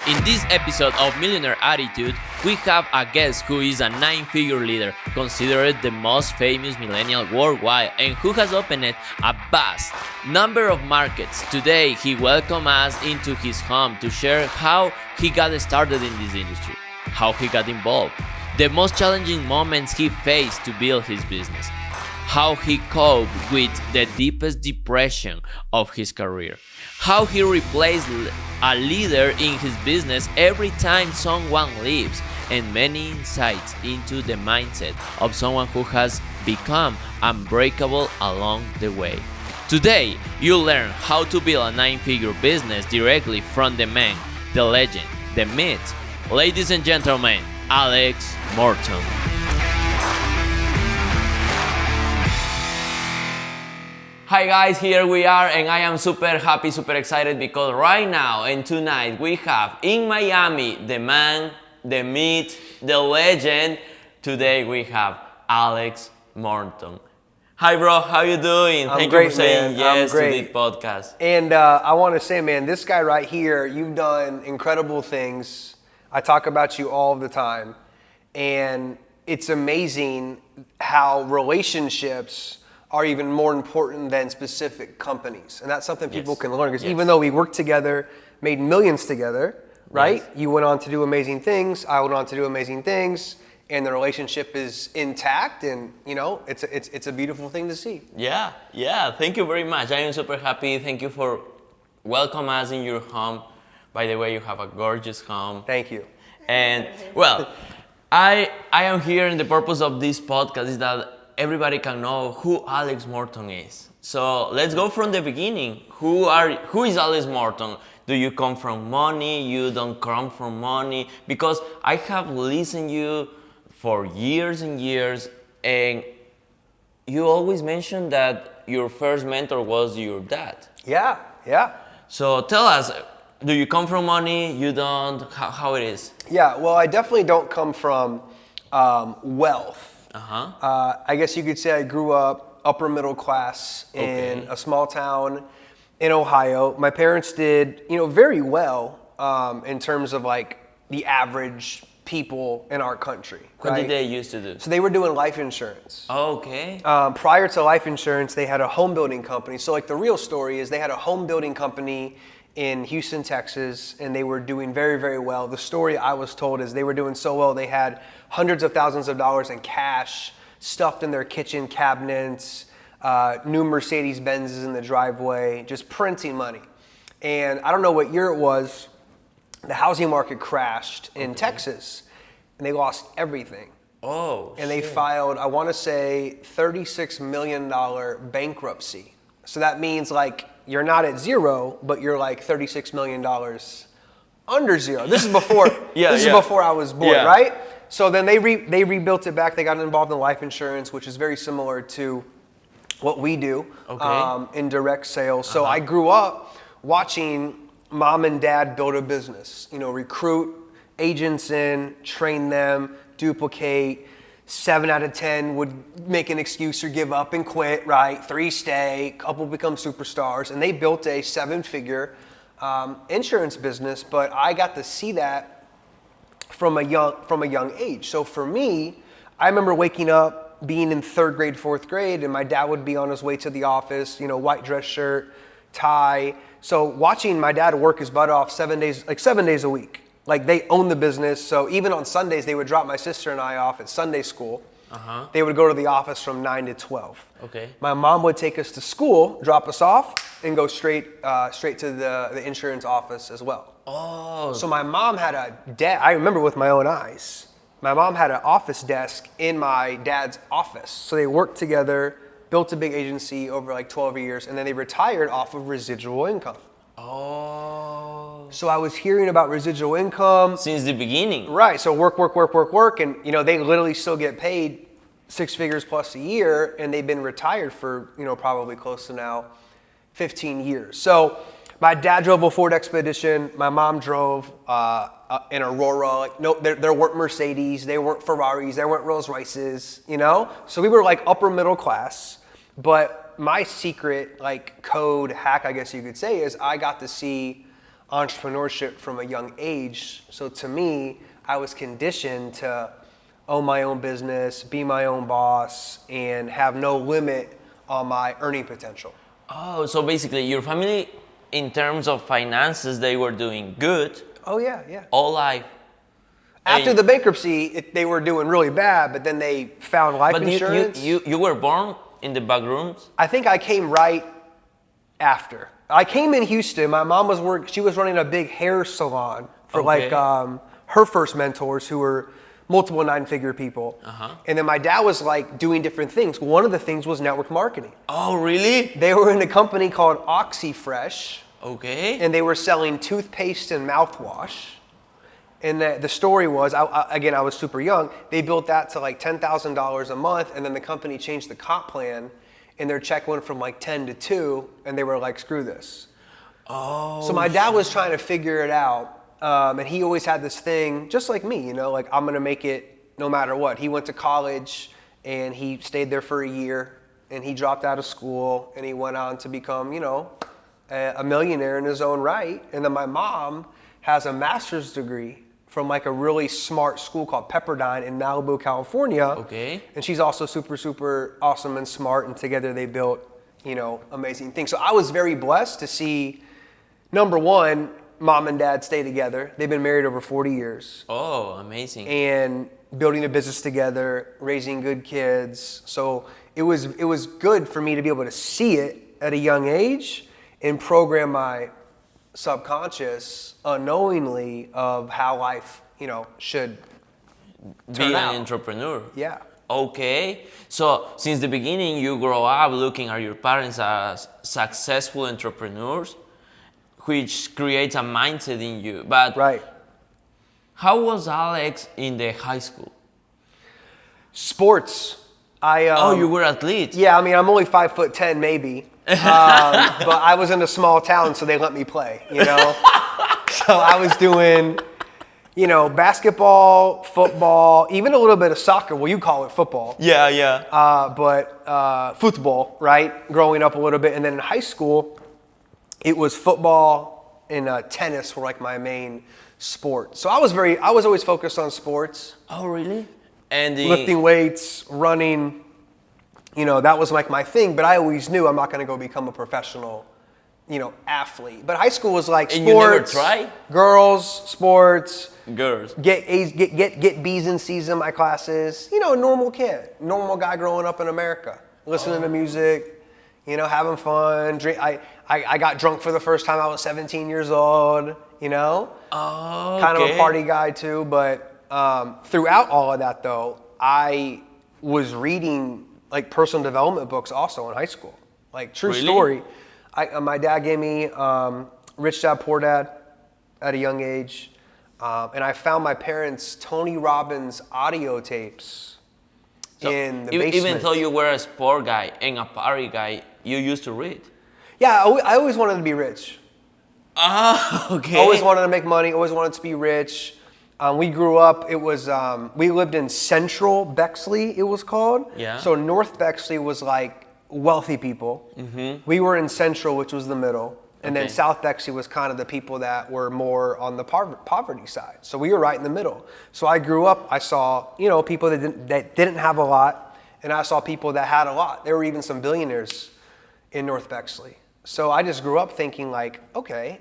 In this episode of Millionaire Attitude, we have a guest who is a 9-figure leader, considered the most famous millennial worldwide, and who has opened a vast number of markets. Today, he welcomes us into his home to share how he got started in this industry, how he got involved, the most challenging moments he faced to build his business, how he coped with the deepest depression of his career, how he replaced a leader in his business every time someone leaves, and many insights into the mindset of someone who has become unbreakable along the way. Today, you'll learn how to build a 9-figure business directly from the man, the legend, the myth. Ladies and gentlemen, Alex Morton. Hi guys, here we are, and I am super happy, super excited because right now and tonight we have in Miami the man, the myth, the legend. Today we have Alex Morton. Hi bro, how you doing? I'm Thank great, you for saying man. yes I'm to great. this podcast. And I want to say, man, this guy right here, you've done incredible things. I talk about you all the time. And it's amazing how relationships are even more important than specific companies. And that's something people can learn. Because even though we worked together, made millions together, right? Yes. You went on to do amazing things. I went on to do amazing things. And the relationship is intact, and you know, it's a beautiful thing to see. Yeah. Thank you very much. I am super happy. Thank you for welcoming us in your home. By the way, you have a gorgeous home. Thank you. And well, I am here, and the purpose of this podcast is that everybody can know who Alex Morton is. So let's go from the beginning. Who is Alex Morton? Do you come from money? You don't come from money? Because I have listened to you for years and years, and you always mention that your first mentor was your dad. Yeah. So tell us, do you come from money? You don't? How it is? Yeah, well, I definitely don't come from wealth. I guess you could say I grew up upper middle class in a small town in Ohio. My parents did, very well in terms of like the average people in our country. What did they used to do? So they were doing life insurance. Okay. Prior to life insurance, they had a home building company. So like the real story is they had a home building company in Houston, Texas, and they were doing very, very well. The story I was told is they were doing so well, they had hundreds of thousands of dollars in cash stuffed in their kitchen cabinets, new Mercedes Benzes in the driveway, just printing money. And I don't know what year it was, the housing market crashed in Texas, and they lost everything. Oh, and they filed, I want to say, $36 million bankruptcy. So that means like you're not at zero, but you're like $36 million under zero. This is before. This is before I was born, right? So then they rebuilt it back. They got involved in life insurance, which is very similar to what we do in direct sales. So I grew up watching mom and dad build a business. Recruit agents in, train them, duplicate. 7 out of 10 would make an excuse or give up and quit, right? 3 stay, couple become superstars. And they built a 7-figure insurance business, but I got to see that from a young age. So for me, I remember waking up, being in 3rd grade, 4th grade, and my dad would be on his way to the office, white dress shirt, tie. So watching my dad work his butt off 7 days a week. Like they own the business, so even on Sundays, they would drop my sister and I off at Sunday school. They would go to the office from 9 to 12. Okay. My mom would take us to school, drop us off, and go straight to the insurance office as well. Oh. So my mom had I remember with my own eyes, my mom had an office desk in my dad's office. So they worked together, built a big agency over like 12 years, and then they retired off of residual income. Oh. So I was hearing about residual income. Since the beginning. Right, so work, and they literally still get paid 6 figures plus a year, and they've been retired for, probably close to now 15 years. So my dad drove a Ford Expedition, my mom drove an Aurora. There weren't Mercedes, they weren't Ferraris, there weren't Rolls Royces, So we were like upper middle class, but my secret code hack, I guess you could say, is I got to see entrepreneurship from a young age. So to me, I was conditioned to own my own business, be my own boss, and have no limit on my earning potential. Oh, so basically your family, in terms of finances, they were doing good Oh yeah. all life. After And- the bankruptcy, they were doing really bad, but then they found life but insurance. you were born in the back rooms? I think I came right after. I came in Houston. My mom she was running a big hair salon for Okay. her first mentors who were multiple 9-figure people. And then my dad was like doing different things. One of the things was network marketing. Oh, really? They were in a company called OxyFresh, Okay. and they were selling toothpaste and mouthwash. And the story was, I was super young, they built that to like $10,000 a month, and then the company changed the comp plan, and their check went from like 10 to 2, and they were like, screw this. Oh. So my dad was trying to figure it out, and he always had this thing, just like me, like I'm gonna make it no matter what. He went to college, and he stayed there for a year, and he dropped out of school, and he went on to become, a millionaire in his own right. And then my mom has a master's degree from like a really smart school called Pepperdine in Malibu, California. Okay. And she's also super, super awesome and smart, and together they built, amazing things. So I was very blessed to see, number one, mom and dad stay together. They've been married over 40 years. Oh, amazing. And building a business together, raising good kids. So it was good for me to be able to see it at a young age and program my subconscious unknowingly of how life, should turn Be out. an entrepreneur. Yeah. Okay. So since the beginning, you grow up looking at your parents as successful entrepreneurs, which creates a mindset in you. But Right. how was Alex in the high school? Sports. You were athlete. Yeah, I mean, I'm only 5'10", maybe. But I was in a small town, so they let me play, So I was doing, basketball, football, even a little bit of soccer. Well, you call it football. Yeah. But football, right? Growing up a little bit. And then in high school, it was football and tennis were like my main sport. So I was always focused on sports. Oh, really? And Lifting weights, running, that was like my thing. But I always knew I'm not going to go become a professional, athlete. But high school was like And sports. you never tried? Girls, sports. Girls. Get A's, get B's and C's in my classes. A normal kid, normal guy growing up in America, listening to music, having fun. Drink. I got drunk for the first time I was 17 years old. Oh, Kind of a party guy too. But throughout all of that, though, I was reading like personal development books also in high school. Like true Really? story. My dad gave me Rich Dad Poor Dad at a young age. And I found my parents' Tony Robbins audio tapes in the basement. Even though you were a sport guy and a party guy, you used to read. Yeah, I always wanted to be rich. Ah, okay. Always wanted to make money, always wanted to be rich. We grew up, we lived in Central Bexley, it was called. Yeah. So North Bexley was like wealthy people. Mm-hmm. We were in Central, which was the middle. And then Okay. South Bexley was kind of the people that were more on the poverty side. So we were right in the middle. So I grew up, I saw, people that didn't have a lot, and I saw people that had a lot. There were even some billionaires in North Bexley. So I just grew up thinking like, okay,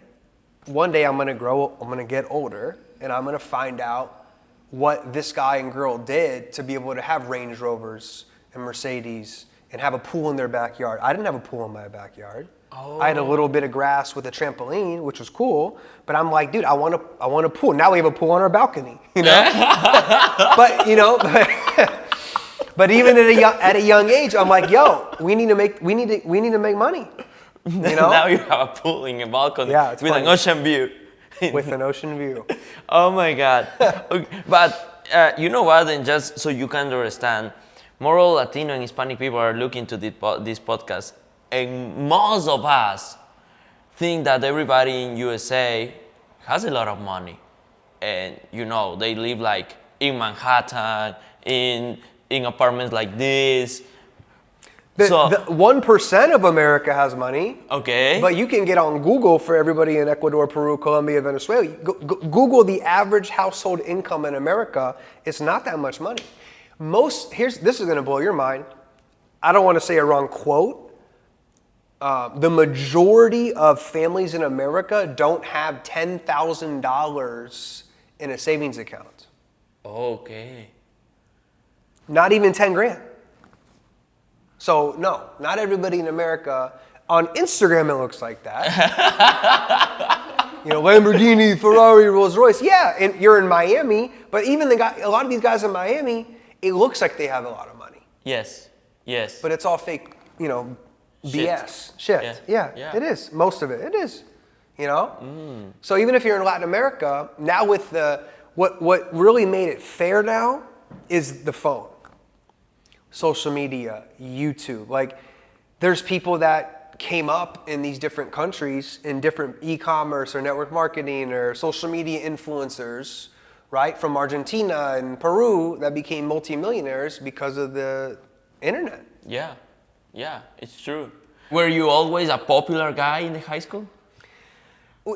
one day I'm gonna get older, and I'm gonna find out what this guy and girl did to be able to have Range Rovers and Mercedes and have a pool in their backyard. I didn't have a pool in my backyard. Oh. I had a little bit of grass with a trampoline, which was cool. But I'm like, dude, I want a pool. Now we have a pool on our balcony, But but even at a young age, I'm like, yo, we need to make money. Now you have a pool in a balcony Yeah, with funny. an ocean view. With an ocean view. Oh my God. Okay. But you know what, and just so you can understand, more Latino and Hispanic people are looking to this podcast, and most of us think that everybody in USA has a lot of money. And they live like in Manhattan, in apartments like this. The 1% of America has money. Okay. But you can get on Google for everybody in Ecuador, Peru, Colombia, Venezuela. Google the average household income in America. It's not that much money. This is going to blow your mind. I don't want to say a wrong quote. The majority of families in America don't have $10,000 in a savings account. Okay. Not even 10 grand. So no, not everybody in America. On Instagram, it looks like that. Lamborghini, Ferrari, Rolls Royce. Yeah, and you're in Miami, but even a lot of these guys in Miami, it looks like they have a lot of money. Yes. But it's all fake, BS. Shit. Yeah, it is. Most of it is. So even if you're in Latin America, now with what really made it fair now is the phone. Social media, YouTube. Like, there's people that came up in these different countries in different e-commerce or network marketing or social media influencers, right? From Argentina and Peru that became multimillionaires because of the internet. Yeah, it's true. Were you always a popular guy in the high school?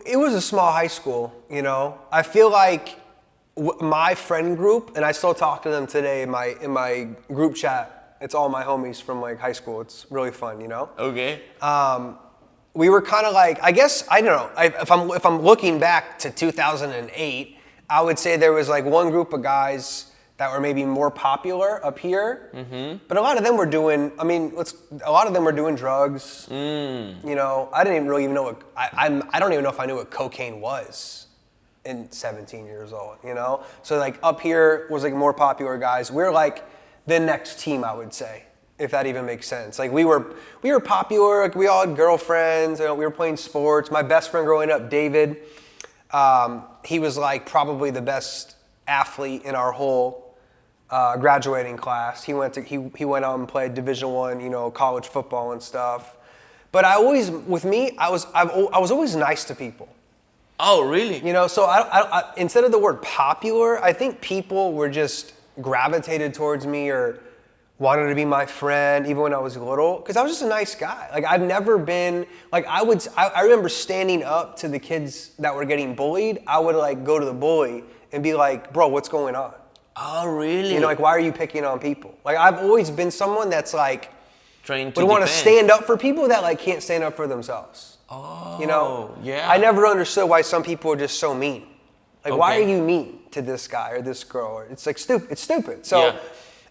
It was a small high school, I feel like my friend group, and I still talk to them today in my group chat. It's all my homies from like high school. It's really fun, Okay. We were kind of like, I guess, I don't know. If I'm looking back to 2008, I would say there was like one group of guys that were maybe more popular up here. Mm-hmm. But a lot of them were doing drugs. I didn't even really know I don't even know if I knew what cocaine was in 17 years old, So like up here was like more popular guys. We're like the next team, I would say, if that even makes sense. Like we were popular, like we all had girlfriends, we were playing sports. My best friend growing up, David, he was like probably the best athlete in our whole graduating class. He went out and played Division I, college football and stuff. But I was always nice to people. Oh, really? So I instead of the word popular, I think people were just gravitated towards me or wanted to be my friend, even when I was little, because I was just a nice guy. Like I've never been like I remember standing up to the kids that were getting bullied. I would like go to the bully and be like, "Bro, what's going on?" Oh, really? Like why are you picking on people? Like I've always been someone that's like trying to would want to stand up for people that like can't stand up for themselves. Oh, yeah. I never understood why some people are just so mean. Like, why are you mean to this guy or this girl? It's like stupid. It's stupid. So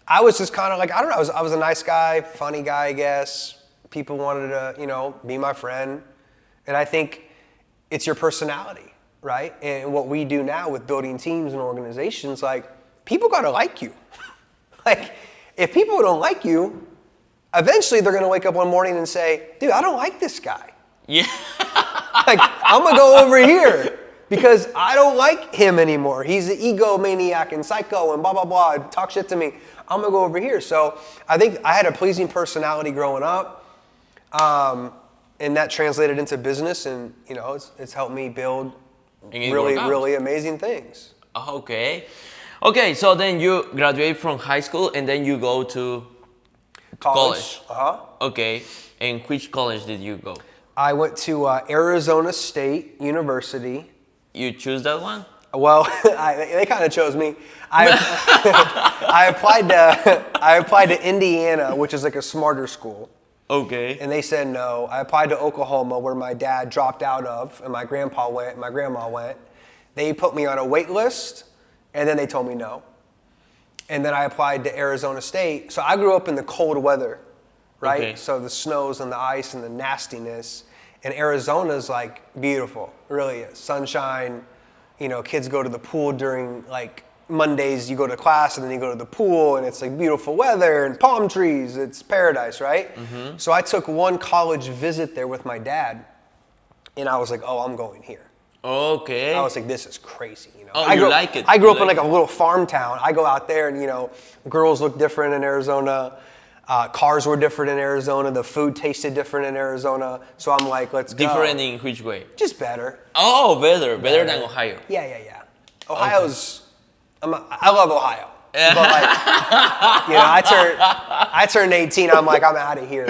I was just kind of like, I don't know. I was a nice guy, funny guy, I guess. People wanted to, be my friend. And I think it's your personality, right? And what we do now with building teams and organizations, like, people got to like you. Like, if people don't like you, eventually they're going to wake up one morning and say, dude, I don't like this guy. Yeah. Like, I'm going to go over here because I don't like him anymore. He's an egomaniac and psycho and blah, blah, blah. Talk shit to me. I'm going to go over here. So I think I had a pleasing personality growing up. And that translated into business. And, it's helped me build really amazing things. Okay. So then you graduate from high school and then you go to college. Okay. And which college did you go? I went to Arizona State University. You choose that one? Well, they kind of chose me. I applied to Indiana, which is like a smarter school. Okay. And they said no. I applied to Oklahoma, where my dad dropped out of, and my grandpa went, and my grandma went. They put me on a wait list, and then they told me no. And then I applied to Arizona State. So I grew up in the cold weather, right? Okay. So the snows and the ice and the nastiness. And Arizona's like beautiful, it really is. Sunshine, kids go to the pool during like Mondays, you go to class and then you go to the pool and it's like beautiful weather and palm trees, it's paradise, right? Mm-hmm. So I took one college visit there with my dad and I was like, oh, I'm going here. Okay. I was like, this is crazy, Oh, I like it. I grew up in like a little farm town. I go out there and, girls look different in Arizona. Cars were different in Arizona. The food tasted different in Arizona. So I'm like, let's go. Different in which way? Just better. Oh, better than Ohio. Yeah. Ohio's, I love Ohio. But like, I turned 18. I'm like, I'm out of here.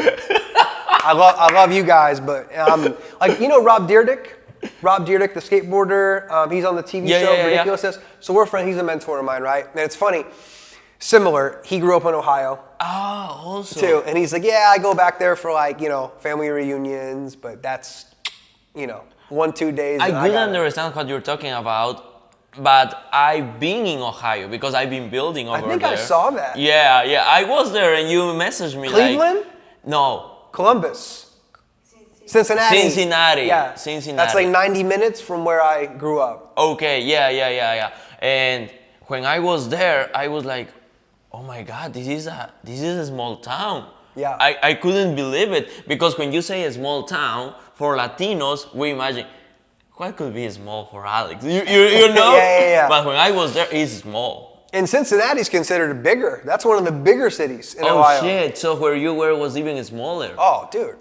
I love you guys, but like, Rob Dyrdek? Rob Dyrdek, the skateboarder, he's on the TV show Ridiculousness. Yeah. So we're friends. He's a mentor of mine, right? And it's funny. Similar. He grew up in Ohio. Oh, also. Too. And he's like, yeah, I go back there for like, family reunions, but that's, 1-2 days. I couldn't understand what you're talking about, but I've been in Ohio because I've been building over there. I think I saw that. Yeah. I was there and you messaged me Cleveland? No. Columbus. Cincinnati. Yeah. That's like 90 minutes from where I grew up. Okay, yeah. And when I was there, I was like, oh my God, this is a small town. Yeah. I couldn't believe it because when you say a small town, for Latinos, we imagine, what could be small for Alex? You know? Yeah. But when I was there, it's small. And Cincinnati's considered bigger. That's one of the bigger cities in Ohio. Oh shit, so where you were was even smaller. Oh, dude.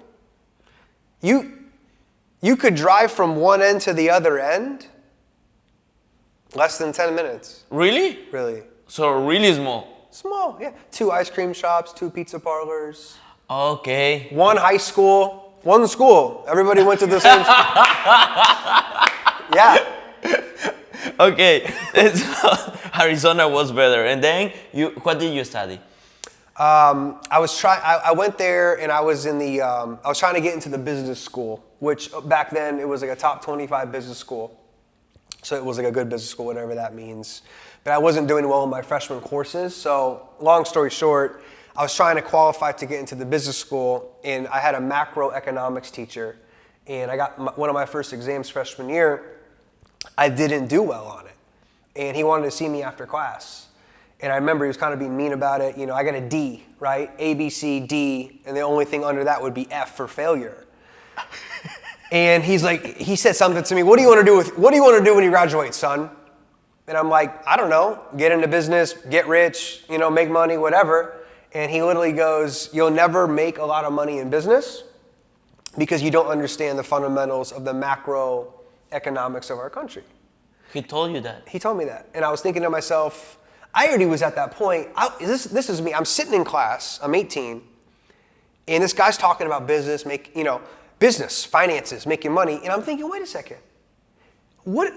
You could drive from one end to the other end less than 10 minutes. Really? Really. So really small? Small, yeah. 2 ice cream shops, 2 pizza parlors. Okay. 1 high school, 1 school. Everybody went to the same school. Yeah. Okay. Arizona was better. And then what did you study? I went there and I was I was trying to get into the business school, which back then it was like a top 25 business school. So it was like a good business school, whatever that means. But I wasn't doing well in my freshman courses. So long story short, I was trying to qualify to get into the business school and I had a macroeconomics teacher and I got one of my first exams freshman year. I didn't do well on it. And he wanted to see me after class. And I remember he was kind of being mean about it. I got a D, right? A, B, C, D. And the only thing under that would be F for failure. And he said something to me, what do you want to do when you graduate, son? And I'm like, I don't know, get into business, get rich, make money, whatever. And he literally goes, you'll never make a lot of money in business because you don't understand the fundamentals of the macroeconomics of our country. He told you that? He told me that. And I was thinking to myself, I already was at that point. This is me. I'm sitting in class. I'm 18. And this guy's talking about business, business, finances, making money. And I'm thinking, wait a second.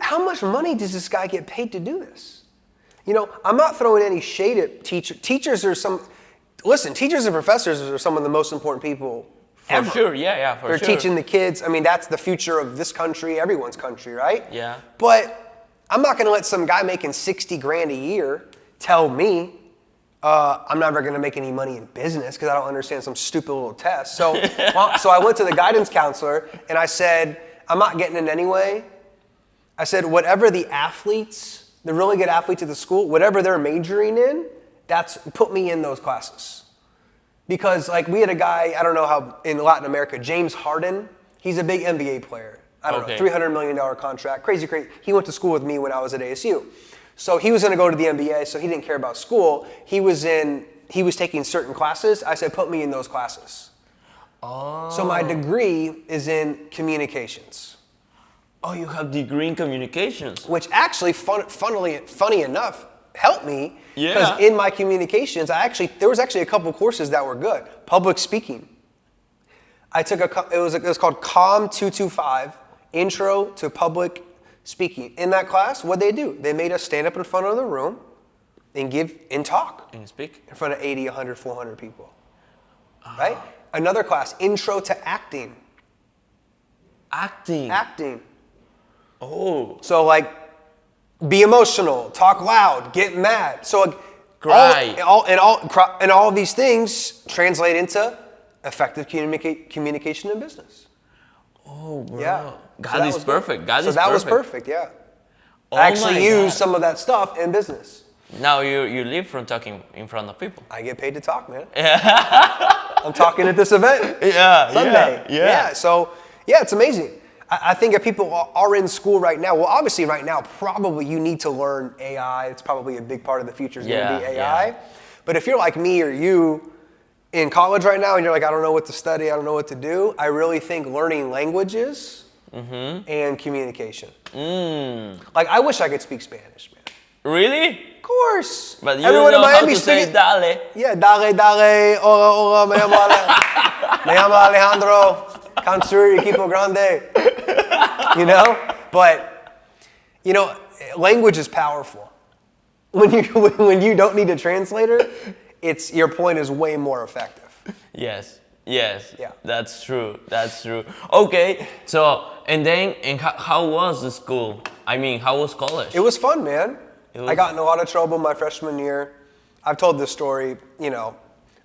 How much money does this guy get paid to do this? I'm not throwing any shade at teachers. Teachers and professors are some of the most important people ever. For sure, yeah, for sure. They're teaching the kids. I mean, that's the future of this country, everyone's country, right? Yeah. But I'm not going to let some guy making $60,000 a year tell me I'm never going to make any money in business because I don't understand some stupid little test. So I went to the guidance counselor and I said, I'm not getting in anyway. I said, whatever the really good athletes at the school, whatever they're majoring in, put me in those classes. Because we had a guy, I don't know how, in Latin America, James Harden, he's a big NBA player. I don't know, $300 million contract, crazy. He went to school with me when I was at ASU. So he was going to go to the NBA, so he didn't care about school. He was taking certain classes. I said, put me in those classes. Oh. So my degree is in communications. Oh, you have degree in communications. Which actually, funny enough, helped me. Yeah. Because in my communications, there was actually a couple courses that were good. Public speaking. I took it was called COM 225, Intro to Public Speaking. In that class, what they do? They made us stand up in front of the room and talk. And speak. In front of 80, 100, 400 people. Right? Another class, Intro to Acting. Acting. Oh. So be emotional, talk loud, get mad. So cry. All of these things translate into effective communication in business. Oh, bro. Yeah. God is perfect. That was perfect, yeah. Oh, I actually use some of that stuff in business. Now you live from talking in front of people. I get paid to talk, man. I'm talking at this event. Sunday. Yeah. So, it's amazing. I think if people are in school right now, well, obviously right now, probably you need to learn AI. It's probably a big part of the future is going to be AI. Yeah. But if you're like me or you in college right now and you're like, I don't know what to study, I don't know what to do, I really think learning languages and communication. I wish I could speak Spanish, man. Really? Of course. But you Everyone know in how Miami to say speaks. dale. Yeah, dale, hola, me llamo Alejandro, construir equipo grande. You know? But, you know, language is powerful. When you don't need a translator, your point is way more effective. Yes. Yeah. That's true. Okay, so, and how was the school? I mean, how was college? It was fun, man. I got in a lot of trouble my freshman year. I've told this story, you know,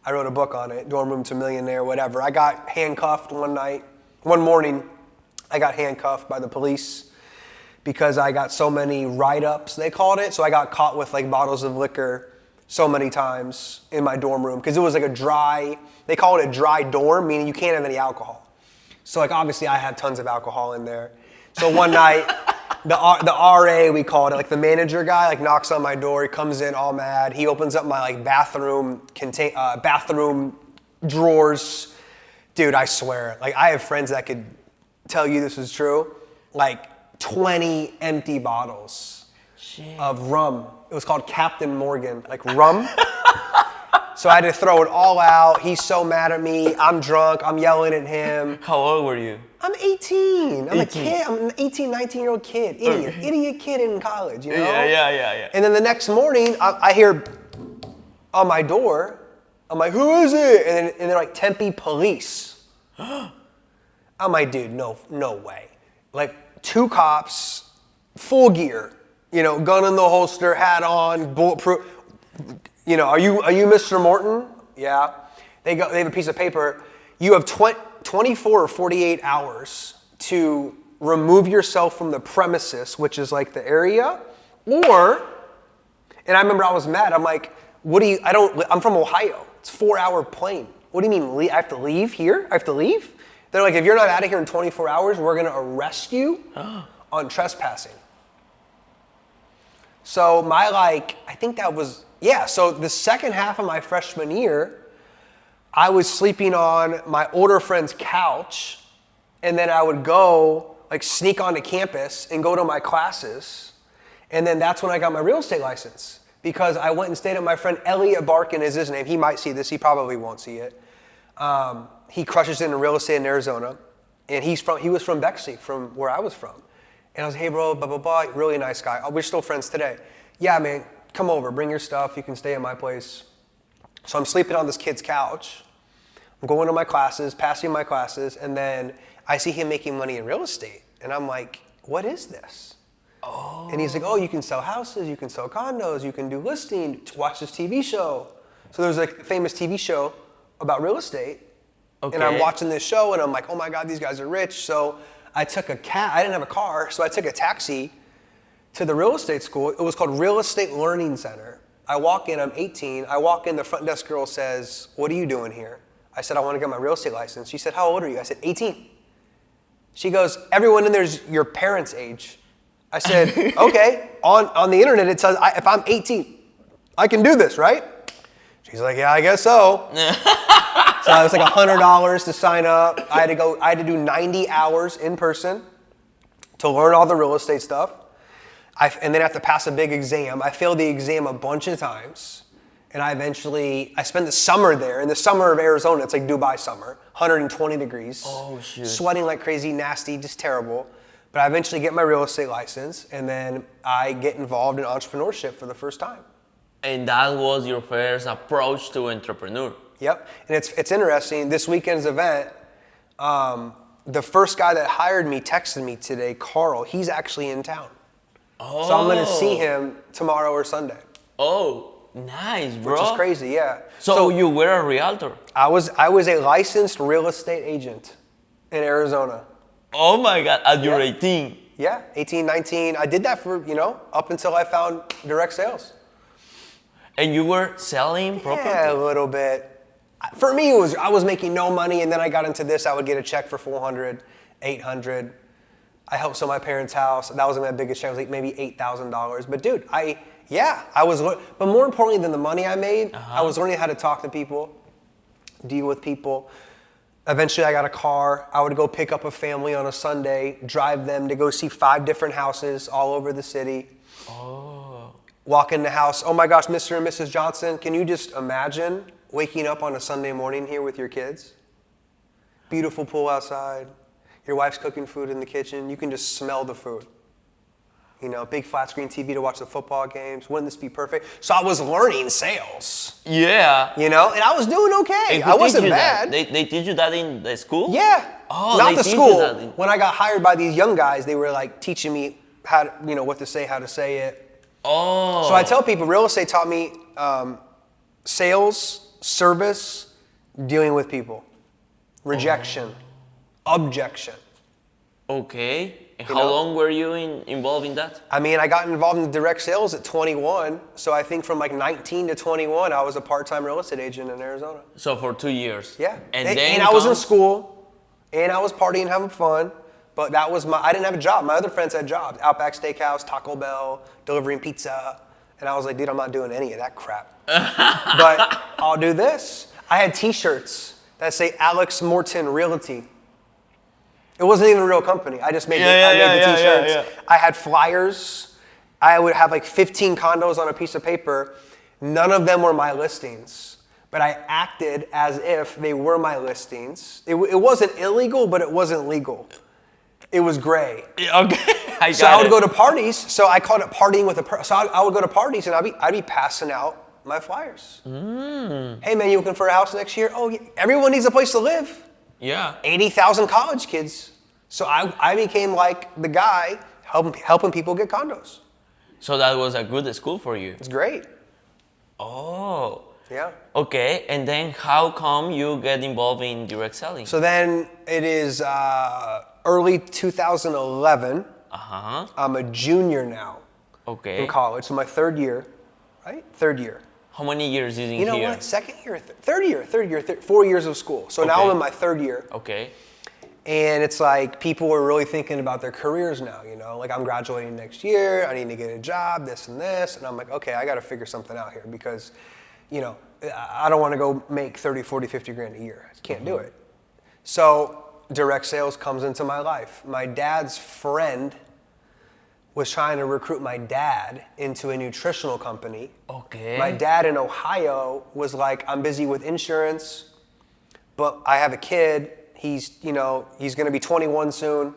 I wrote a book on it, Dorm Room to Millionaire, whatever. I got handcuffed one morning, I got handcuffed by the police because I got so many write-ups, they called it. So I got caught with like bottles of liquor so many times in my dorm room because it was like they call it a dry dorm, meaning you can't have any alcohol. So like obviously I had tons of alcohol in there. So one night, the RA, we called it, like the manager guy, like knocks on my door. He comes in all mad. He opens up my like bathroom drawers. Dude, I swear, like I have friends that could tell you this is true. Like 20 empty bottles of rum. It was called Captain Morgan, like rum. So I had to throw it all out. He's so mad at me. I'm drunk. I'm yelling at him. How old were you? I'm 18. I'm a kid. I'm an 18, 19-year-old kid. Idiot kid in college, you know? Yeah. And then the next morning, I hear on my door, I'm like, who is it? And they're like, Tempe police. I'm like, dude, no way. Like 2 cops, full gear, you know, gun in the holster, hat on, bulletproof. You know, are you Mr. Morton? Yeah. They have a piece of paper. You have 24 or 48 hours to remove yourself from the premises, which is like the area, and I remember I was mad. I'm like, I'm from Ohio. It's a 4-hour plane. What do you mean, I have to leave here? I have to leave? They're like, if you're not out of here in 24 hours, we're gonna arrest you on trespassing. So so the second half of my freshman year, I was sleeping on my older friend's couch, and then I would go, like, sneak onto campus and go to my classes, and then that's when I got my real estate license, because I went and stayed at my friend Elliot Barkin is his name. He might see this. He probably won't see it. He crushes it in real estate in Arizona, and he was from Bexley, from where I was from. And I was, hey, bro, blah, blah, blah, really nice guy. Oh, we're still friends today. Yeah, man, come over, bring your stuff. You can stay at my place. So I'm sleeping on this kid's couch. I'm going to my classes, passing my classes, and then I see him making money in real estate. And I'm like, what is this? Oh. And he's like, you can sell houses, you can sell condos, you can do listing, watch this TV show. So there's like a famous TV show about real estate. Okay. And I'm watching this show, and I'm like, oh my God, these guys are rich. So I took I didn't have a car, so I took a taxi to the real estate school. It was called Real Estate Learning Center. I walk in, I'm 18. I walk in, the front desk girl says, what are you doing here? I said, I want to get my real estate license. She said, how old are you? I said, 18. She goes, everyone in there's your parents' age. I said, okay. On the internet, it says, if I'm 18, I can do this, right? She's like, yeah, I guess so. So it was like $100 to sign up. I had to do 90 hours in person to learn all the real estate stuff. And then I have to pass a big exam. I failed the exam a bunch of times. And I spent the summer there. In the summer of Arizona, it's like Dubai summer, 120 degrees. Oh, shit. Sweating like crazy, nasty, just terrible. But I eventually get my real estate license, and then I get involved in entrepreneurship for the first time. And that was your first approach to entrepreneur. Yep. And it's interesting. This weekend's event, the first guy that hired me texted me today, Carl. He's actually in town. Oh. So I'm going to see him tomorrow or Sunday. Oh, nice, bro. Which is crazy, yeah. So you were a realtor? I was a licensed real estate agent in Arizona. Oh my God, at your 18? Yeah, 18, 19. I did that for, up until I found direct sales. And you were selling property? Yeah, a little bit. For me, I was making no money, and then I got into this. I would get a check for $400, $800. I helped sell my parents' house. That wasn't my biggest check. It was like maybe $8,000. But dude, I was, but more importantly than the money I made, I was learning how to talk to people, deal with people. Eventually I got a car. I would go pick up a family on a Sunday, drive them to go see 5 different houses all over the city. Oh. walk in the house. Oh my gosh, Mr. and Mrs. Johnson, can you just imagine waking up on a Sunday morning here with your kids? Beautiful pool outside. Your wife's cooking food in the kitchen. You can just smell the food. You know, big flat screen TV to watch the football games. Wouldn't this be perfect? So I was learning sales. Yeah. You know, and I was doing okay. I wasn't bad. They teach you that in the school? Yeah. Oh, not the school. In... When I got hired by these young guys, they were like teaching me how to, you know, what to say, how to say it. Oh. So I tell people, real estate taught me sales, service, dealing with people, rejection, objection. Okay. And how long were you involved in that? I mean, I got involved in direct sales at 21. So I think from like 19 to 21, I was a part-time real estate agent in Arizona. So for 2 years? Yeah. And I was in school, and I was partying, having fun. But that was I didn't have a job. My other friends had jobs. Outback Steakhouse, Taco Bell, delivering pizza. And I was like, dude, I'm not doing any of that crap. But I'll do this. I had t-shirts that say Alex Morton Realty. It wasn't even a real company. I just made the t-shirts. Yeah. I had flyers. I would have like 15 condos on a piece of paper. None of them were my listings. But I acted as if they were my listings. It wasn't illegal, but it wasn't legal. It was gray. Okay. I would go to parties. So I called it partying with a person. So I would go to parties and I'd be passing out my flyers. Hey man, you looking for a house next year? Oh, yeah. Everyone needs a place to live. Yeah. 80,000 college kids. So I became like the guy helping people get condos. So that was a good school for you. It's great. Oh. Yeah. Okay, and then how come you get involved in direct selling? So then it is early 2011. I'm a junior now. Okay. In college, so my third year, right? Third year. How many years is in here? You know what? Second year, third year, 4 years of school. So now I'm in my third year. Okay. And it's like people are really thinking about their careers now, you know? Like I'm graduating next year, I need to get a job, this and this. And I'm like, okay, I gotta figure something out here because, you know, I don't wanna go make 30, 40, 50 grand a year. I can't do it. So direct sales comes into my life. My dad's friend was trying to recruit my dad into a nutritional company. Okay. My dad in Ohio was like, I'm busy with insurance, but I have a kid. He's gonna be 21 soon.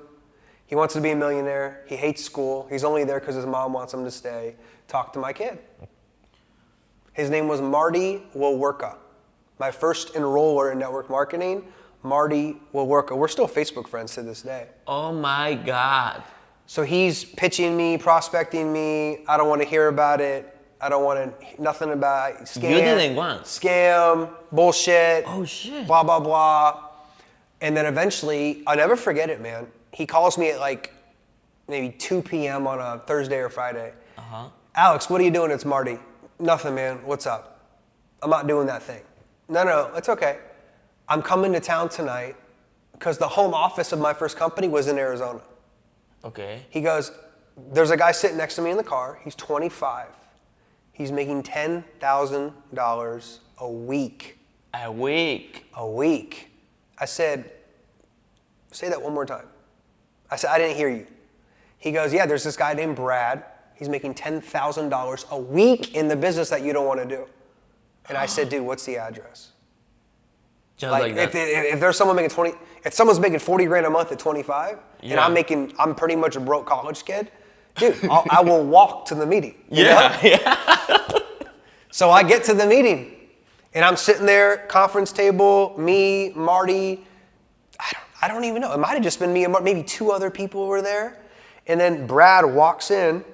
He wants to be a millionaire. He hates school. He's only there because his mom wants him to stay. Talk to my kid. His name was Marty Wilwerka. My first enroller in network marketing, Marty Wilwerka. We're still Facebook friends to this day. Oh my God. So he's pitching me, prospecting me. I don't want to hear about it. I don't want nothing about it. Scam. You didn't want. Scam, bullshit. Oh shit. Blah, blah, blah. And then eventually, I'll never forget it, man. He calls me at like maybe 2 p.m. on a Thursday or Friday. Alex, what are you doing? It's Marty. Nothing, man. What's up? I'm not doing that thing. No, it's okay. I'm coming to town tonight because the home office of my first company was in Arizona. Okay. He goes, there's a guy sitting next to me in the car. He's 25. He's making $10,000 a week. A week? A week. I said, say that one more time. I said, I didn't hear you. He goes, yeah, there's this guy named Brad. He's making $10,000 a week in the business that you don't want to do. And I said, dude, what's the address? Just like that. If there's someone making if someone's making 40 grand a month at 25, and I'm pretty much a broke college kid, dude, I will walk to the meeting. Yeah. So I get to the meeting, and I'm sitting there, conference table, me, Marty. I don't even know. It might have just been me and Marty. Maybe 2 other people were there. And then Brad walks in,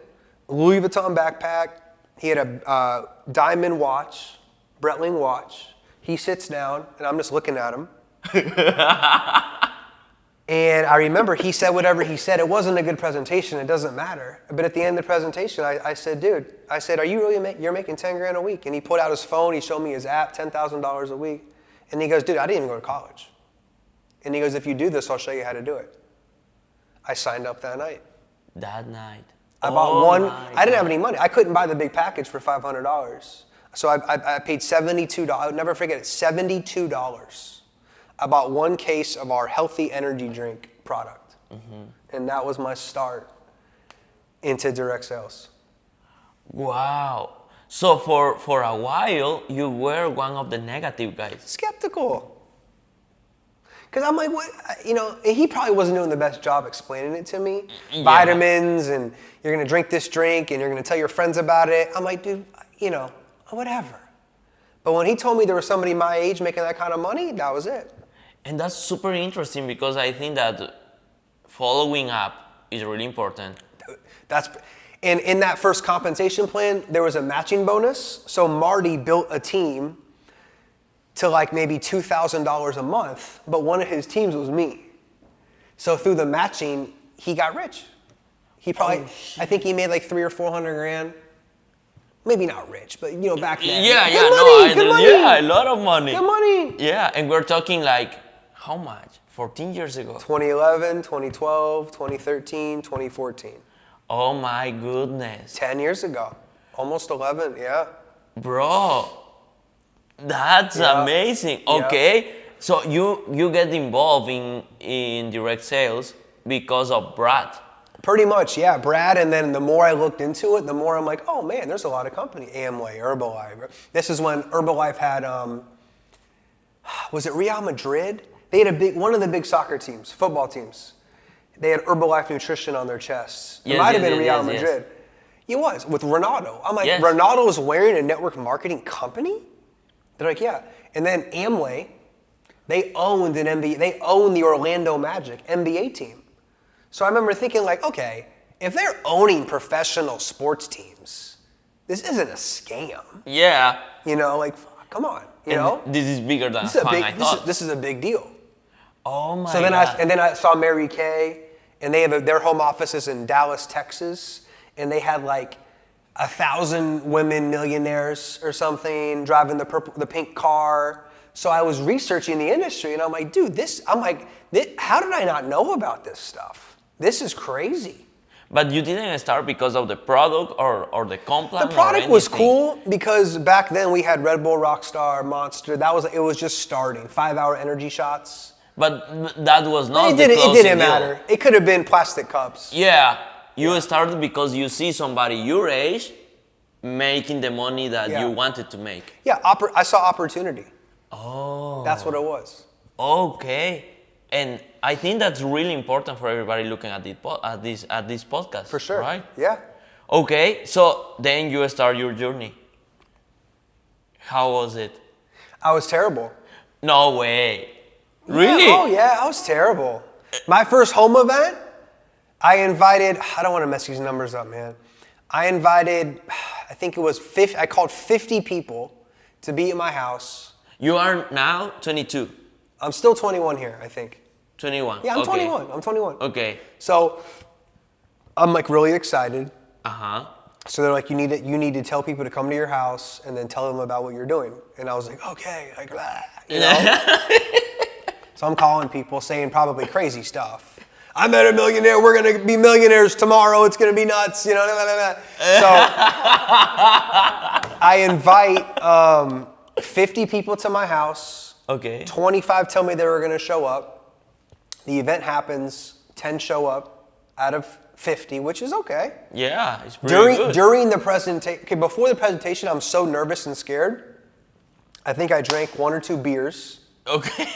Louis Vuitton backpack. He had a diamond watch, Breitling watch. He sits down, and I'm just looking at him. And I remember he said whatever he said. It wasn't a good presentation. It doesn't matter. But at the end of the presentation, I said, dude, are you really you're making 10 grand a week? And he pulled out his phone. He showed me his app, $10,000 a week. And he goes, dude, I didn't even go to college. And he goes, if you do this, I'll show you how to do it. I signed up that night. That night. I bought one. I didn't have any money. I couldn't buy the big package for $500. So I paid $72. I would never forget it, $72. I bought 1 case of our healthy energy drink product. And that was my start into direct sales. Wow. So for a while, you were one of the negative guys. Skeptical. Because I'm like, what? You know, he probably wasn't doing the best job explaining it to me. Yeah. Vitamins, and you're going to drink this drink, and you're going to tell your friends about it. I'm like, dude, you know, whatever. But when he told me there was somebody my age making that kind of money, that was it. And that's super interesting because I think that following up is really important. And in that first compensation plan, there was a matching bonus. So Marty built a team to like maybe $2,000 a month, but one of his teams was me. So through the matching, he got rich. He probably, I think he made like 300 or 400 grand. Maybe not rich, but you know, back then. Yeah, Good money. Yeah, a lot of money. Good money. Yeah, and we're talking like, how much? 14 years ago. 2011, 2012, 2013, 2014. Oh my goodness. 10 years ago. Almost 11, yeah. Bro, that's amazing. Okay, so you get involved in direct sales because of Brad. Pretty much, yeah. Brad, and then the more I looked into it, the more I'm like, oh man, there's a lot of company. Amway, Herbalife. This is when Herbalife had, was it Real Madrid? They had one of the big soccer teams, football teams. They had Herbalife Nutrition on their chests. It might have been Real Madrid. It was, with Ronaldo. I'm like, Ronaldo is wearing a network marketing company? They're like, yeah. And then Amway, they owned an NBA, they owned the Orlando Magic NBA team. So I remember thinking like, okay, if they're owning professional sports teams, this isn't a scam. Yeah. You know, like, come on, you know? This is bigger than I thought. This is a big deal. Oh my God. God. Then I saw Mary Kay, and they have their home offices in Dallas, Texas, and they had like 1,000 women millionaires or something driving the pink car. So I was researching the industry, and I'm like, dude, how did I not know about this stuff? This is crazy. But you didn't start because of the product or the comp plan? The product was cool because back then we had Red Bull, Rockstar, Monster. It was just starting. 5-hour energy shots. But that was not it didn't matter. It could have been plastic cups. Yeah. You started because you see somebody your age making the money that you wanted to make. Yeah, I saw opportunity. Oh. That's what it was. Okay. And I think that's really important for everybody looking at this podcast. For sure. Right? Yeah. Okay. So then you start your journey. How was it? I was terrible. No way. Really? Yeah, oh yeah, I was terrible. My first home event, I don't want to mess these numbers up, man. I think it was 50, I called 50 people to be at my house. You are now 22. I'm still 21 here, I think. 21. Yeah, I'm 21. I'm 21. Okay. So I'm like really excited. Uh-huh. So they're like, you need to tell people to come to your house and then tell them about what you're doing. And I was like, okay, like you know. So I'm calling people saying probably crazy stuff. I met a millionaire. We're gonna be millionaires tomorrow. It's gonna be nuts, you know. So I invite 50 people to my house. Okay. 25 tell me they were gonna show up. The event happens. 10 show up out of 50, which is okay. Yeah, it's pretty good. During the presentation, okay, before the presentation, I'm so nervous and scared. I think I drank 1 or 2 beers. Okay.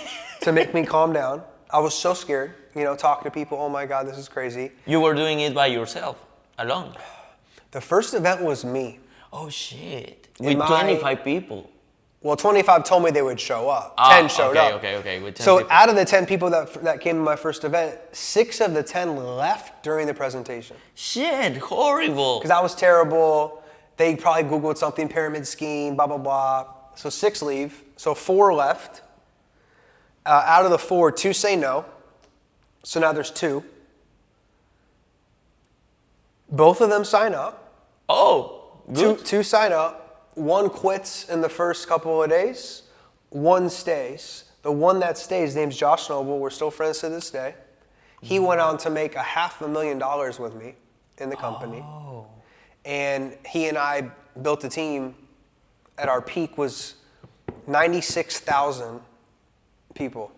To make me calm down. I was so scared, you know, talking to people. Oh my God, this is crazy. You were doing it by yourself, alone. The first event was me. Oh shit! With 25 people. Well, 25 told me they would show up. 10 showed up. Okay. With 10 so people. Out of the 10 people that came to my first event, 6 of the 10 left during the presentation. Shit, horrible. Because I was terrible. They probably Googled something, pyramid scheme, blah, blah, blah. So 6 leave. So 4 left. Out of the 4, 2 say no. So now there's 2. Both of them sign up. Oh, good. 2 sign up. 1 quits in the first couple of days. 1 stays. The one that stays, name's Josh Noble. We're still friends to this day. He went on to make $500,000 with me in the company. Oh. And he and I built a team. At our peak was 96,000 people.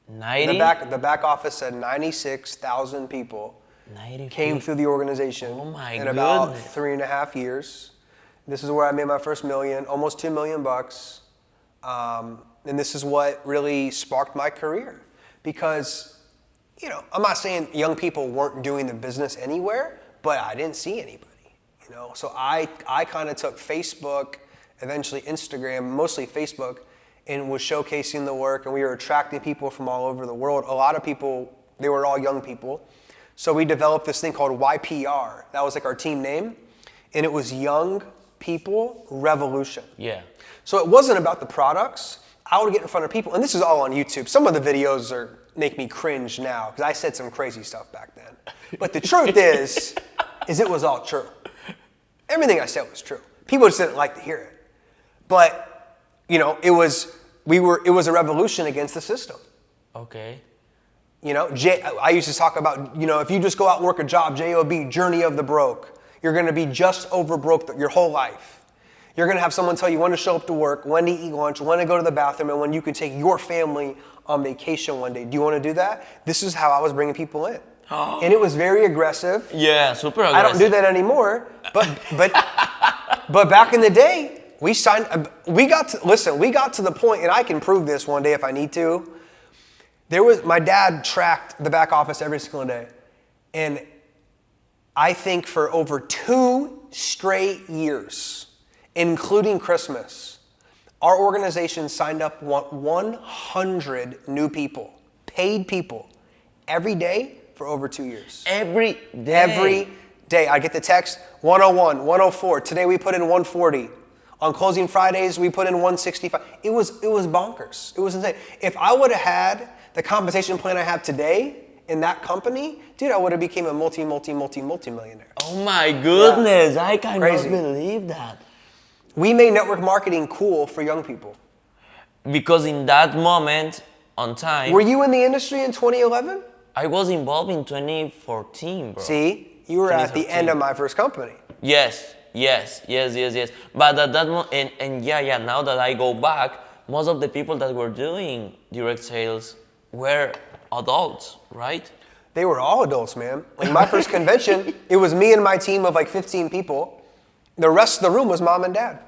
90? The back office said 96,000 people. came through the organization in about 3.5 years. This is where I made my first million, almost $2 million bucks. And this is what really sparked my career. Because, I'm not saying young people weren't doing the business anywhere, but I didn't see anybody, So I kind of took Facebook, eventually Instagram, mostly Facebook, and was showcasing the work, and we were attracting people from all over the world. A lot of people, they were all young people. So we developed this thing called YPR. That was like our team name. And it was Young People Revolution. Yeah. So it wasn't about the products. I would get in front of people, and this is all on YouTube. Some of the videos make me cringe now, because I said some crazy stuff back then. But the truth is it was all true. Everything I said was true. People just didn't like to hear it. But, it was a revolution against the system. Okay. I used to talk about, if you just go out and work a job, J-O-B, journey of the broke, you're going to be just over broke your whole life. You're going to have someone tell you when to show up to work, when to eat lunch, when to go to the bathroom, and when you can take your family on vacation one day. Do you want to do that? This is how I was bringing people in. And it was very aggressive. Yeah, super aggressive. I don't do that anymore. But back in the day, we got to the point, and I can prove this one day if I need to. My dad tracked the back office every single day. And I think for over 2 straight years, including Christmas, our organization signed up 100 new people, paid people, every day for over 2 years. Every day? Every day. I get the text, 101, 104. Today we put in 140. On closing Fridays, we put in 165. It was bonkers. It was insane. If I would have had the compensation plan I have today in that company, dude, I would have became a multi-millionaire. Oh my goodness, yeah. I cannot believe that. We made network marketing cool for young people. Because in that moment, on time... Were you in the industry in 2011? I was involved in 2014, bro. See, you were at the end of my first company. Yes. But at that moment, and now that I go back, most of the people that were doing direct sales were adults, right? They were all adults, man. Like my first convention, it was me and my team of like 15 people. The rest of the room was mom and dad.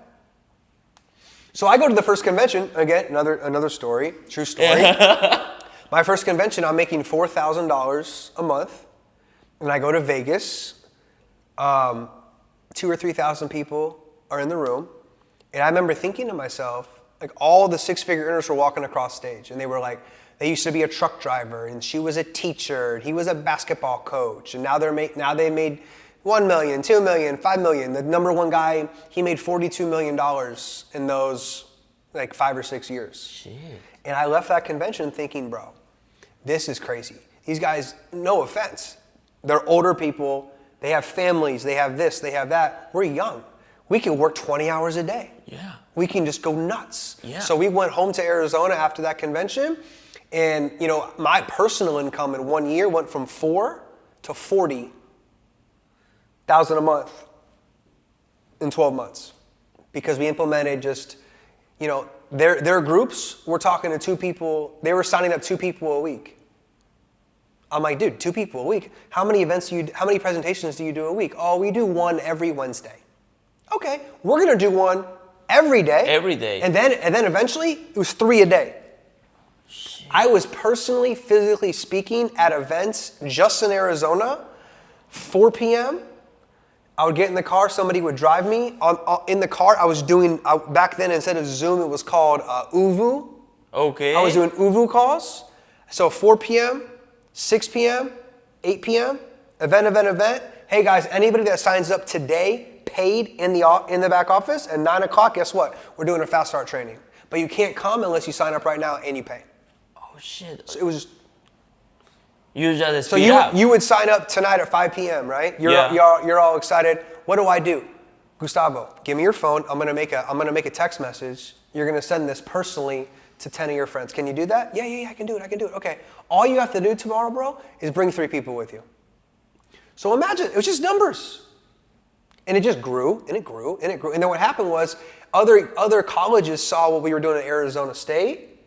So I go to the first convention, again, another story, true story. My first convention, I'm making $4,000 a month. And I go to Vegas. 2,000 or 3,000 people are in the room. And I remember thinking to myself, like all the six-figure earners were walking across stage. And they were like, they used to be a truck driver, and she was a teacher, and he was a basketball coach. And now they made $1 million, $2 million, $5 million. The number one guy, he made $42 million in those like 5 or 6 years. Shit. And I left that convention thinking, bro, this is crazy. These guys, no offense, they're older people. They have families, they have this, they have that. We're young. We can work 20 hours a day. Yeah. We can just go nuts. Yeah. So we went home to Arizona after that convention, and my personal income in 1 year went from 4 to 40,000 a month in 12 months. Because we implemented just, their groups were talking to 2 people, they were signing up 2 people a week. I'm like, dude, 2 people a week. How many presentations do you do a week? Oh, we do 1 every Wednesday. Okay, we're gonna do 1 every day. Every day. And then eventually it was 3 a day. Shit. I was personally, physically speaking at events just in Arizona, 4 p.m. I would get in the car, somebody would drive me. In the car, I was doing, back then instead of Zoom, it was called UVU. Okay. I was doing UVU calls. So 4 p.m., 6 p.m., 8 p.m., event. Hey guys, anybody that signs up today, paid in the back office, at 9 o'clock, guess what? We're doing a fast start training. But you can't come unless you sign up right now and you pay. Oh shit. So it was just... You just So you would sign up tonight at 5 p.m., right? You're all excited. What do I do? Gustavo, give me your phone. I'm gonna make a text message. You're gonna send this personally to 10 of your friends. Can you do that? Yeah, I can do it. Okay. All you have to do tomorrow, bro, is bring 3 people with you. So imagine, it was just numbers. And it just grew, and it grew. And then what happened was other colleges saw what we were doing at Arizona State,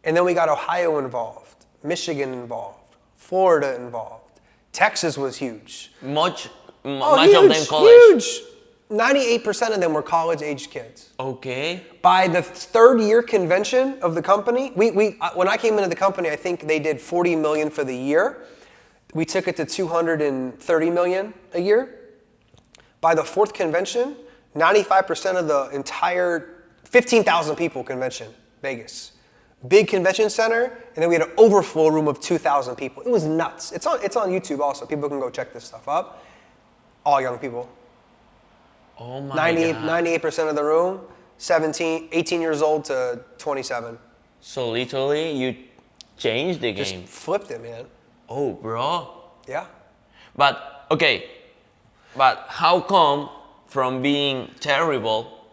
and then we got Ohio involved, Michigan involved, Florida involved, Texas was huge. Much Huge, of them college. huge. 98% of them were college-aged kids. Okay. By the third year convention of the company, when I came into the company, I think they did 40 million for the year. We took it to 230 million a year. By the fourth convention, 95% of the entire 15,000 people convention, Vegas. Big convention center, and then we had an overflow room of 2,000 people. It was nuts. It's on YouTube also. People can go check this stuff up. All young people. Oh my 98% of the room, 18 years old to 27. So literally, you changed the game. Just flipped it, man. Oh, bro. Yeah. But how come from being terrible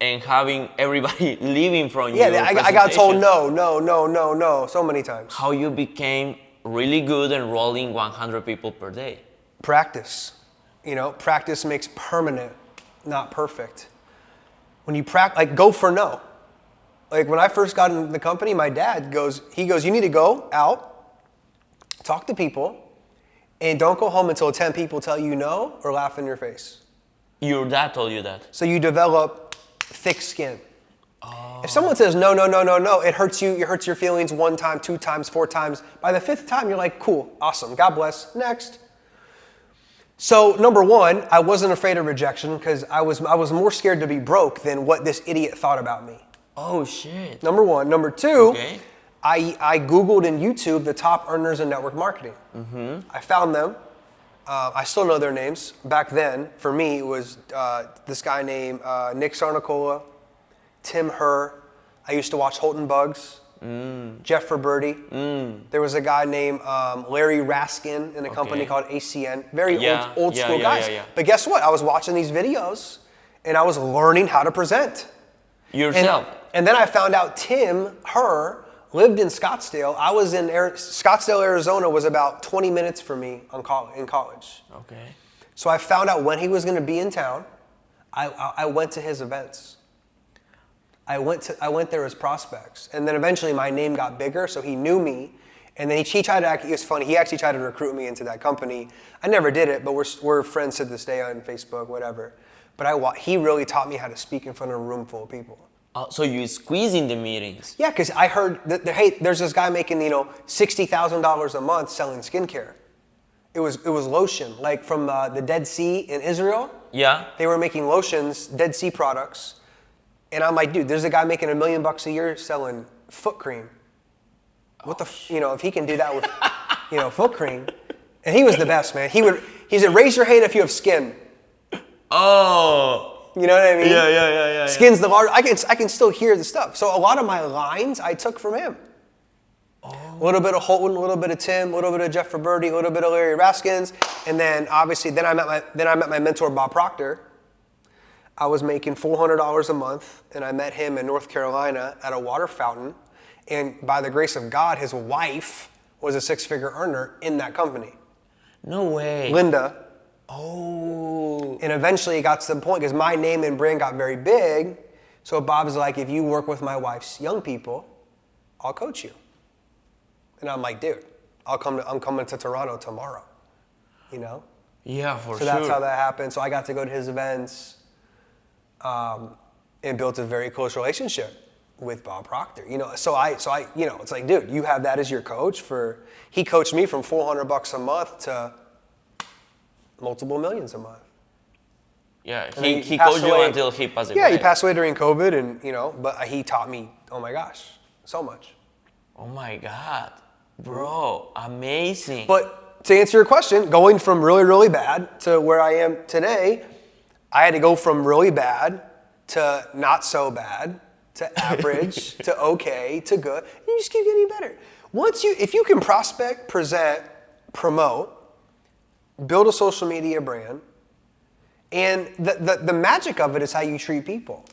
and having everybody leaving from you? Yeah, I got told no, so many times. How you became really good enrolling 100 people per day? Practice. Practice makes permanent, not perfect. When you practice, like, go for no. Like, when I first got into the company, my dad goes, you need to go out, talk to people, and don't go home until 10 people tell you no or laugh in your face. Your dad told you that? So you develop thick skin. Oh. If someone says no, it hurts you. It hurts your feelings 1 time, 2 times, 4 times. By the 5th time, you're like, cool, awesome, God bless, next. So number 1, I wasn't afraid of rejection because I was more scared to be broke than what this idiot thought about me. Oh shit. Number 1. Number 2, okay. I Googled in YouTube the top earners in network marketing. Mm-hmm. I found them. I still know their names. Back then, for me, it was this guy named Nick Sarnicola, Tim Herr. I used to watch Holton Bugs, Jeff Roberti. There was a guy named Larry Raskin in a company called ACN. Very old school guys. Yeah. But guess what? I was watching these videos, and I was learning how to present. Yourself. And then I found out Tim Herr lived in Scottsdale. I was in Scottsdale, Arizona was about 20 minutes from me in college. Okay. So I found out when he was going to be in town. I went to his events. I went there as prospects. And then eventually my name got bigger, so he knew me. And then he tried to it was funny, he actually tried to recruit me into that company. I never did it, but we're friends to this day on Facebook, whatever. But he really taught me how to speak in front of a room full of people. So you squeeze in the meetings? Yeah, because I heard that there's this guy making $60,000 a month selling skincare. It was lotion, like from the Dead Sea in Israel. Yeah. They were making lotions, Dead Sea products, and I'm like, dude, there's a guy making $1 million a year selling foot cream. What if he can do that with foot cream, and he was the best, man. He said, raise your hand if you have skin. Oh. You know what I mean? Yeah. Skin's the large. I can still hear the stuff. So a lot of my lines I took from him. Oh. A little bit of Holton, a little bit of Tim, a little bit of Jeff Roberti, a little bit of Larry Raskins, and then obviously I met my mentor Bob Proctor. I was making $400 a month, and I met him in North Carolina at a water fountain. And by the grace of God, his wife was a 6-figure earner in that company. No way. Linda. Oh. And eventually it got to the point, because my name and brand got very big, so Bob's like, if you work with my wife's young people, I'll coach you. And I'm like, dude, I'm coming to Toronto tomorrow, Yeah, for sure. So that's how that happened. So I got to go to his events and built a very close relationship with Bob Proctor. So I it's like, dude, you have that as your coach he coached me from $400 a month to multiple millions a month. Yeah, he coached you until he passed away. Yeah, he passed away during COVID, and but he taught me, oh my gosh, so much. Oh my God, bro, amazing. But to answer your question, going from really, really bad to where I am today, I had to go from really bad to not so bad to average to okay to good. And you just keep getting better. If you can prospect, present, promote, build a social media brand, and the magic of it is how you treat people.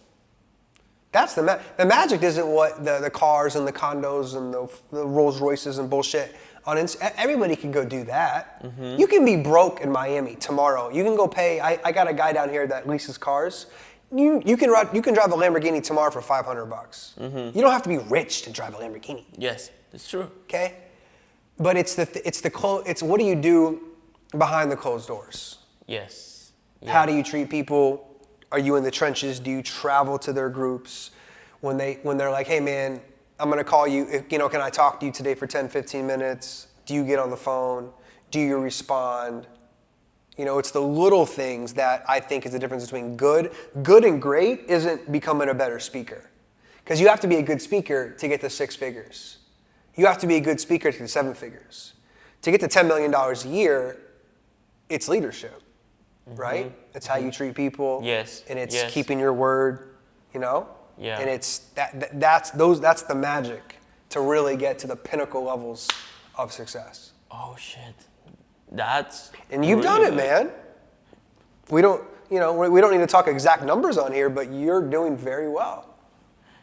That's the magic isn't what the cars and the condos and the Rolls Royces and bullshit. Everybody can go do that. Mm-hmm. You can be broke in Miami tomorrow. You can go pay. I got a guy down here that leases cars. You can drive a Lamborghini tomorrow for $500. Mm-hmm. You don't have to be rich to drive a Lamborghini. Yes, that's true. Okay. But it's what do you do behind the closed doors? Yes. How do you treat people? Are you in the trenches? Do you travel to their groups? When they're like, hey man, I'm gonna call you, can I talk to you today for 10, 15 minutes? Do you get on the phone? Do you respond? It's the little things that I think is the difference between good and great isn't becoming a better speaker. Because you have to be a good speaker to get to 6 figures. You have to be a good speaker to get to 7 figures. To get to $10 million a year, it's leadership, right? It's how you treat people. Yes. And it's keeping your word, Yeah. And it's that's the magic to really get to the pinnacle levels of success. Oh shit. That's And you've done it, man. We don't need to talk exact numbers on here, but you're doing very well.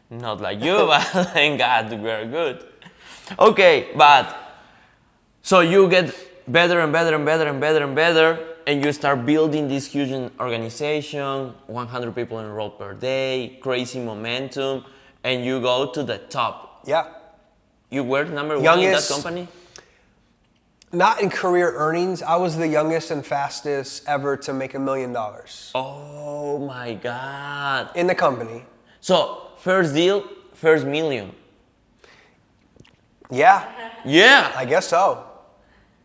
Not like you, but thank God we're good. Okay, but so you get better and better and better and better and better, and you start building this huge organization, 100 people enrolled per day, crazy momentum, and you go to the top. Yeah. You were number one in that company? Not in career earnings. I was the youngest and fastest ever to make $1 million. Oh my God. In the company. So, first deal, first million. Yeah. Yeah. I guess so.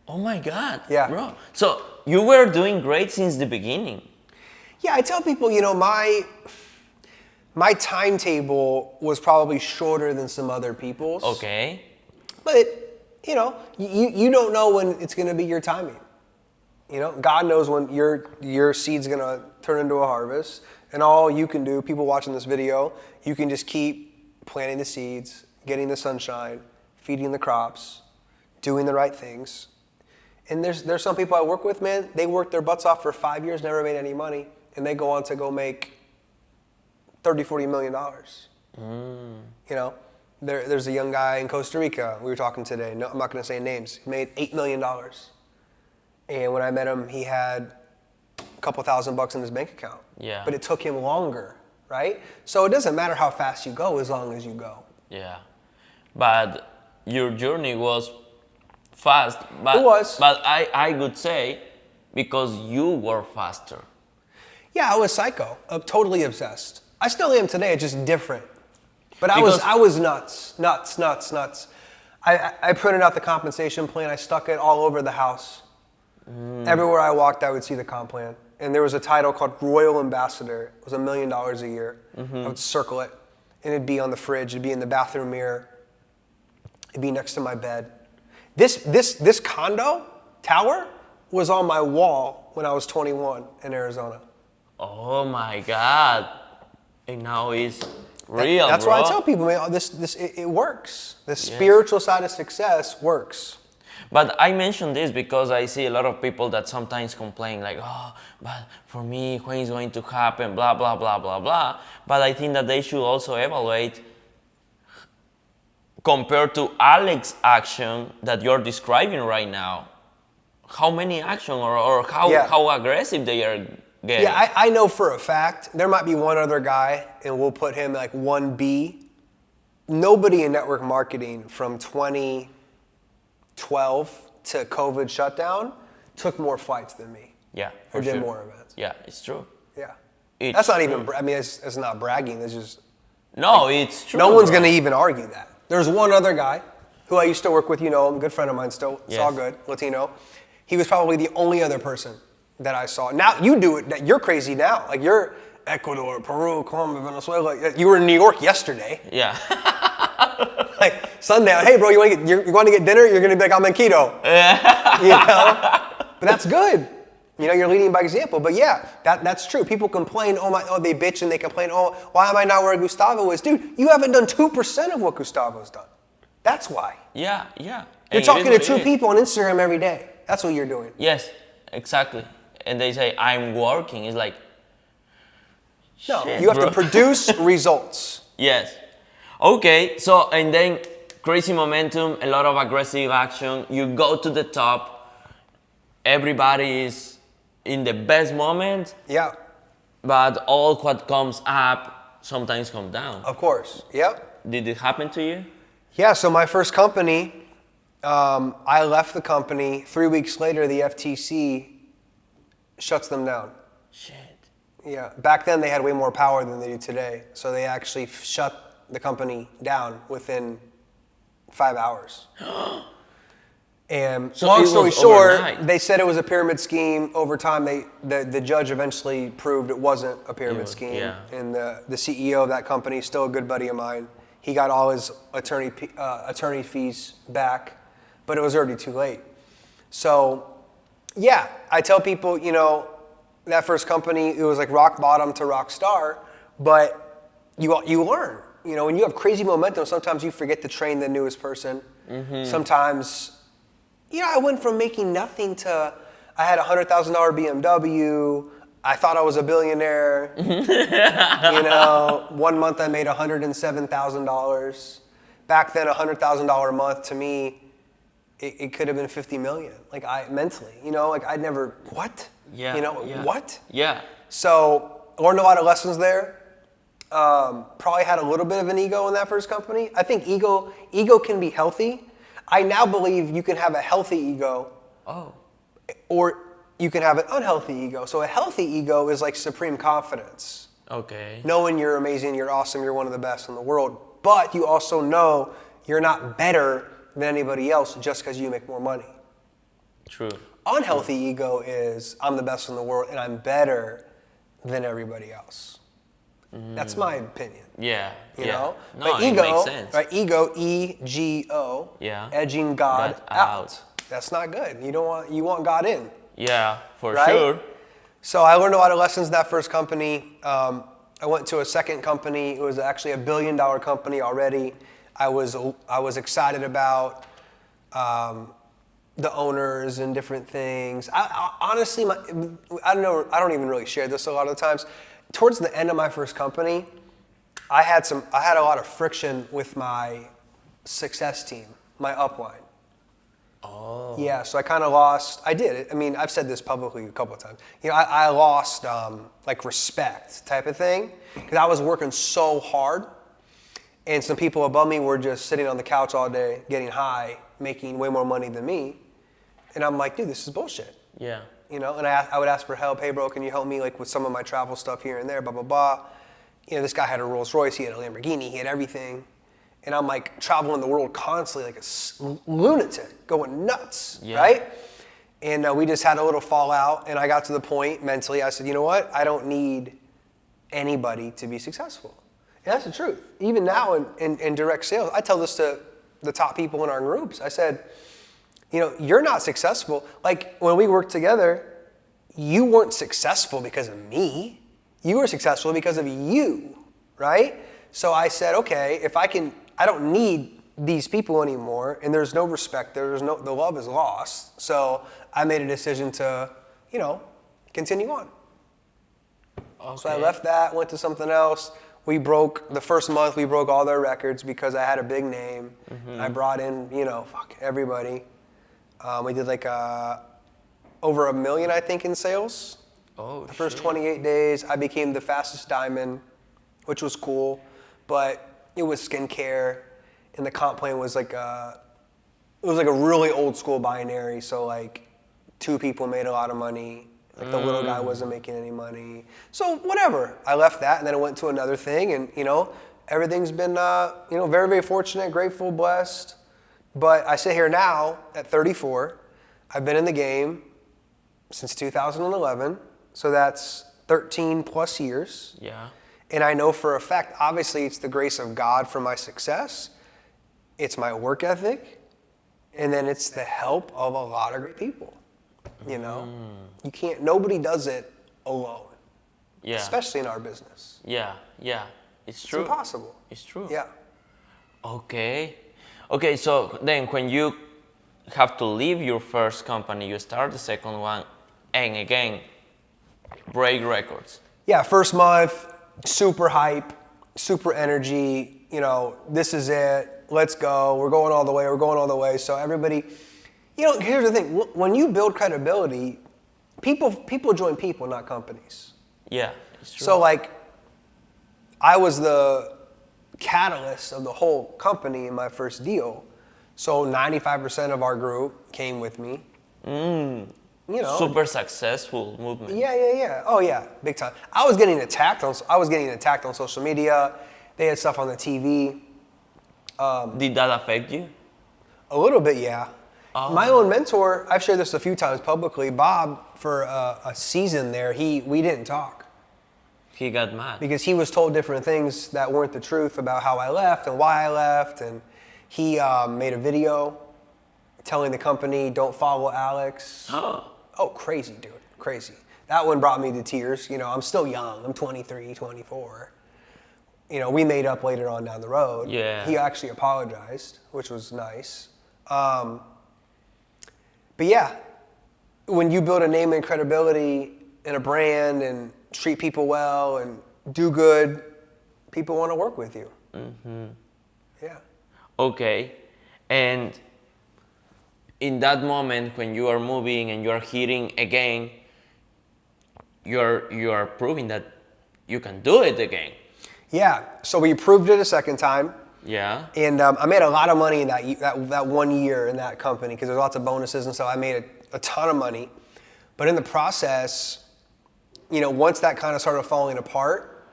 Oh my God. Yeah. Bro. So, you were doing great since the beginning. Yeah, I tell people, my timetable was probably shorter than some other people's. Okay. But, you don't know when it's going to be your timing. God knows when your seed's going to turn into a harvest. And all you can do, people watching this video, you can just keep planting the seeds, getting the sunshine, feeding the crops, doing the right things. And there's some people I work with, man, they worked their butts off for 5 years, never made any money. And they go on to go make $30, $40 million. There's a young guy in Costa Rica, we were talking today, no, I'm not gonna say names, he made $8 million. And when I met him, he had a couple $1,000 in his bank account. Yeah. But it took him longer, right? So it doesn't matter how fast you go as long as you go. Yeah. But your journey was fast. But, it was. But I would say because you were faster. Yeah, I was psycho, totally obsessed. I still am today, just different. But I was nuts. I printed out the compensation plan, I stuck it all over the house. Everywhere I walked, I would see the comp plan. And there was a title called Royal Ambassador. It was $1 million a year. I would circle it, and it'd be on the fridge, it'd be in the bathroom mirror, it'd be next to my bed. This condo tower was on my wall when I was 21 in Arizona. Oh my God. And now it's real, That's bro. why I tell people, man, it works. The spiritual side of success works. But I mention this because I see a lot of people that sometimes complain like, oh, but for me, when is going to happen, blah, blah, blah, blah, blah. But I think that they should also evaluate compared to Alex's action that you're describing right now, how many action or how aggressive they are getting. Yeah, I know for a fact, there might be one other guy, and we'll put him like 1B. Nobody in network marketing from 2012 to COVID shutdown took more flights than me. Yeah, or did more events. Yeah, it's true. Yeah. It's That's not true. even, it's not bragging, it's just. No, it's true. No one's going to even argue that. There's one other guy who I used to work with, him, a good friend of mine still. It's all good, Latino. He was probably the only other person that I saw. Now you do it, you're crazy now. Like you're Ecuador, Peru, Colombia, Venezuela. You were in New York yesterday. Yeah. Like sundown, hey bro, you want to get dinner? You're gonna be like, I'm in keto. But that's good. You're leading by example. But yeah, that's true. People complain, they bitch and they complain, why am I not where Gustavo is? Dude, you haven't done 2% of what Gustavo's done. That's why. Yeah. You're talking to 2 people on Instagram every day. That's what you're doing. Yes, exactly. And they say, I'm working. It's like, no, shit, you have bro. to produce results. Yes. Okay, so, and then crazy momentum, a lot of aggressive action. You go to the top. Everybody is in the best moment. Yeah. But all what comes up sometimes comes down. Of course. Yep. Did it happen to you? Yeah, so my first company, I left the company. 3 weeks later, the FTC shuts them down. Shit. Yeah, back then they had way more power than they do today. So they actually shut the company down within 5 hours. And So long it story was short, overnight. they said it was a pyramid scheme. Over time, the judge eventually proved it wasn't a pyramid scheme. yeah. And the CEO of that company is still a good buddy of mine. He got all his attorney fees back, but it was already too late. So, yeah, I tell people, you know, that first company, it was like rock bottom to rock star, but you learn. You know, when you have crazy momentum, sometimes you forget to train the newest person. Mm-hmm. Sometimes, you know, I went from making nothing to, I had a $100,000 BMW. I thought I was a billionaire. You know, 1 month I made $107,000. Back then, $100,000 a month to me, it could have been 50 million. Like mentally, you know, like I'd never, what? Yeah. You know, what? Yeah. So learned a lot of lessons there. Probably had a little bit of an ego in that first company. I think ego can be healthy. I now believe you can have a healthy ego. Oh. Or you can have an unhealthy ego. So a healthy ego is like supreme confidence. Okay. Knowing you're amazing, you're awesome, you're one of the best in the world. But you also know you're not better than anybody else just because you make more money. True. Unhealthy ego is I'm the best in the world and I'm better than everybody else. That's my opinion. Yeah. You know? No, but it ego, makes sense. right? Ego, E-G-O, Yeah. edging God out. That's not good. You want God in. Yeah, for right? sure. So I learned a lot of lessons in that first company. I went to a second company. It was actually $1 billion company already. I was excited about the owners and different things. Honestly, I don't even really share this a lot of the times. Towards the end of my first company, I had a lot of friction with my success team, my upline. Oh. Yeah, so I kind of lost. I did. I mean, I've said this publicly a couple of times. You know, I lost like respect type of thing because I was working so hard, and some people above me were just sitting on the couch all day, getting high, making way more money than me, and I'm like, dude, this is bullshit. Yeah. You know, and I would ask for help. Hey, bro, can you help me like with some of my travel stuff here and there? Blah blah blah. You know, this guy had a Rolls Royce. He had a Lamborghini. He had everything. And I'm like traveling the world constantly like a lunatic, going nuts, right? And we just had a little fallout, and I got to the point mentally, I said, you know what? I don't need anybody to be successful. And that's the truth. Even now in direct sales, I tell this to the top people in our groups. I said, you know, you're not successful. Like when we worked together, you weren't successful because of me. You were successful because of you, right? So I said, okay, I don't need these people anymore, and there's no respect there. The love is lost. So I made a decision to, you know, continue on. Okay. So I left that, went to something else. The first month we broke all their records because I had a big name. Mm-hmm. I brought in, you know, everybody. We did like over $1 million, I think, in sales. Oh, the first 28 days, I became the fastest diamond, which was cool, but it was skincare, and the comp plan was like a really old school binary. So like 2 people made a lot of money, like the little guy wasn't making any money. So whatever, I left that, and then I went to another thing, and you know, everything's been you know, very very fortunate, grateful, blessed. But I sit here now at 34. I've been in the game since 2011, so that's 13 plus years. Yeah. And I know for a fact, obviously, it's the grace of God for my success. It's my work ethic. And then it's the help of a lot of great people. You know? Nobody does it alone. Yeah. Especially in our business. Yeah. It's true. It's impossible. It's true. Yeah. Okay, so then when you have to leave your first company, you start the second one, and again, break records. Yeah, first month, super hype, super energy, you know, this is it, let's go, we're going all the way. So everybody, you know, here's the thing, when you build credibility, people join people, not companies. Yeah, it's true. So like, I was the catalyst of the whole company in my first deal. So 95% of our group came with me. You know, super successful movement. Yeah. Oh yeah, big time. I was getting attacked on social media. They had stuff on the TV. Did that affect you? A little bit, yeah. Oh. My own mentor, I've shared this a few times publicly. Bob, for a season there, we didn't talk. He got mad. Because he was told different things that weren't the truth about how I left and why I left. And he made a video telling the company, don't follow Alex. Oh, crazy, dude. Crazy. That one brought me to tears. You know, I'm still young. I'm 23, 24. You know, we made up later on down the road. Yeah. He actually apologized, which was nice. But yeah, when you build a name and credibility in a brand and treat people well and do good, people want to work with you. Mm-hmm. Yeah. Okay. And in that moment when you are moving and you are hitting again, you are proving that you can do it again. Yeah. So we proved it a second time. Yeah. And I made a lot of money in that 1 year in that company because there's lots of bonuses and so I made a ton of money. But in the process, you know, once that kind of started falling apart,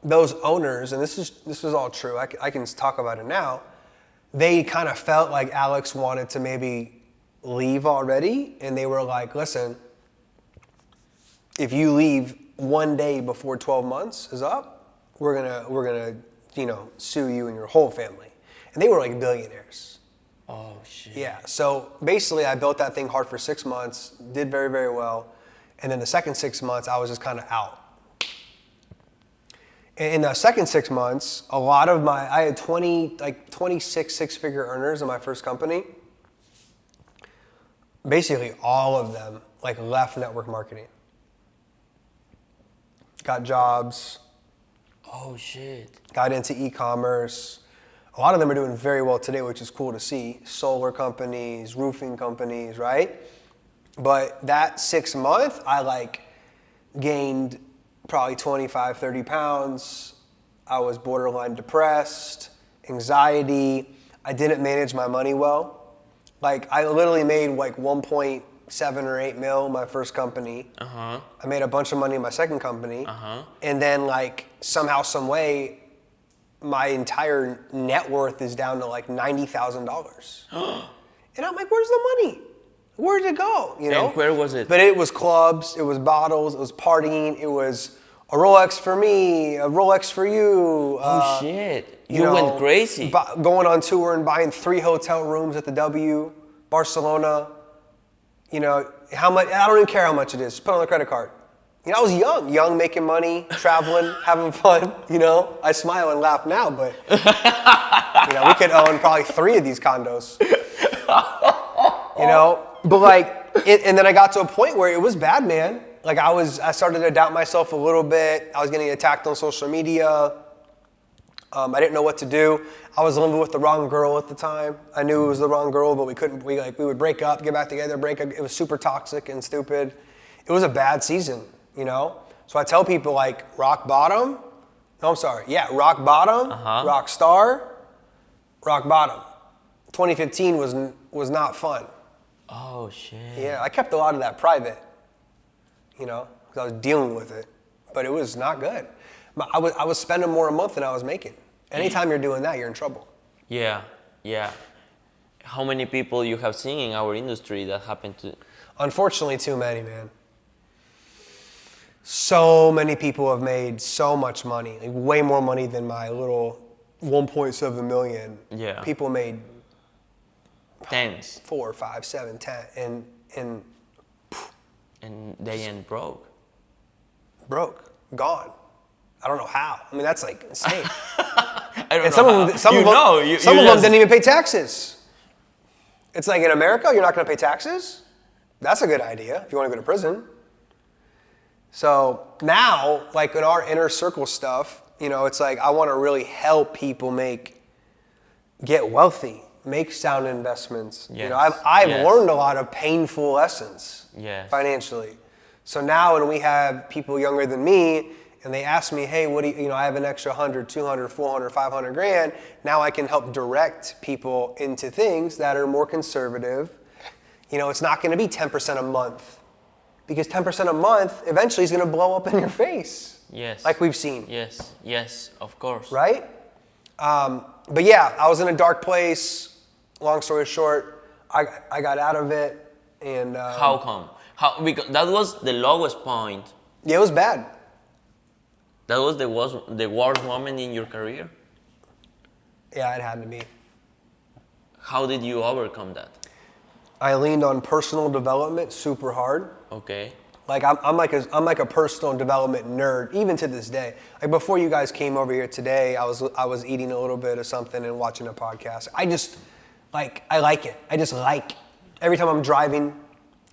those owners, and this is all true, I can talk about it now, they kind of felt like Alex wanted to maybe leave already, and they were like, listen, if you leave one day before 12 months is up, we're gonna you know, sue you and your whole family. And they were like billionaires. Oh, shit. Yeah, so basically I built that thing hard for 6 months, did very, very well. And then the second 6 months, I was just kind of out. In the second 6 months, I had 26 six-figure earners in my first company. Basically all of them like left network marketing. Got jobs. Oh, shit. Got into e-commerce. A lot of them are doing very well today, which is cool to see. Solar companies, roofing companies, right? But that 6 month, I like gained probably 25, 30 pounds. I was borderline depressed, anxiety. I didn't manage my money well. Like I literally made like 1.7 or 8 mil my first company. I made a bunch of money in my second company. And then like somehow, some way, my entire net worth is down to like $90,000. And I'm like, where's the money? Where'd it go? You know? And where was it? But it was clubs, it was bottles, it was partying, it was a Rolex for me, a Rolex for you. Oh shit! You went crazy. Going on tour and buying 3 hotel rooms at the W, Barcelona. You know, how much? I don't even care how much it is. Just put it on the credit card. You know, I was young, making money, traveling, having fun. You know, I smile and laugh now, but you know, we could own probably 3 of these condos. You know, but like, and then I got to a point where it was bad, man. Like I started to doubt myself a little bit. I was getting attacked on social media. I didn't know what to do. I was living with the wrong girl at the time. I knew it was the wrong girl, but we would break up, get back together, break up. It was super toxic and stupid. It was a bad season, you know? So I tell people like rock bottom. No, I'm sorry. Yeah, rock bottom, rock star, rock bottom. 2015 was not fun. Oh shit. Yeah, I kept a lot of that private, you know, because I was dealing with it, but it was not good. I was spending more a month than I was making. Anytime you're doing that, you're in trouble. Yeah. How many people you have seen in our industry that happened to? Unfortunately, too many, man. So many people have made so much money, like way more money than my little 1.7 million. Yeah. People made tens, 4, 5, 7, 10, and they end broke, gone. I don't know how. I mean, that's like insane. I don't and know. Some of them didn't even pay taxes. It's like in America, you're not going to pay taxes. That's a good idea if you want to go to prison. So now, like in our inner circle stuff, you know, it's like I want to really help people get wealthy, make sound investments. Yes. You know, I've learned a lot of painful lessons financially. So now when we have people younger than me and they ask me, hey, what do you, I have an extra 100, 200, 400, 500 grand. Now I can help direct people into things that are more conservative. It's not going to be 10% a month, because 10% a month eventually is going to blow up in your face. Yes. Like we've seen. Yes, of course. Right? But yeah, I was in a dark place. Long story short, I got out of it. And how come? Because that was the lowest point. Yeah, it was bad. That was the worst moment in your career? Yeah, it had to be. How did you overcome that? I leaned on personal development super hard. Okay. Like I'm like a personal development nerd, even to this day. Like before you guys came over here today, I was eating a little bit of something and watching a podcast. I just I like it. I just like every time I'm driving,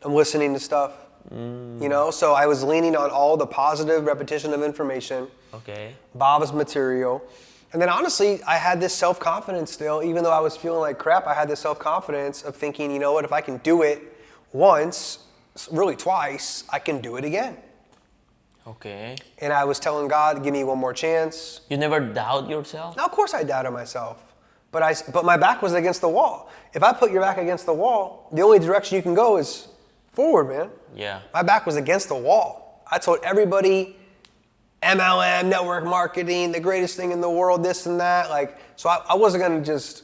I'm listening to stuff. So I was leaning on all the positive repetition of information. Okay. Bob's material. And then honestly, I had this self-confidence still, even though I was feeling like crap, I had this self-confidence of thinking, you know what, if I can do it once, really twice, I can do it again. Okay. And I was telling God, give me one more chance. You never doubt yourself? Now, of course I doubted myself. But my back was against the wall. If I put your back against the wall, the only direction you can go is forward, man. Yeah. My back was against the wall. I told everybody, MLM, network marketing, the greatest thing in the world, this and that. So I wasn't gonna just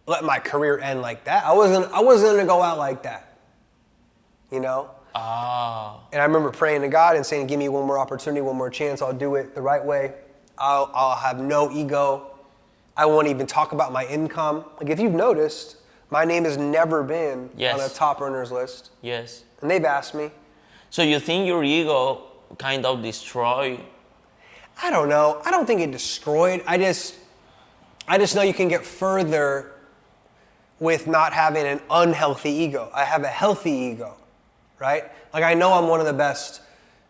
let my career end like that. I wasn't gonna go out like that. Ah. And I remember praying to God and saying, give me one more opportunity, one more chance. I'll do it the right way. I'll have no ego. I won't even talk about my income. If you've noticed, my name has never been on a top earners list. Yes. And they've asked me. So you think your ego kind of destroyed? I don't know. I don't think it destroyed. I just know you can get further with not having an unhealthy ego. I have a healthy ego, right? I know I'm one of the best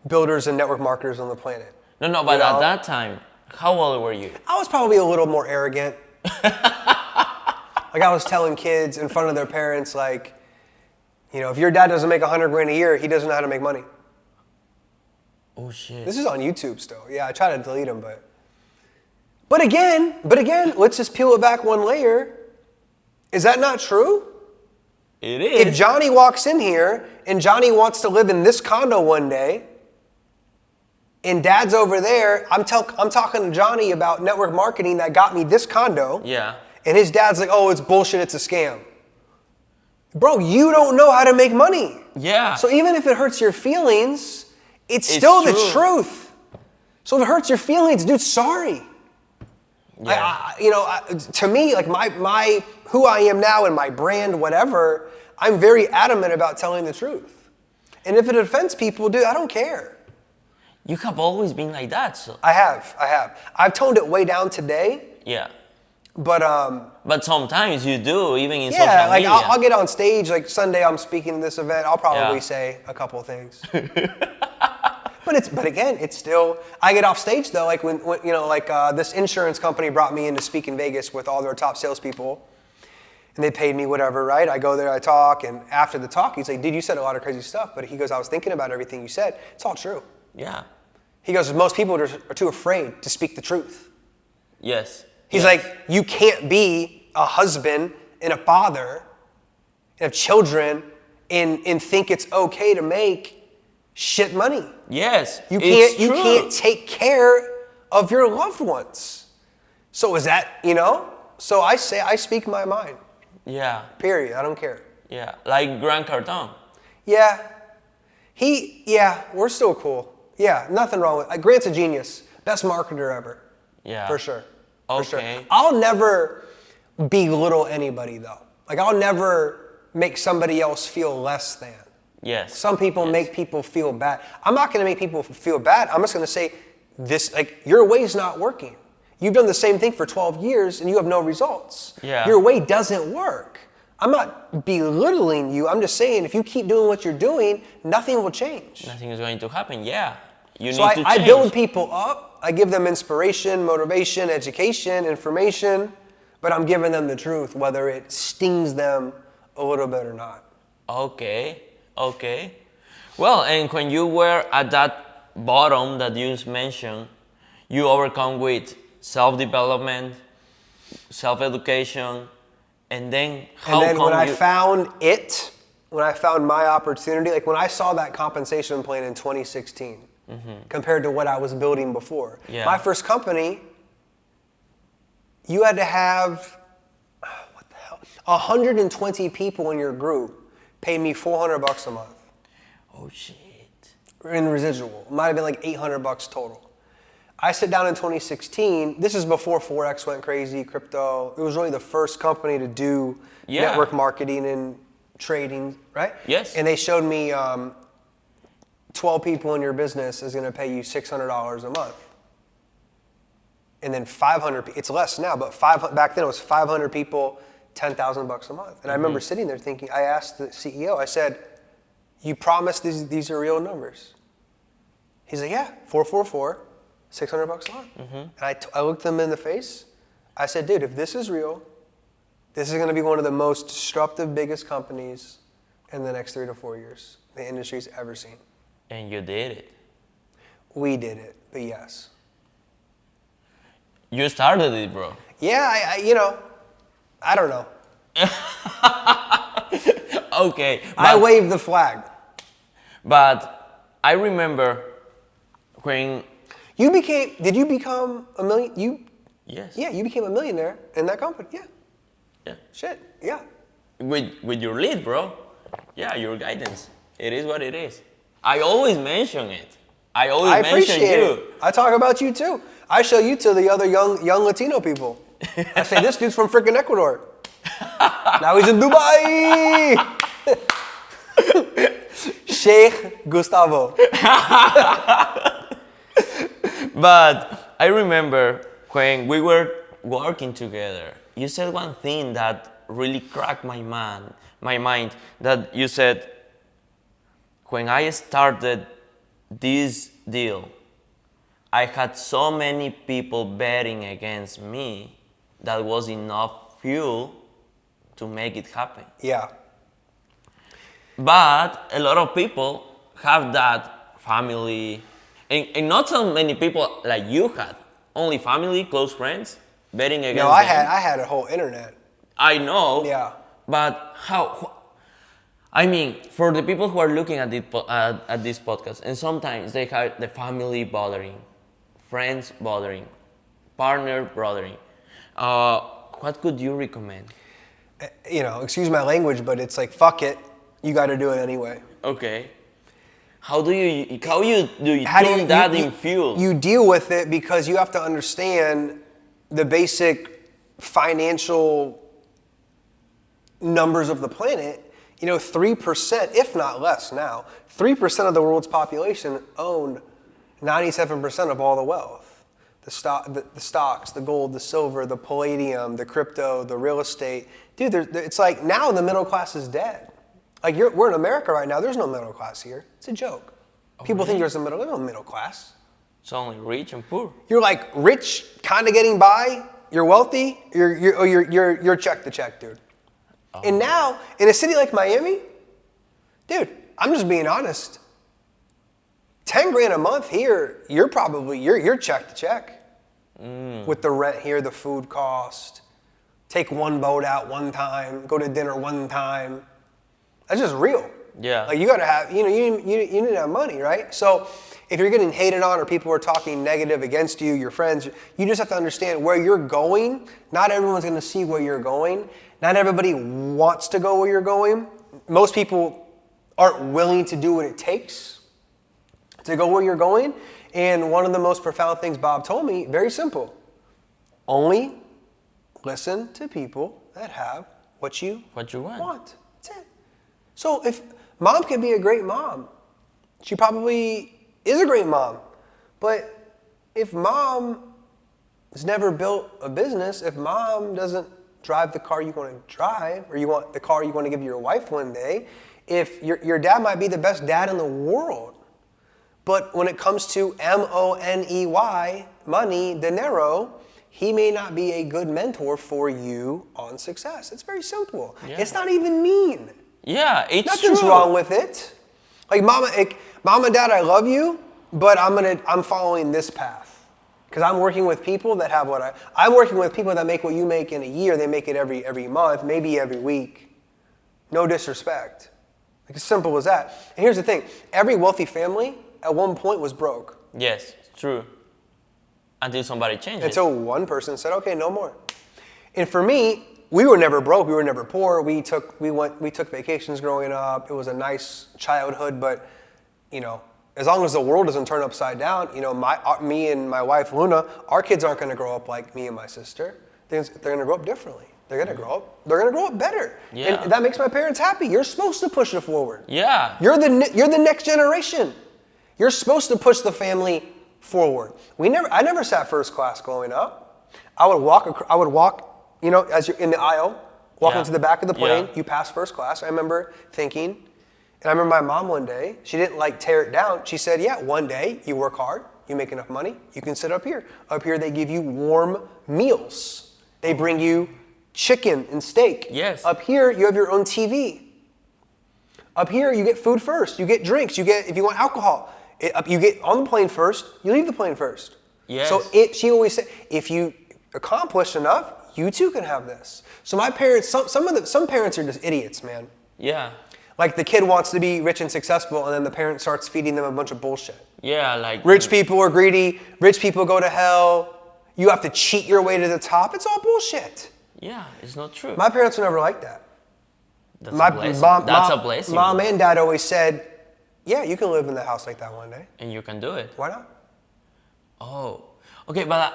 builders and network marketers on the planet. No, but at that time, how old were you? I was probably a little more arrogant. I was telling kids in front of their parents, if your dad doesn't make 100 grand a year, he doesn't know how to make money. Oh shit. This is on YouTube still. Yeah, I try to delete them, but again, let's just peel it back one layer. Is that not true? It is. If Johnny walks in here and Johnny wants to live in this condo one day, and Dad's over there, I'm talking to Johnny about network marketing that got me this condo. Yeah. And his dad's like, oh, it's bullshit, it's a scam. Bro, you don't know how to make money. Yeah. So even if it hurts your feelings, it's still true. The truth. So if it hurts your feelings, dude, sorry. Yeah. To me, my who I am now and my brand, whatever, I'm very adamant about telling the truth. And if it offends people, dude, I don't care. You have always been like that, so. I have. I've toned it way down today. Yeah. But sometimes you do, even in social media. Yeah, I'll get on stage, Sunday I'm speaking at this event, I'll probably say a couple of things. But again, it's still, I get off stage though, when this insurance company brought me in to speak in Vegas with all their top salespeople, and they paid me whatever, right? I go there, I talk, and after the talk, he's like, dude, you said a lot of crazy stuff, but he goes, I was thinking about everything you said. It's all true. Yeah. He goes, most people are too afraid to speak the truth. Yes. He's like, you can't be a husband and a father and have children and think it's okay to make shit money. Yes. You can't take care of your loved ones. So is that, So I speak my mind. Yeah. Period. I don't care. Yeah. Like Grant Cardone. Yeah. We're still cool. Yeah, nothing wrong with Grant's a genius. Best marketer ever. Yeah. For sure. Okay. For sure. I'll never belittle anybody though. I'll never make somebody else feel less than. Yes. Some people make people feel bad. I'm not going to make people feel bad. I'm just going to say this, your way's not working. You've done the same thing for 12 years and you have no results. Yeah. Your way doesn't work. I'm not belittling you. I'm just saying if you keep doing what you're doing, nothing will change. Nothing is going to happen. Yeah. You need to change. I build people up. I give them inspiration, motivation, education, information, but I'm giving them the truth, whether it stings them a little bit or not. Okay. Well, and when you were at that bottom that you mentioned, you overcome with self-development, self-education, and then when I found when I found my opportunity, like when I saw that compensation plan in 2016, compared to what I was building before. Yeah. My first company, you had to have, 120 people in your group paid me $400 a month. Oh shit. In residual. It might have been like $800 total. I sit down in 2016. This is before forex went crazy, crypto. It was really the first company to do network marketing and trading, right? Yes. And they showed me 12 people in your business is going to pay you $600 a month. And then 500, it's less now, but back then it was 500 people, $10,000 a month. And I remember sitting there thinking, I asked the CEO, I said, you promised these are real numbers? He's like, yeah, 444, $600 a month. And I looked them in the face. I said, dude, if this is real, this is going to be one of the most disruptive, biggest companies in the next 3 to 4 years the industry's ever seen. And you did it. We did it, but yes. You started it, bro. Yeah, I don't know. Okay. I waved the flag. But I remember when... Did you become a million? Yes. Yeah, you became a millionaire in that company. Yeah. Yeah. Shit, yeah. With your lead, bro. Yeah, your guidance. It is what it is. I always mention it. I mention you. It. I talk about you too. I show you to the other young Latino people. I say, this dude's from freaking Ecuador. Now he's in Dubai. Sheikh Gustavo. But I remember when we were working together, you said one thing that really cracked my mind. That you said, when I started this deal, I had so many people betting against me that was enough fuel to make it happen. Yeah. But a lot of people have that family, and not so many people like you had. Only family, close friends, betting against them. No, I had a whole internet. I know. Yeah. But how? I mean, for the people who are looking at this podcast, and sometimes they have the family bothering, friends bothering, partner bothering. What could you recommend? Excuse my language, but it's like, fuck it. You got to do it anyway. Okay. How do you turn that in fuel? You deal with it because you have to understand the basic financial numbers of the planet. 3%, if not less now, 3% of the world's population own 97% of all the wealth. The stocks, the gold, the silver, the palladium, the crypto, the real estate. Dude, it's like now the middle class is dead. Like we're in America right now. There's no middle class here. It's a joke. People think there's no middle class. It's only rich and poor. You're like rich, kind of getting by. You're wealthy. You're check to check, dude. Oh. And now in a city like Miami, dude, I'm just being honest. 10 grand a month here, you're check to check. With the rent here, the food cost. Take one boat out one time. Go to dinner one time. That's just real. Yeah. Like you gotta have, you need to have money, right? So if you're getting hated on or people are talking negative against you, your friends, you just have to understand where you're going. Not everyone's gonna see where you're going. Not everybody wants to go where you're going. Most people aren't willing to do what it takes to go where you're going. And one of the most profound things Bob told me, very simple. Only listen to people that have what you want. That's it. So if mom can be a great mom, she probably is a great mom. But if mom has never built a business, if mom doesn't drive the car you want to drive, or you want the car you want to give your wife one day, if your dad might be the best dad in the world, but when it comes to money, money, dinero, he may not be a good mentor for you on success. It's very simple. Yeah. It's not even mean. Yeah, it's Nothing's true. wrong with it. Like, mom and dad, I love you, but I'm following this path. Because I'm working with people that have I'm working with people that make what you make in a year. They make it every month, maybe every week. No disrespect. Like as simple as that. And here's the thing. Every wealthy family at one point was broke. Yes, true. Until somebody changed Until one person said, okay, no more. And for me, we were never broke. We were never poor. We took vacations growing up. It was a nice childhood, but as long as the world doesn't turn upside down, me and my wife Luna, our kids aren't going to grow up like me and my sister. They're going to grow up differently. They're going to grow up better. Yeah. And that makes my parents happy. You're supposed to push it forward. Yeah. You're the next generation. You're supposed to push the family forward. I never sat first class growing up. I would walk, as you're in the aisle, walking to the back of the plane, you pass first class. I remember thinking, and I remember my mom one day, she didn't tear it down. She said, yeah, one day you work hard, you make enough money, you can sit up here. Up here they give you warm meals. They bring you chicken and steak. Yes. Up here you have your own TV. Up here you get food first, you get drinks, if you want alcohol. You get on the plane first, you leave the plane first. Yes. So she always said, if you accomplish enough, you too can have this. So my parents, some parents are just idiots, man. Yeah. Like the kid wants to be rich and successful, and then the parent starts feeding them a bunch of bullshit. Yeah, like rich people are greedy. Rich people go to hell. You have to cheat your way to the top. It's all bullshit. Yeah, it's not true. My parents were never like that. That's a blessing. That's a blessing. Mom and dad always said, yeah, you can live in the house like that one day. And you can do it. Why not? Oh, okay, but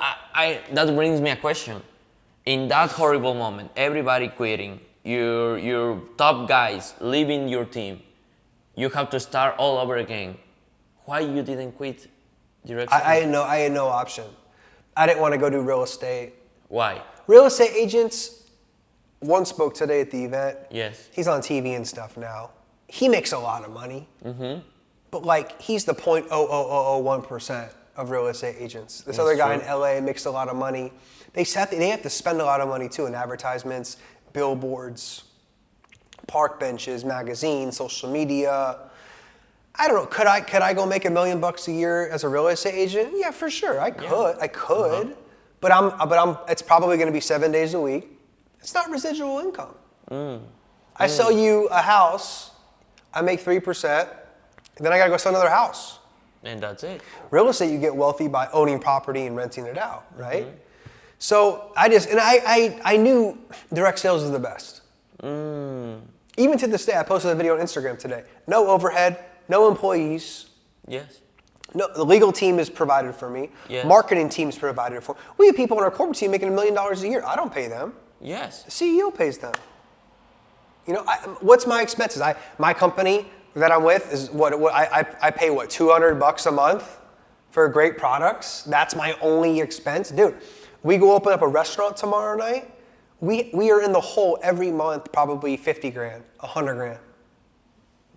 that brings me a question. In that horrible moment, everybody quitting, your top guys leaving your team, you have to start all over again. Why you didn't quit directly? I had no option. I didn't want to go do real estate. Why? Real estate agents, one spoke today at the event. Yes. He's on TV and stuff now. He makes a lot of money. Mm-hmm. But he's the 0.0001% of real estate agents. This other guy in LA makes a lot of money. They have to spend a lot of money too in advertisements, billboards, park benches, magazines, social media. I don't know. Could I go make $1 million a year as a real estate agent? Yeah, for sure. I could. But it's probably going to be 7 days a week. It's not residual income. I sell you a house, I make 3%, then I got to go sell another house. And that's it. Real estate, you get wealthy by owning property and renting it out, right? Mm-hmm. So I knew direct sales is the best. Even to this day, I posted a video on Instagram today. No overhead, no employees. Yes. No, the legal team is provided for me. Yes. Marketing team is provided for me. We have people on our corporate team making $1 million a year. I don't pay them. Yes. The CEO pays them. What's my expenses? My company that I'm with is I pay $200 a month for great products. That's my only expense, dude. We go open up a restaurant tomorrow night. We are in the hole every month, probably 50 grand, 100 grand.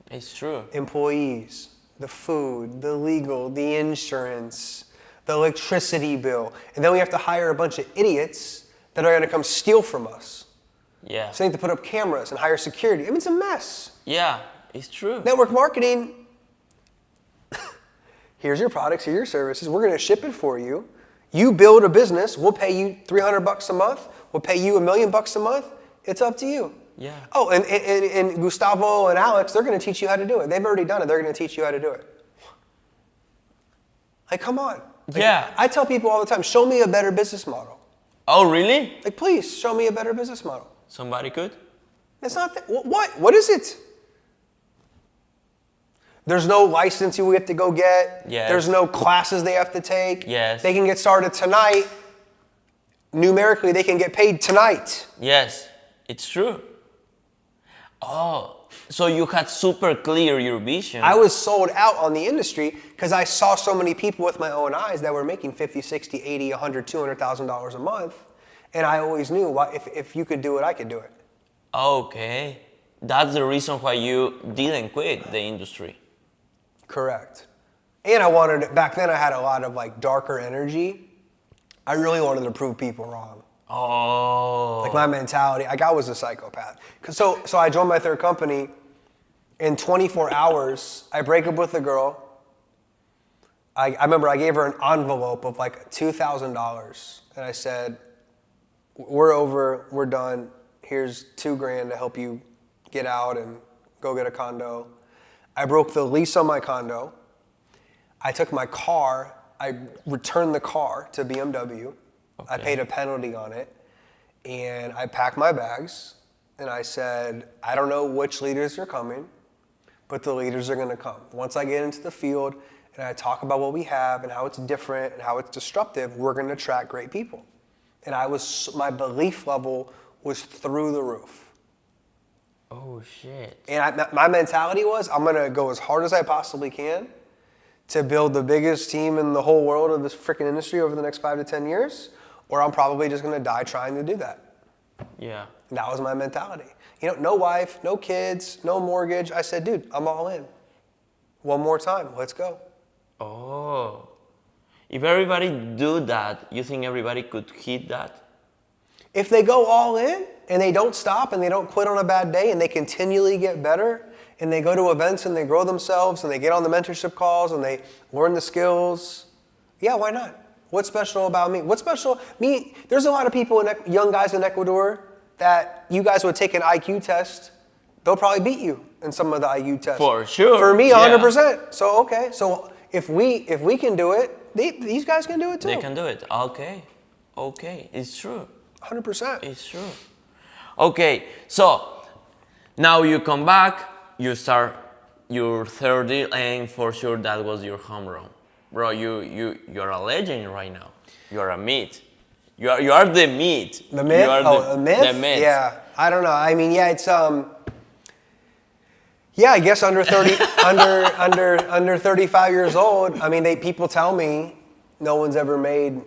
It's true. Employees, the food, the legal, the insurance, the electricity bill, and then we have to hire a bunch of idiots that are going to come steal from us. Yeah. So they need to put up cameras and hire security. It's a mess. Yeah, it's true. Network marketing. Here's your products, here's your services. We're going to ship it for you. You build a business. We'll pay you $300 a month. We'll pay you $1 million a month. It's up to you. Yeah. Oh, and Gustavo and Alex, they're going to teach you how to do it. They've already done it. They're going to teach you how to do it. Come on. Yeah. I tell people all the time, show me a better business model. Oh, really? Please, show me a better business model. Somebody could? It's not that. What? What is it? There's no license you have to go get. Yes. There's no classes they have to take. Yes. They can get started tonight. Numerically, they can get paid tonight. Yes, it's true. Oh, so you had super clear your vision. I was sold out on the industry because I saw so many people with my own eyes that were making $50, $60, $80, $100, $200,000 a month. And I always knew if you could do it, I could do it. Okay. That's the reason why you didn't quit the industry. Correct. And I wanted it, back then I had a lot of darker energy. I really wanted to prove people wrong. Oh. My mentality, I was a psychopath. So I joined my third company. In 24 hours, I break up with the girl. I remember I gave her an envelope of like $2,000, and I said, we're over, we're done. Here's $2,000 to help you get out and go get a condo. I broke the lease on my condo. I took my car, I returned the car to BMW. Okay. I paid a penalty on it, and I packed my bags, and I said, I don't know which leaders are coming, but the leaders are gonna come. Once I get into the field and I talk about what we have and how it's different and how it's disruptive, we're gonna attract great people. And my belief level was through the roof. Oh shit. And my mentality was, I'm gonna go as hard as I possibly can to build the biggest team in the whole world of this freaking industry over the next 5 to 10 years, or I'm probably just gonna die trying to do that. Yeah. And that was my mentality. You know, no wife, no kids, no mortgage. I said, dude, I'm all in. One more time, let's go. Oh. If everybody do that, you think everybody could hit that? If they go all in and they don't stop and they don't quit on a bad day and they continually get better and they go to events and they grow themselves and they get on the mentorship calls and they learn the skills, yeah, why not? What's special about me? What's special? Me, there's a lot of people, young guys in Ecuador that you guys would take an IQ test. They'll probably beat you in some of the IQ tests. For sure. For me, yeah. 100%. So, okay. So if we can do it, these guys can do it too. They can do it. Okay. It's true. 100%. It's true. Okay, so now you come back, you start your third deal, and for sure that was your home run. Bro, you're a legend right now. You're a myth. You are the myth. The myth? The myth? The myth. Yeah. I don't know. I mean, yeah, it's yeah, I guess under 30 under 35 years old, I mean, people tell me no one's ever made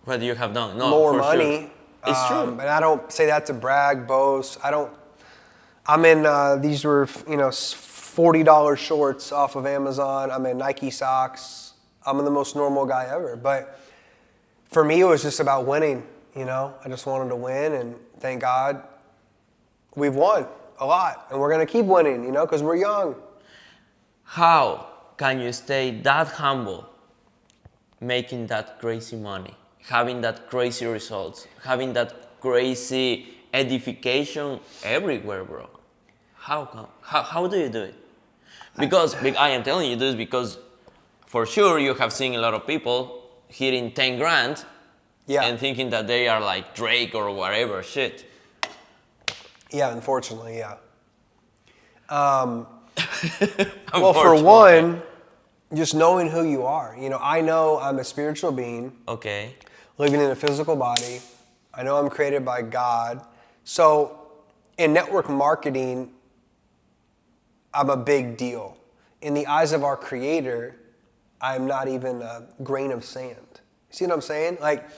what you have done. No, more for money. Sure. It's true. And I don't say that to brag, boast. I'm in these were, $40 shorts off of Amazon. I'm in Nike socks. I'm the most normal guy ever. But for me, it was just about winning, I just wanted to win, and thank God we've won a lot, and we're going to keep winning, because we're young. How can you stay that humble, making that crazy money, having that crazy results, having that crazy edification everywhere, bro? How do you do it? Because I am telling you this because for sure you have seen a lot of people hitting 10 grand and thinking that they are like Drake or whatever shit. Yeah, unfortunately, yeah. Well, for one, just knowing who you are. I know I'm a spiritual being. Okay. Living in a physical body. I know I'm created by God. So in network marketing, I'm a big deal. In the eyes of our creator, I'm not even a grain of sand. See what I'm saying? Like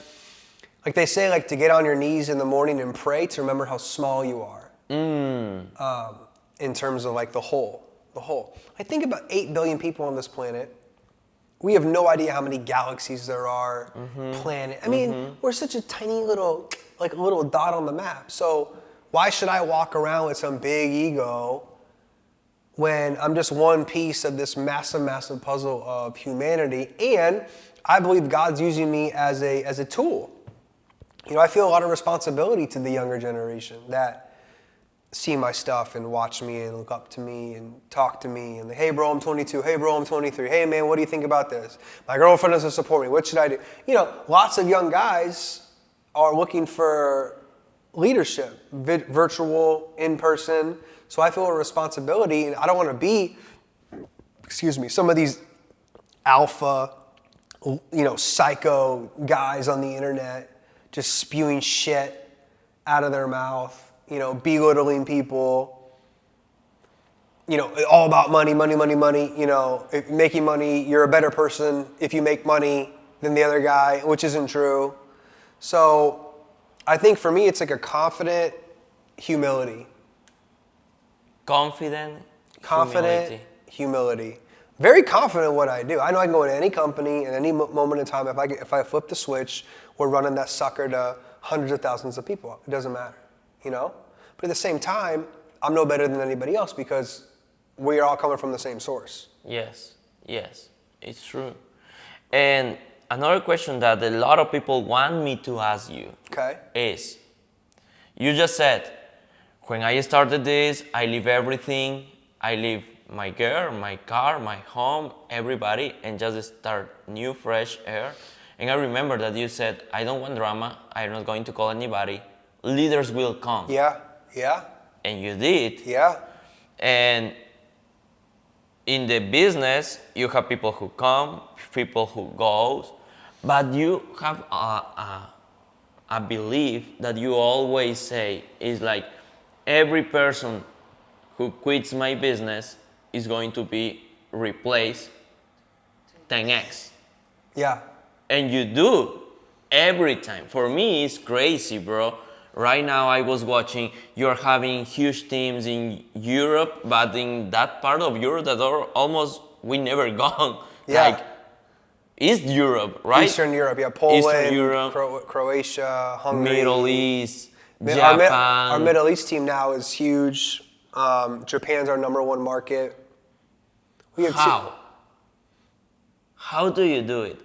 they say, like to get on your knees in the morning and pray to remember how small you are. In terms of like the whole. I think about 8 billion people on this planet. We have no idea how many galaxies there are, planet. I mean, we're such a tiny little dot on the map. So why should I walk around with some big ego when I'm just one piece of this massive, massive puzzle of humanity? And I believe God's using me as a tool. I feel a lot of responsibility to the younger generation that see my stuff and watch me and look up to me and talk to me and hey bro, I'm 22, hey bro, I'm 23, hey man, what do you think about this? My girlfriend doesn't support me, what should I do? Lots of young guys are looking for leadership, virtual, in person. So I feel a responsibility, and I don't want to be, some of these alpha, psycho guys on the internet just spewing shit out of their mouth. Belittling people, all about money. If making money, you're a better person if you make money than the other guy, which isn't true. So I think for me, it's like a confident humility. Confident humility. Very confident in what I do. I know I can go into any company at any moment in time. If I flip the switch, we're running that sucker to hundreds of thousands of people. It doesn't matter. But at the same time, I'm no better than anybody else because we are all coming from the same source. Yes, it's true. And another question that a lot of people want me to ask you is, you just said, when I started this, I leave everything. I leave my girl, my car, my home, everybody, and just start new, fresh air. And I remember that you said, I don't want drama. I'm not going to call anybody. Leaders will come. Yeah, yeah. And you did. Yeah. And in the business, you have people who come, people who goes, but you have a belief that you always say is like, every person who quits my business is going to be replaced 10x. Yeah. And you do every time. For me, it's crazy, bro. Right now, I was watching, you're having huge teams in Europe, but in that part of Europe that are almost, we never gone. Yeah. Like, East Europe, right? Eastern Europe, yeah. Poland, Eastern Europe, Croatia, Hungary. Middle East, Japan. Our Middle East team now is huge. Japan's our #1 market. We have How? How do you do it?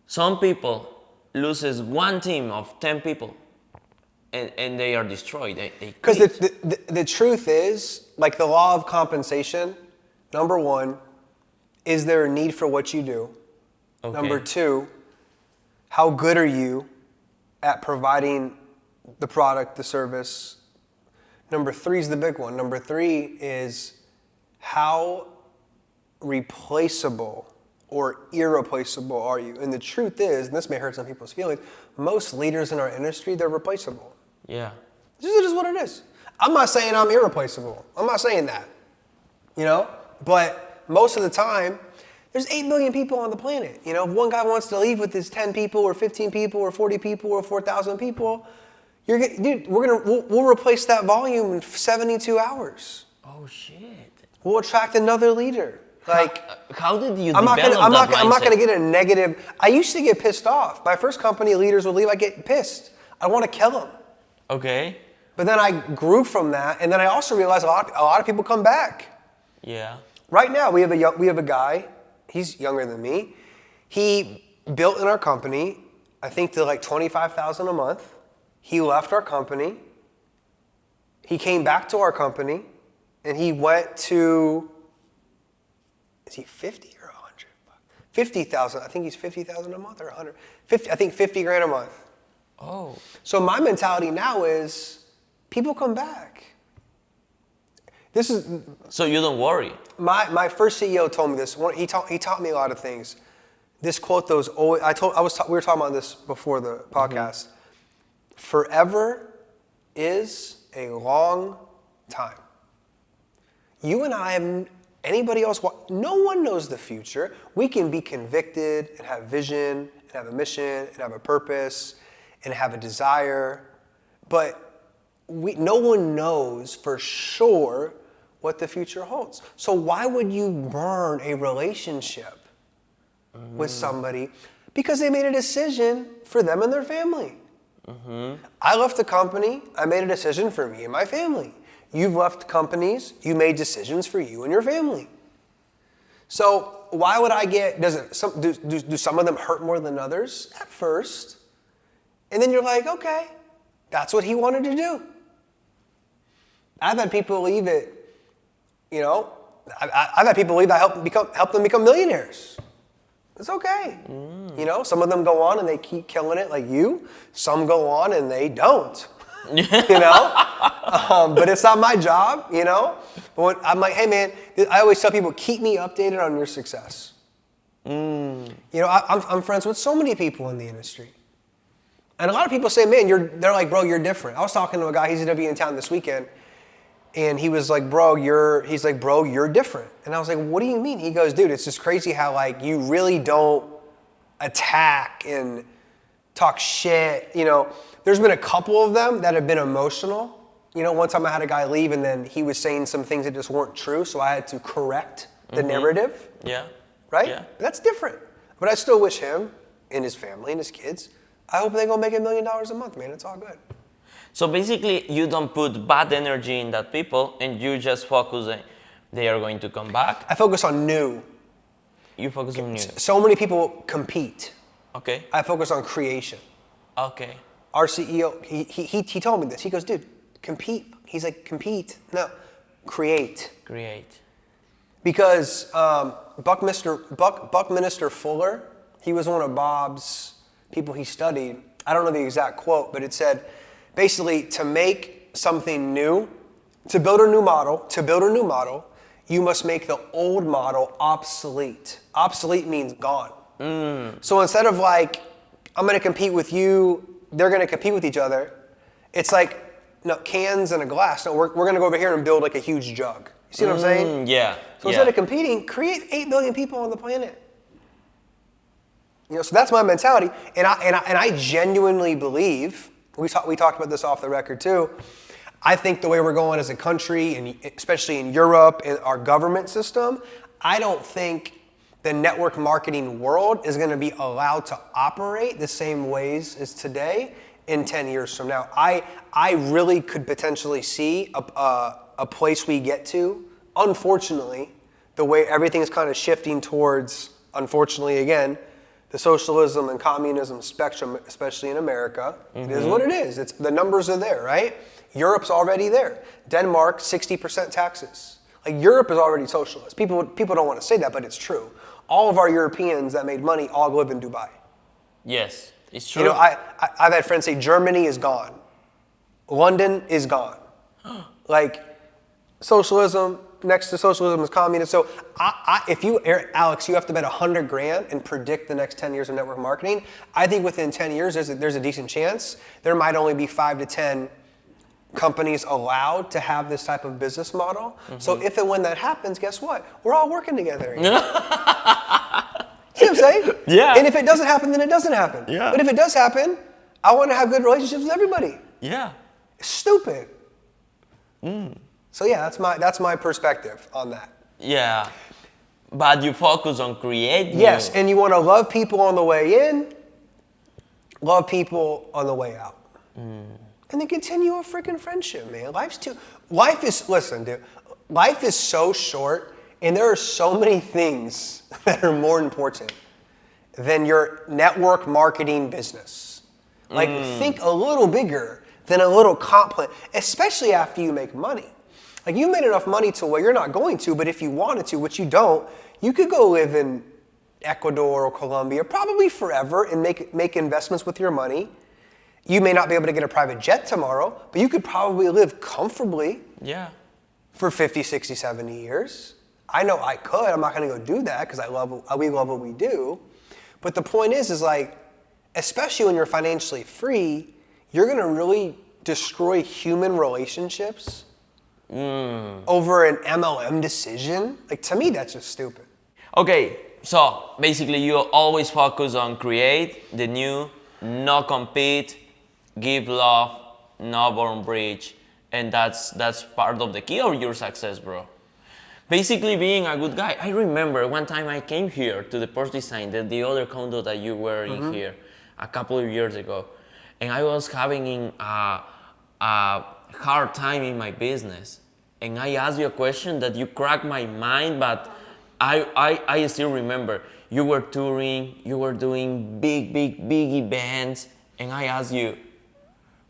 Some people loses one team of 10 people and they are destroyed. Because the truth is, like the law of compensation, #1, is there a need for what you do? Okay. #2, how good are you at providing the product, the service? #3 is the big one. #3 is how replaceable or irreplaceable are you? And the truth is, and this may hurt some people's feelings, most leaders in our industry, they're replaceable. Yeah. This is just what it is. I'm not saying I'm irreplaceable. I'm not saying that, you know? But most of the time, there's 8 billion people on the planet. You know, if one guy wants to leave with his 10 people or 15 people or 40 people or 4,000 people, we'll replace that volume in 72 hours. Oh shit. We'll attract another leader. Like, how did you I'm develop I'm not gonna get a negative. I used to get pissed off. My first company leaders would leave, I get pissed. I want to kill them. Okay. But then I grew from that, and then I also realized a lot of people come back. Yeah. Right now we have a guy. He's younger than me. He built in our company, I think, to like $25,000 a month. He left our company. He came back to our company, and he went to. Is he 50 or 100? 50,000. I think he's 50,000 a month or 100. 50. I think 50 grand a month. Oh. So my mentality now is, people come back. This is. So you don't worry. My first CEO told me this. He taught me a lot of things. This quote that was always. We were talking about this before the podcast. Mm-hmm. Forever is a long time. You and I have. Anybody else? No one knows the future. We can be convicted and have vision and have a mission and have a purpose and have a desire, but no one knows for sure what the future holds. So why would you burn a relationship with somebody because they made a decision for them and their family? Mm-hmm. I left the company. I made a decision for me and my family. You've left companies, you made decisions for you and your family. So why would I get, do some of them hurt more than others? At first. And then you're like, okay, that's what he wanted to do. I've had people leave it, you know, I've had people leave that help them become millionaires. It's okay. You know, some of them go on and they keep killing it like you. Some go on and they don't. You know? But it's not my job, you know? But I'm like, hey man, I always tell people, keep me updated on your success. You know, I'm friends with so many people in the industry. And a lot of people say, man, they're like, bro, you're different. I was talking to a guy, he's going to be in town this weekend. And he was like, bro, you're different. And I was like, what do you mean? He goes, dude, it's just crazy how like you really don't attack and talk shit, you know. There's been a couple of them that have been emotional. You know, one time I had a guy leave and then he was saying some things that just weren't true, so I had to correct the narrative. Yeah. Right? Yeah. That's different. But I still wish him and his family and his kids, I hope they go make $1 million a month, man. It's all good. So basically, you don't put bad energy in that people and you just focus on they are going to come back. I focus on new. You focus on new. So many people compete. Okay. I focus on creation. Okay. Our CEO, he told me this. He goes, dude, compete. He's like, compete. No, create. Create. Because Buckminster Fuller, he was one of Bob's people he studied. I don't know the exact quote, but it said, basically, to make something new, to build a new model, you must make the old model obsolete. Obsolete means gone. So instead of like, I'm going to compete with you, they're going to compete with each other. It's like, no, cans and a glass. No, we're going to go over here and build like a huge jug. You see what I'm saying? Yeah. So instead of competing, create 8 billion people on the planet. You know, so that's my mentality, and I genuinely believe, we talked about this off the record too, I think the way we're going as a country, and especially in Europe, in our government system, I don't think the network marketing world is going to be allowed to operate the same ways as today in 10 years from now. I really could potentially see a place we get to, unfortunately, the way everything is kind of shifting towards, unfortunately again, the socialism and communism spectrum, especially in America. It is what it is. The numbers are there, right? Europe's already there. Denmark, 60% taxes. Like Europe is already socialist. People don't want to say that, but it's true. All of our Europeans that made money all live in Dubai. Yes, it's true. You know, I've had friends say Germany is gone. London is gone. Like socialism, next to socialism is communism. So Alex, you have to bet $100,000 and predict the next 10 years of network marketing. I think within 10 years, there's a decent chance. There might only be 5 to 10 companies allowed to have this type of business model. So if and when that happens, guess what? We're all working together. See what I'm saying? Yeah. And if it doesn't happen, then it doesn't happen. Yeah. But if it does happen, I want to have good relationships with everybody. Yeah. It's stupid. So yeah, that's my perspective on that. Yeah. But you focus on creating. Yes, and you want to love people on the way in, love people on the way out. And then continue a freaking friendship, man. Listen, dude, life is so short, and there are so many things that are more important than your network marketing business. Like, think a little bigger than a little comp, especially after you make money. Like, you made enough money to where you're not going to, but if you wanted to, which you don't, you could go live in Ecuador or Colombia probably forever and make investments with your money. You may not be able to get a private jet tomorrow, but you could probably live comfortably for 50, 60, 70 years. I know I could. I'm not going to go do that because we love what we do. But the point is like, especially when you're financially free, you're going to really destroy human relationships over an MLM decision. Like, to me, that's just stupid. Okay, so basically you always focus on create the new, not compete, give love, not burn bridge, and that's part of the key of your success, bro. Basically being a good guy. I remember one time I came here to the Porsche Design, the other condo that you were in here, a couple of years ago, and I was having a hard time in my business, and I asked you a question that you cracked my mind, but I still remember. You were touring, you were doing big events, and I asked you,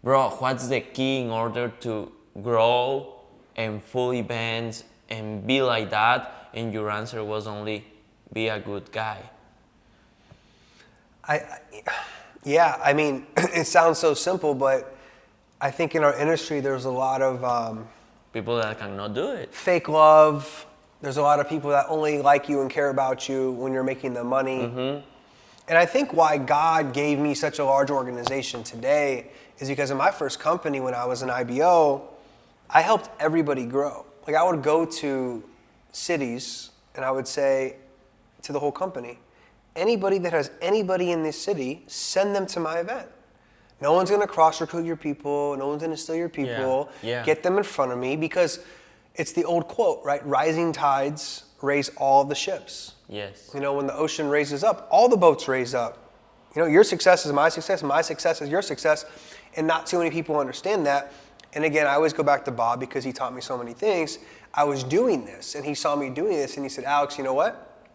bro, what's the key in order to grow and full events and be like that? And your answer was only, be a good guy. I mean, it sounds so simple, but I think in our industry there's a lot of people that cannot do it. Fake love. There's a lot of people that only like you and care about you when you're making the money. And I think why God gave me such a large organization today is because in my first company, when I was an IBO, I helped everybody grow. Like, I would go to cities and I would say to the whole company, anybody that has anybody in this city, send them to my event. No one's gonna cross-recruit your people. No one's gonna steal your people. Get them in front of me, because it's the old quote, right? Rising tides raise all of the ships. Yes. You know, when the ocean raises up, all the boats raise up. You know, your success is my success is your success, and not too many people understand that. And again, I always go back to Bob because he taught me so many things. I was doing this, and he saw me doing this, and he said, Alex, you know what?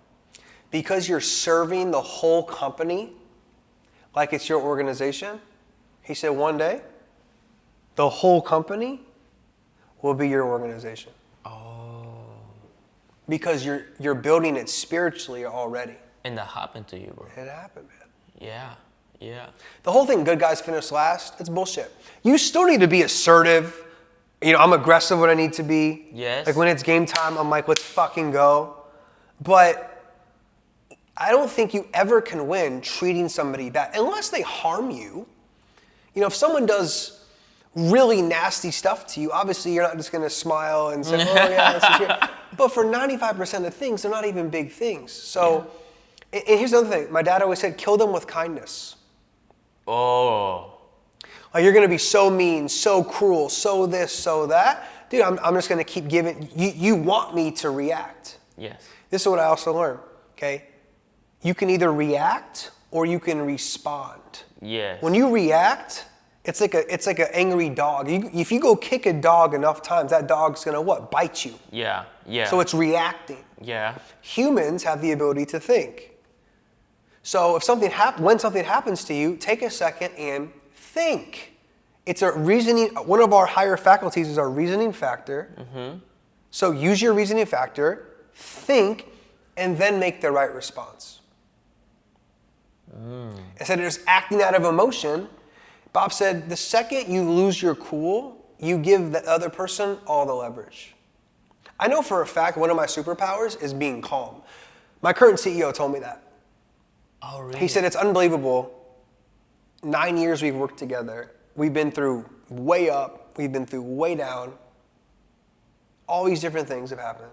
because you're serving the whole company like it's your organization, he said one day, the whole company will be your organization. Oh. Because you're building it spiritually already. And that happened to you, bro. It happened, man. Yeah. The whole thing, good guys finish last, it's bullshit. You still need to be assertive. I'm aggressive when I need to be. Yes. Like when it's game time, I'm like, let's fucking go. But I don't think you ever can win treating somebody bad, unless they harm you. If someone does really nasty stuff to you, obviously you're not just going to smile and say, oh yeah, this is great. But for 95% of things, they're not even big things. So, and here's another thing. My dad always said, kill them with kindness. Oh. Like you're going to be so mean, so cruel, so this, so that. Dude, I'm just going to keep giving. You want me to react. Yes. This is what I also learned, okay? You can either react or you can respond. Yes. When you react, it's like an angry dog. If you go kick a dog enough times, that dog's gonna what? Bite you. Yeah. So it's reacting. Yeah. Humans have the ability to think. So if when something happens to you, take a second and think. It's a reasoning. One of our higher faculties is our reasoning factor. Mm-hmm. So use your reasoning factor, think, and then make the right response. Instead of just acting out of emotion, Bob said, the second you lose your cool, you give the other person all the leverage. I know for a fact one of my superpowers is being calm. My current CEO told me that. Oh, really? He said, it's unbelievable. 9 years we've worked together. We've been through way up. We've been through way down. All these different things have happened.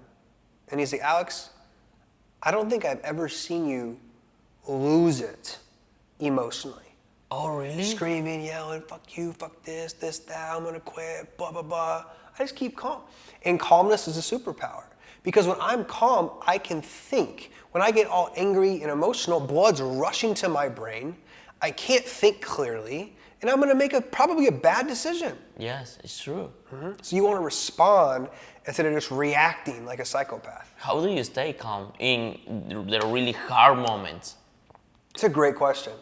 And he's like, Alex, I don't think I've ever seen you lose it emotionally. Oh, really? Screaming, yelling, fuck you, fuck this, that, I'm gonna quit, blah, blah, blah. I just keep calm. And calmness is a superpower. Because when I'm calm, I can think. When I get all angry and emotional, blood's rushing to my brain. I can't think clearly, and I'm gonna make probably a bad decision. Yes, it's true. Mm-hmm. So you wanna respond instead of just reacting like a psychopath. How do you stay calm in the really hard moments? It's a great question.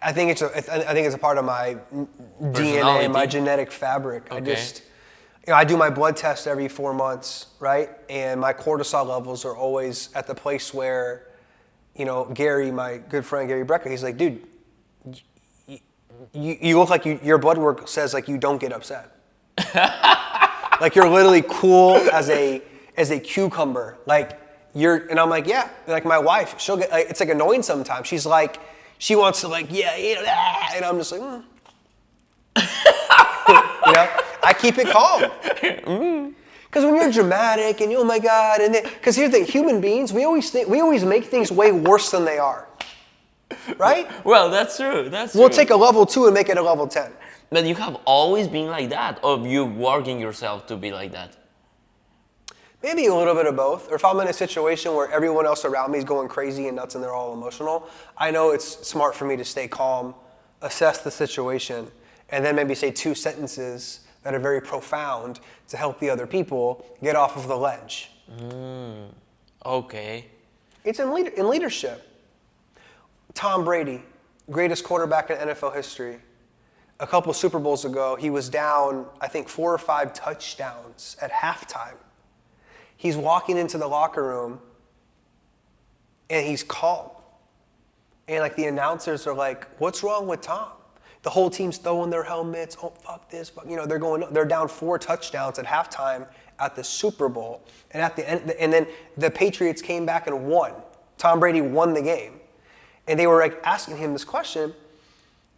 I think it's a part of my DNA, my genetic fabric. Okay. I do my blood test every 4 months, right? And my cortisol levels are always at the place where, Gary, my good friend Gary Brecker, he's like, dude, you look like your blood work says like you don't get upset. Like you're literally cool as a cucumber. Like and I'm like, yeah. Like my wife, she'll get, it's like annoying sometimes. She's like, she wants to like, and I'm just like, I keep it calm. Because when you're dramatic and oh my God, and because here's the thing, human beings, we always make things way worse than they are, right? Well, that's true. We'll take a level 2 and make it a level 10. But you have always been like that, or you working yourself to be like that? Maybe a little bit of both. Or if I'm in a situation where everyone else around me is going crazy and nuts and they're all emotional, I know it's smart for me to stay calm, assess the situation, and then maybe say 2 sentences that are very profound to help the other people get off of the ledge. Okay. It's in leadership. Tom Brady, greatest quarterback in NFL history. A couple Super Bowls ago, he was down, I think, 4 or 5 touchdowns at halftime. He's walking into the locker room, and he's calm. And like the announcers are like, "What's wrong with Tom?" The whole team's throwing their helmets. Oh, fuck this! Fuck. They're down 4 touchdowns at halftime at the Super Bowl, and at the end, and then the Patriots came back and won. Tom Brady won the game, and they were like asking him this question,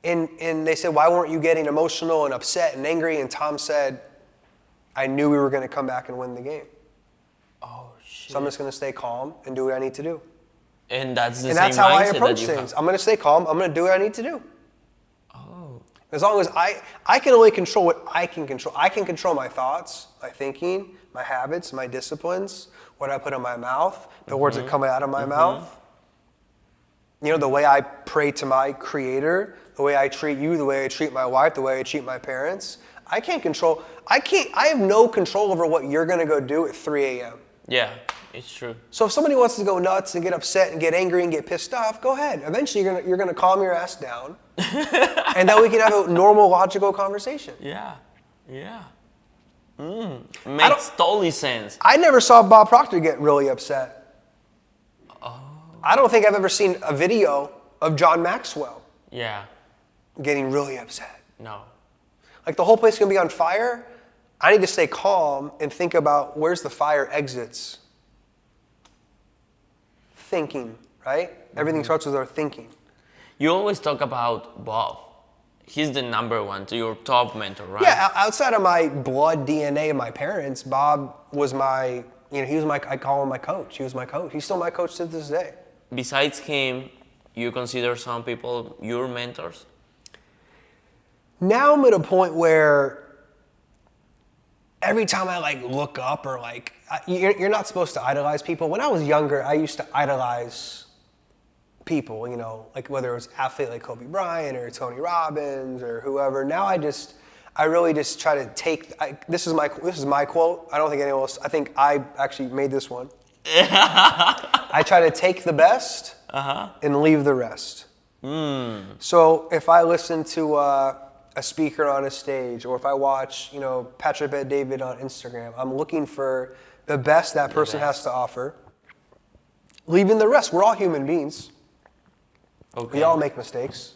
and they said, "Why weren't you getting emotional and upset and angry?" And Tom said, "I knew we were going to come back and win the game. Oh shit! So I'm just going to stay calm and do what I need to do." And that's the and same that's how I mindset approach that you things. have. I'm going to stay calm. I'm going to do what I need to do. Oh. As long as I can only control what I can control. I can control my thoughts, my thinking, my habits, my disciplines, what I put in my mouth, the words that come out of my mouth. The way I pray to my Creator, the way I treat you, the way I treat my wife, the way I treat my parents. I have no control over what you're going to go do at 3 a.m. Yeah. It's true. So if somebody wants to go nuts and get upset and get angry and get pissed off, go ahead. Eventually you're gonna calm your ass down, and then we can have a normal, logical conversation. Yeah. Makes totally sense. I never saw Bob Proctor get really upset. Oh. I don't think I've ever seen a video of John Maxwell Yeah. getting really upset. No. Like the whole place is gonna be on fire. I need to stay calm and think about where's the fire exits. Thinking, right? Everything starts with our thinking. You always talk about Bob. He's the number one, to your top mentor, right? Yeah, outside of my blood DNA of my parents, Bob was my, I call him my coach. He was my coach. He's still my coach to this day. Besides him, you consider some people your mentors? Now I'm at a point where every time I look up or you're not supposed to idolize people. When I was younger, I used to idolize people, whether it was athlete like Kobe Bryant or Tony Robbins or whoever. Now I really just try to take, this is my quote. I don't think anyone else, I think I actually made this one. I try to take the best and leave the rest. So if I listen to a speaker on a stage, or if I watch, Patrick Bet-David on Instagram, I'm looking for the best that person has to offer, leaving the rest. We're all human beings. Okay. We all make mistakes.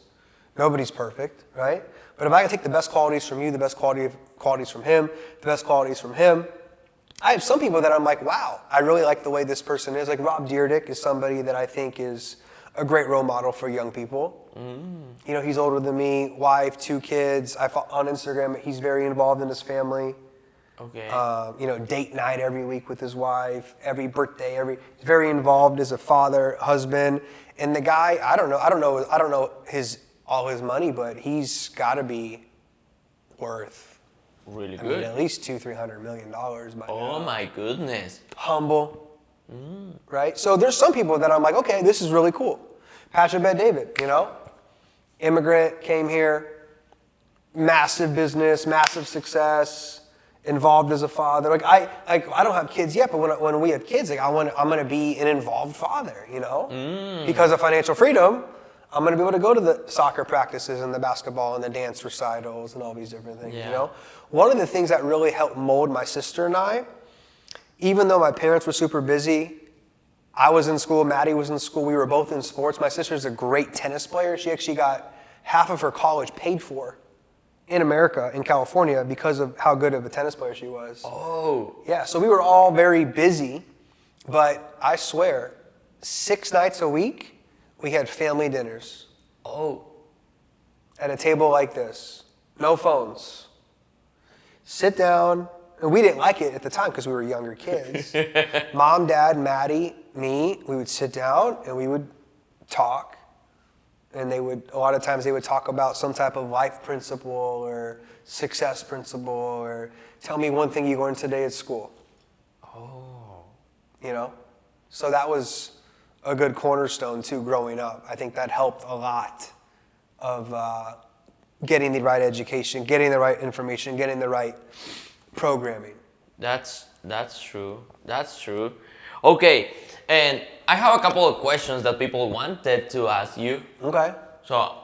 Nobody's perfect, right? But if I can take the best qualities from you, the best qualities from him, the best qualities from him, I have some people that I'm like, wow, I really like the way this person is. Like Rob Dyrdek is somebody that I think is a great role model for young people. He's older than me, wife, 2 kids. On Instagram, he's very involved in his family. Okay. Date night every week with his wife, every birthday, he's very involved as a father, husband. And the guy, I don't know all his money, but he's got to be worth really good. At least $200-300 million by now. Oh my goodness. Humble, right? So there's some people that I'm like, okay, this is really cool. Patrick Bet-David, immigrant, came here, massive business, massive success, involved as a father. I don't have kids yet, but when we have kids, I'm gonna be an involved father, because of financial freedom. I'm gonna be able to go to the soccer practices and the basketball and the dance recitals and all these different things. One of the things that really helped mold my sister and I, even though my parents were super busy, I was in school, Maddie was in school, we were both in sports. My sister's a great tennis player. She actually got half of her college paid for in America, in California, because of how good of a tennis player she was. Oh. Yeah, so we were all very busy, but I swear, 6 nights a week, we had family dinners. Oh. At a table like this. No phones. Sit down, and we didn't like it at the time because we were younger kids. Mom, Dad, Maddie, me, we would sit down and we would talk. And a lot of times they would talk about some type of life principle or success principle, or tell me one thing you learned today at school. Oh. So that was a good cornerstone too growing up. I think that helped a lot of getting the right education, getting the right information, getting the right programming. That's true. That's true. Okay, and I have a couple of questions that people wanted to ask you. Okay. So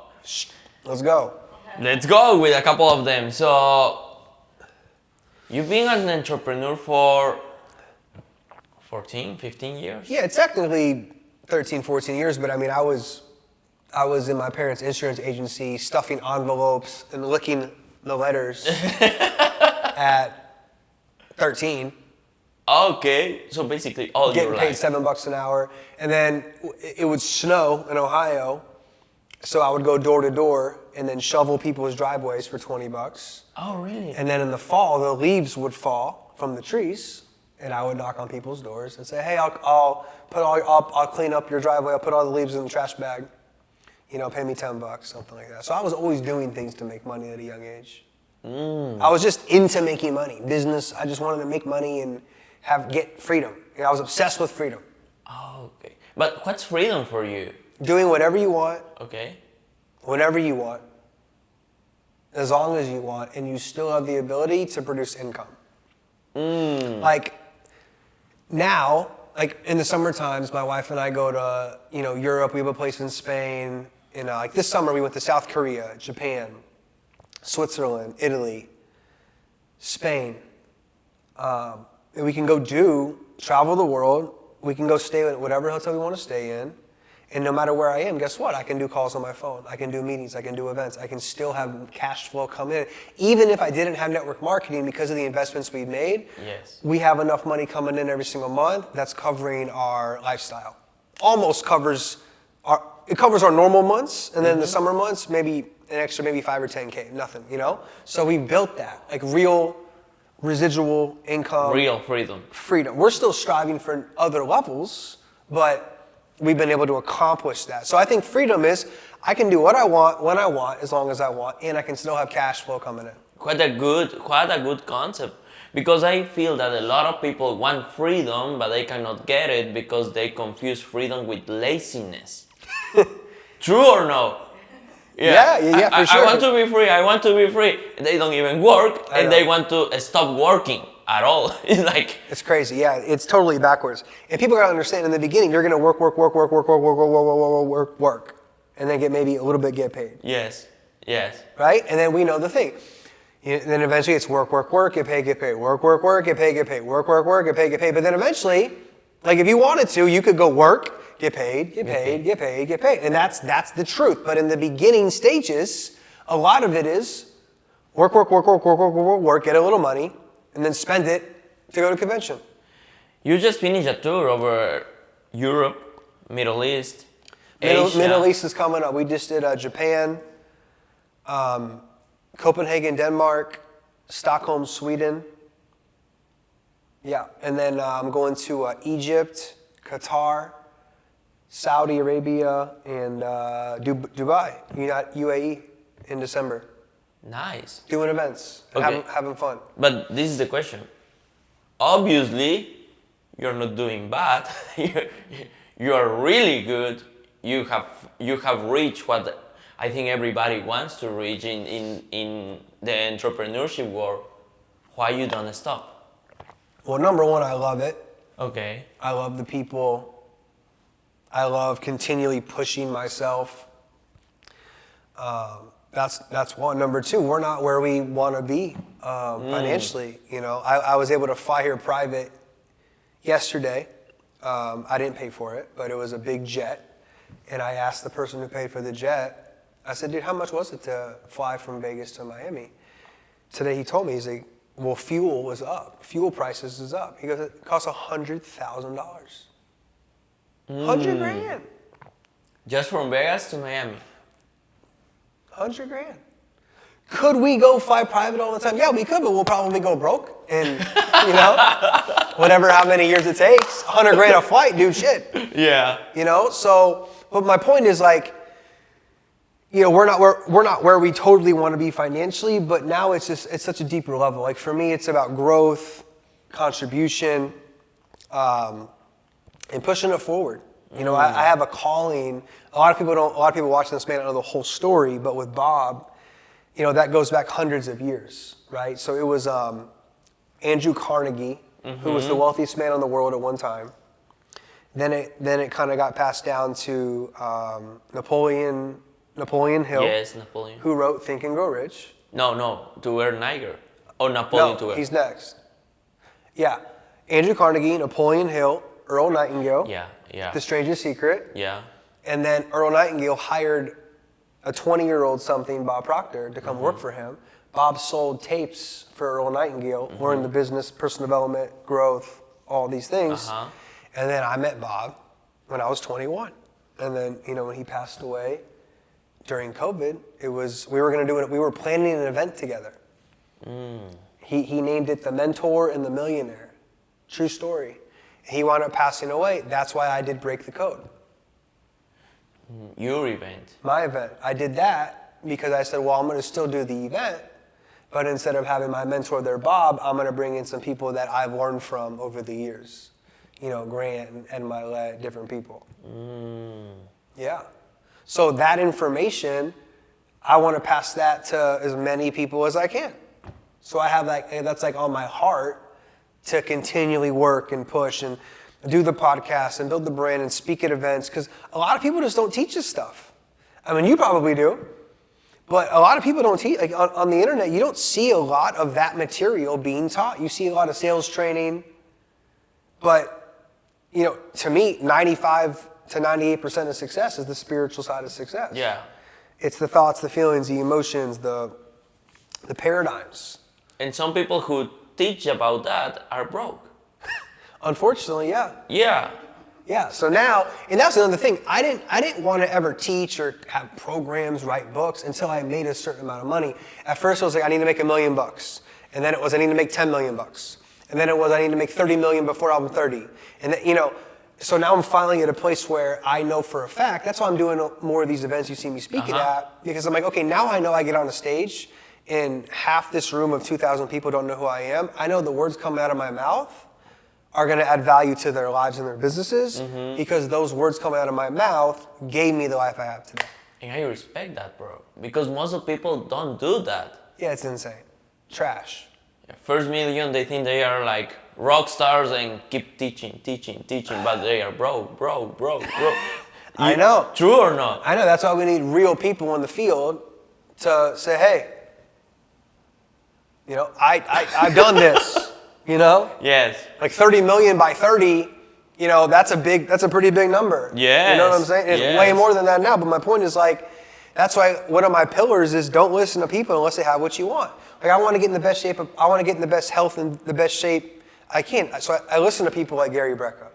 let's go. Let's go with a couple of them. So you've been an entrepreneur for 14, 15 years? Yeah, technically 13, 14 years, but I mean, I was in my parents' insurance agency stuffing envelopes and licking the letters at 13. Okay, so basically all your Getting paid life. $7 an hour. And then it would snow in Ohio, so I would go door to door and then shovel people's driveways for $20. Oh, really? And then in the fall, the leaves would fall from the trees, and I would knock on people's doors and say, "Hey, I'll clean up your driveway. I'll put all the leaves in the trash bag. Pay me $10, something like that." So I was always doing things to make money at a young age. I was just into making money, business. I just wanted to make money and get freedom. I was obsessed with freedom. Oh, okay. But what's freedom for you? Doing whatever you want, Okay. whenever you want, as long as you want, and you still have the ability to produce income. Like now, like in the summer times, my wife and I go to, Europe. We have a place in Spain. Like this summer, we went to South Korea, Japan, Switzerland, Italy, Spain. And we can go travel the world. We can go stay at whatever hotel we want to stay in. And no matter where I am, guess what? I can do calls on my phone. I can do meetings. I can do events. I can still have cash flow come in. Even if I didn't have network marketing because of the investments we've made, yes, we have enough money coming in every single month that's covering our lifestyle. Almost covers our normal months, and then the summer months, maybe an extra maybe 5 or 10K, nothing, So we built that, like real residual income. Real freedom. Freedom. We're still striving for other levels, but we've been able to accomplish that. So I think freedom is I can do what I want, when I want, as long as I want, and I can still have cash flow coming in. Quite a good concept. Because I feel that a lot of people want freedom, but they cannot get it because they confuse freedom with laziness. True or no? Yeah, for sure. I want to be free. They don't even work, and they want to stop working at all. It's crazy. Yeah, it's totally backwards. And people gotta understand in the beginning, you're gonna work, and then get paid. Yes. Right? And then we know the thing. Then eventually it's work, get paid, get paid. Work, get paid, get paid. Work, get paid, get paid. But then eventually, like if you wanted to, you could go work, get paid, get paid, get paid, get paid. And that's the truth. But in the beginning stages, a lot of it is work, get a little money, and then spend it to go to convention. You just finished a tour over Europe, Middle East, Asia. Middle East is coming up. We just did Japan, Copenhagen, Denmark, Stockholm, Sweden. Yeah, and then I'm going to Egypt, Qatar, Saudi Arabia, and Dubai, UAE in December. Nice. Doing events, okay. having fun. But this is the question. Obviously, you're not doing bad. You are really good. You have reached what I think everybody wants to reach in the entrepreneurship world. Why you don't stop? Well, number one, I love it. Okay. I love the people. I love continually pushing myself. That's one. Number two, we're not where we want to be financially. I was able to fly here private yesterday. I didn't pay for it, but it was a big jet. And I asked the person who paid for the jet, I said, dude, how much was it to fly from Vegas to Miami? Today he told me, he's like, well, fuel was up. Fuel prices is up. He goes, it costs $100,000. $100,000. Just from Vegas to Miami. $100,000. Could we go fly private all the time? Yeah, we could, but we'll probably go broke. And, whatever, how many years it takes. $100,000 a flight, dude, shit. Yeah. So, but my point is like, we're not where we totally want to be financially, but now it's such a deeper level. Like for me, it's about growth, contribution, and pushing it forward. I have a calling. A lot of people watching this may not know the whole story, but with Bob, that goes back hundreds of years, right? So it was Andrew Carnegie, who was the wealthiest man in the world at one time. Then it kind of got passed down to Napoleon Hill. Yes, Napoleon. Who wrote Think and Grow Rich. No, to Earl Niger. Oh, Napoleon to Earl. He's next. Yeah. Andrew Carnegie, Napoleon Hill, Earl Nightingale. Yeah. The Strangest Secret. Yeah. And then Earl Nightingale hired a 20-year-old Bob Proctor, to come work for him. Bob sold tapes for Earl Nightingale, learned the business, personal development, growth, all these things. And then I met Bob when I was 21. And then, when he passed away during COVID, we were planning an event together. He named it The Mentor and the Millionaire. True story. He wound up passing away. That's why I did Break the Code. Your event. My event. I did that because I said, well, I'm going to still do the event, but instead of having my mentor there, Bob, I'm going to bring in some people that I've learned from over the years. Grant and Milet, different people. Yeah. So that information, I want to pass that to as many people as I can. So I have that's on my heart to continually work and push. And do the podcast and build the brand and speak at events, because a lot of people just don't teach this stuff. I mean, you probably do, but a lot of people don't teach. Like on the internet, you don't see a lot of that material being taught. You see a lot of sales training, but to me, 95 to 98% of success is the spiritual side of success. Yeah. It's the thoughts, the feelings, the emotions, the paradigms. And some people who teach about that are broke. Unfortunately, yeah. Yeah. Yeah, so now, and that's another thing, I didn't want to ever teach or have programs, write books until I made a certain amount of money. At first it was like, I need to make $1 million. And then it was, I need to make $10 million. And then it was, I need to make 30 million before I'm 30. And then, so now I'm finally at a place where I know for a fact, that's why I'm doing more of these events you see me speaking at, because I'm like, okay, now I know I get on a stage and half this room of 2,000 people don't know who I am. I know the words coming out of my mouth are going to add value to their lives and their businesses, because those words coming out of my mouth gave me the life I have today. And I respect that, bro, because most of people don't do that. Yeah, it's insane. Trash. First million, they think they are like rock stars and keep teaching, but they are broke. I know. True or not? I know, that's why we need real people in the field to say, hey, I've done this. Yes. Like 30 million by 30, that's a pretty big number. Yes. You know what I'm saying? It's way more than that now, but my point is like, that's why one of my pillars is don't listen to people unless they have what you want. Like I want to get in the best shape, I want to get in the best health and the best shape I can. So I listen to people like Gary Brecka.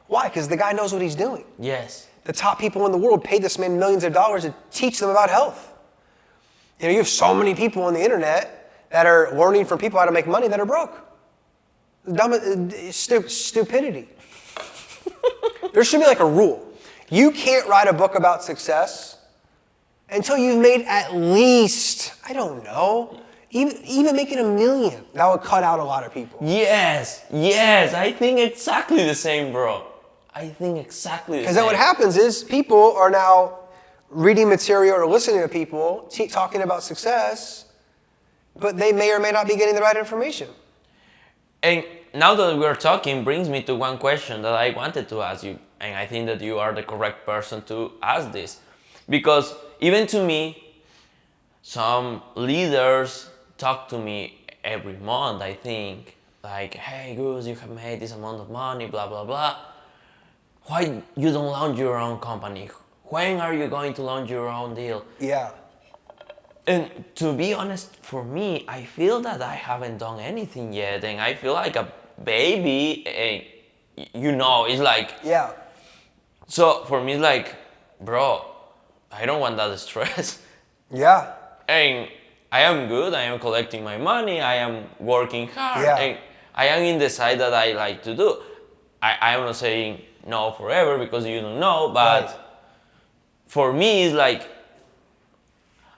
Why? Because the guy knows what he's doing. Yes. The top people in the world paid this man millions of dollars to teach them about health. You have so many people on the internet that are learning from people how to make money that are broke. Stupidity. There should be like a rule. You can't write a book about success until you've made at least, I don't know, even making $1 million. That would cut out a lot of people. Yes. I think exactly the same, bro. I think exactly the same. Because then what happens is people are now reading material or listening to people talking about success, but they may or may not be getting the right information. And now that we're talking brings me to one question that I wanted to ask you, and I think that you are the correct person to ask this. Because even to me, some leaders talk to me every month, I think, like, hey Gus, you have made this amount of money, blah, blah, blah. Why you don't launch your own company? When are you going to launch your own deal? Yeah. And to be honest, for me, I feel that I haven't done anything yet, and I feel like a baby, and it's like... Yeah. So for me, it's like, bro, I don't want that stress. Yeah. And I am good, I am collecting my money, I am working hard, and I am in the side that I like to do. I am not saying no forever, because you don't know, but for me, it's like,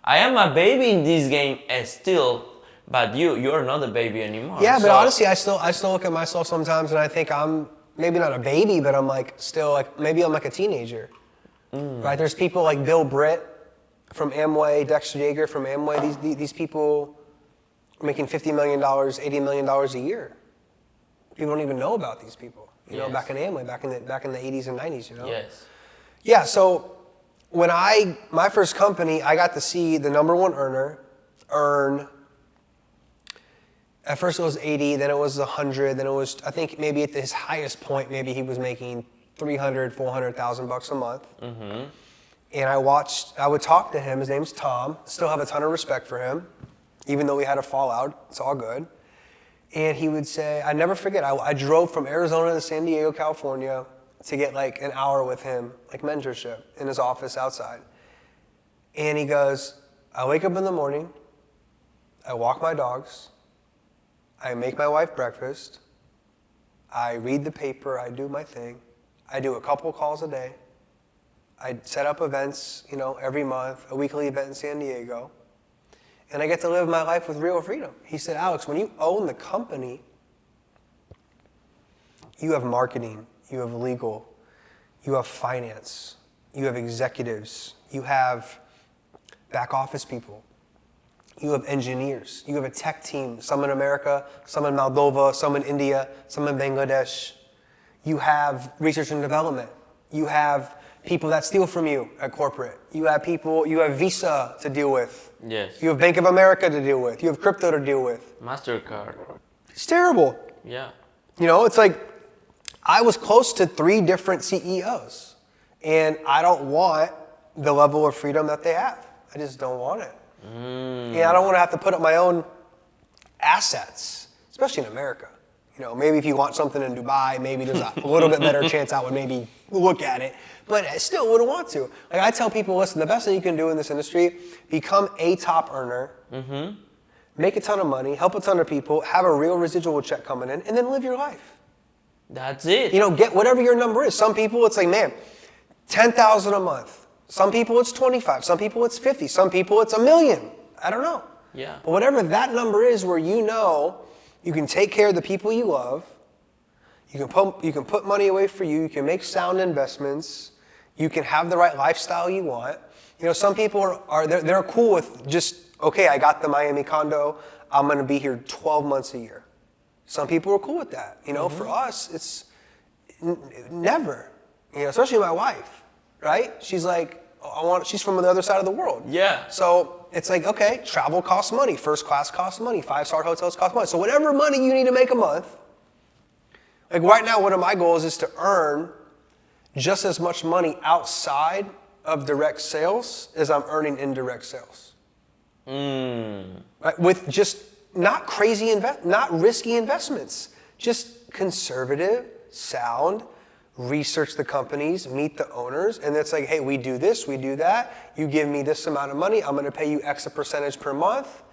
I am a baby in this game still, but you're not a baby anymore. Yeah, but honestly, I still look at myself sometimes and I think I'm maybe not a baby, but I'm like still like, maybe I'm like a teenager. Right? There's people like Bill Britt from Amway, Dexter Yeager from Amway. These people are making $50 million, $80 million a year. People don't even know about these people. You know, back in Amway, back in the 80s and 90s. Yes. Yeah. So when my first company, I got to see the number one earner earn. At first it was 80, then it was 100, then it was, I think maybe at his highest point, maybe he was making 300, 400,000 bucks a month. And I would talk to him. His name's Tom. Still have a ton of respect for him, even though we had a fallout. It's all good. And he would say, I never forget, I drove from Arizona to San Diego, California to get like an hour with him, like mentorship in his office outside. And he goes, I wake up in the morning, I walk my dogs, I make my wife breakfast, I read the paper, I do my thing, I do a couple calls a day, I set up events, every month, a weekly event in San Diego, and I get to live my life with real freedom. He said, Alex, when you own the company, you have marketing, you have legal, you have finance, you have executives, you have back office people, you have engineers, you have a tech team, some in America, some in Moldova, some in India, some in Bangladesh. You have research and development. You have people that steal from you at corporate. You have Visa to deal with. Yes. You have Bank of America to deal with. You have crypto to deal with. MasterCard. It's terrible. Yeah. It's like I was close to 3 different CEOs, and I don't want the level of freedom that they have. I just don't want it. And I don't want to have to put up my own assets, especially in America. Maybe if you want something in Dubai, maybe there's a little bit better chance I would maybe look at it, but I still wouldn't want to. Like I tell people, listen, the best thing you can do in this industry, become a top earner, make a ton of money, help a ton of people, have a real residual check coming in, and then live your life. That's it. Get whatever your number is. Some people it's like, man, 10,000 a month. Some people it's 25. Some people it's 50. Some people it's $1 million. I don't know. Yeah. But whatever that number is, where you can take care of the people you love, you can put money away for you, you can make sound investments, you can have the right lifestyle you want. Some people they're cool with just, okay, I got the Miami condo, I'm gonna be here 12 months a year. Some people are cool with that. For us, it's never. Especially my wife, right? She's like, she's from the other side of the world. Yeah. So it's like, okay, travel costs money, first class costs money, 5-star hotels cost money. So whatever money you need to make a month, like right now, one of my goals is to earn just as much money outside of direct sales as I'm earning in direct sales. Right? With just not crazy, not risky investments, just conservative, sound, research the companies, meet the owners, and it's like, hey, we do this, we do that, you give me this amount of money, I'm gonna pay you X a percentage per month,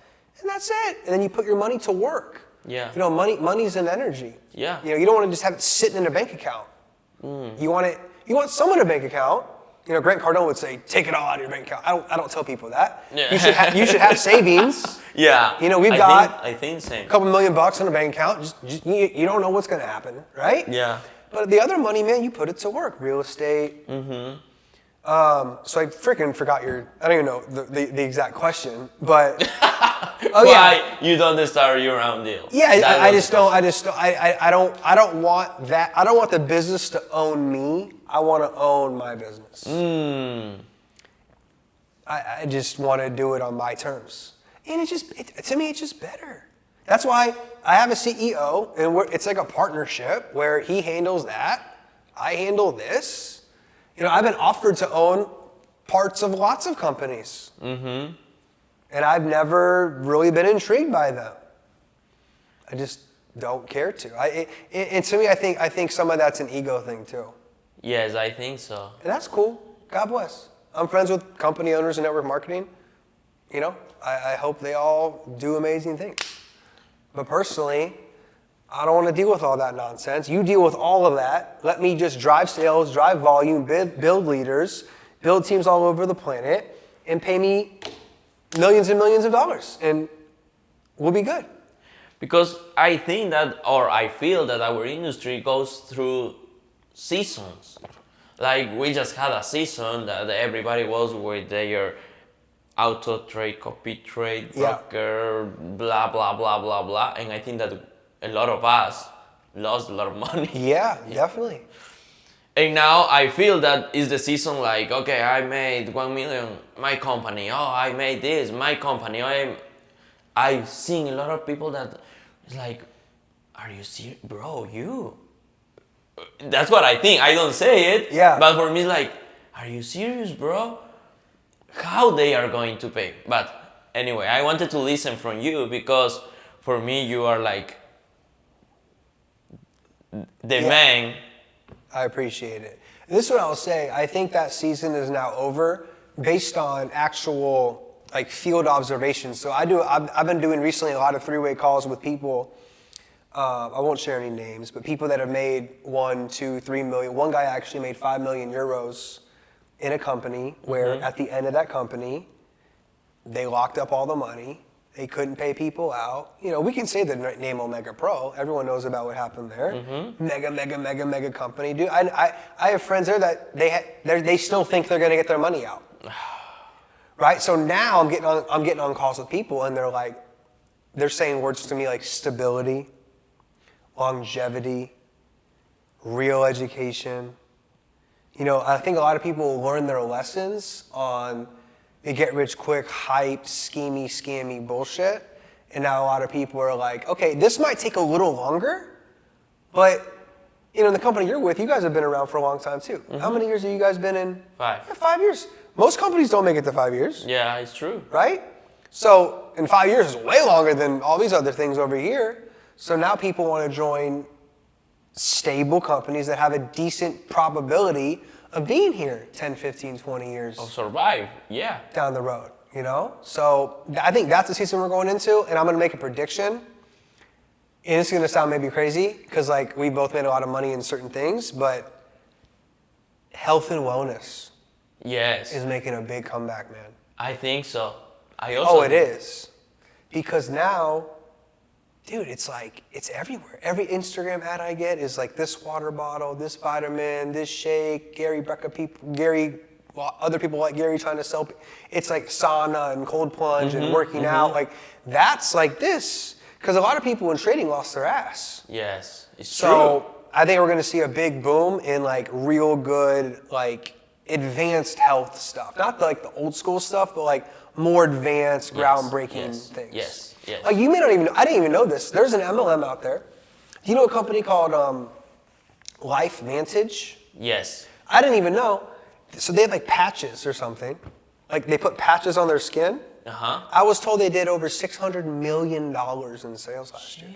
and that's it. And then you put your money to work. Yeah. Money's an energy. Yeah. You don't want to just have it sitting in a bank account. You want some in a bank account. Grant Cardone would say, take it all out of your bank account. I don't tell people that. Yeah. You should have savings. Yeah. I think same. a couple $1 million in a bank account. You don't know what's gonna happen, right? Yeah. But the other money, man, you put it to work. Real estate. So I freaking forgot I don't even know the exact question, but Why you don't start your own deal? Yeah, I don't want that. I don't want the business to own me. I want to own my business. I just want to do it on my terms, and to me, it's just better. That's why I have a CEO, and it's like a partnership where he handles that, I handle this. I've been offered to own parts of lots of companies. And I've never really been intrigued by them. I just don't care to. And to me, I think some of that's an ego thing too. Yes, I think so. And that's cool. God bless. I'm friends with company owners in network marketing. I hope they all do amazing things. But personally, I don't want to deal with all that nonsense. You deal with all of that. Let me just drive sales, drive volume, build leaders, build teams all over the planet, and pay me millions and millions of dollars, and we'll be good. Because I think that, or I feel that our industry goes through seasons. Like we just had a season that everybody was with their auto trade, copy trade, broker, blah, blah, blah, blah, blah. And I think that a lot of us lost a lot of money. Yeah, definitely. And now I feel that is the season like, okay, I made 1 million, my company. Oh, I made this, my company. I've seen a lot of people that is like, are you serious? Bro, you. That's what I think. I don't say it. Yeah. But for me, it's like, are you serious, bro? How they are going to pay? But anyway, I wanted to listen from you because for me, you are like the man. I appreciate it. This is what I'll say. I think that season is now over based on actual like field observations. So I've been doing recently a lot of three-way calls with people. I won't share any names, but people that have made 1, 2, 3 million. One guy actually made 5 million euros in a company where at the end of that company, they locked up all the money. They couldn't pay people out. We can say the name Omega Pro. Everyone knows about what happened there. Mega company. Dude, I have friends there that they still think they're gonna get their money out. Right? So now I'm getting on calls with people and they're saying words to me like stability, longevity, real education. You know, I think a lot of people learn their lessons on the get-rich-quick, hype, schemy, scammy bullshit. And now a lot of people are like, okay, this might take a little longer, but you know, the company you're with, you guys have been around for a long time too. How many years have you guys been in? 5. Yeah, 5 years. Most companies don't make it to 5 years. Yeah, it's true. Right? So, in 5 years is way longer than all these other things over here. So now people want to join stable companies that have a decent probability of being here 10, 15, 20 years. Of survive, yeah. Down the road, you know? So I think that's the season we're going into, and I'm going to make a prediction. And it's going to sound maybe crazy, because like we both made a lot of money in certain things, but health and wellness is making a big comeback, man. I think so. I also it is. Because now, dude, it's like, it's everywhere. Every Instagram ad I get is like this water bottle, this vitamin, this shake, other people like Gary trying to sell. It's like sauna and cold plunge and working out. Like, that's like this. Because a lot of people in trading lost their ass. Yes, it's true. So I think we're going to see a big boom in like real good, like advanced health stuff. Not like the old school stuff, but like more advanced, groundbreaking things. Yes. Like you may not even, I didn't even know this. There's an MLM out there. Do you know a company called Life Vantage? Yes. I didn't even know. So they have like patches or something. Like they put patches on their skin. I was told they did over $600 million in sales last year.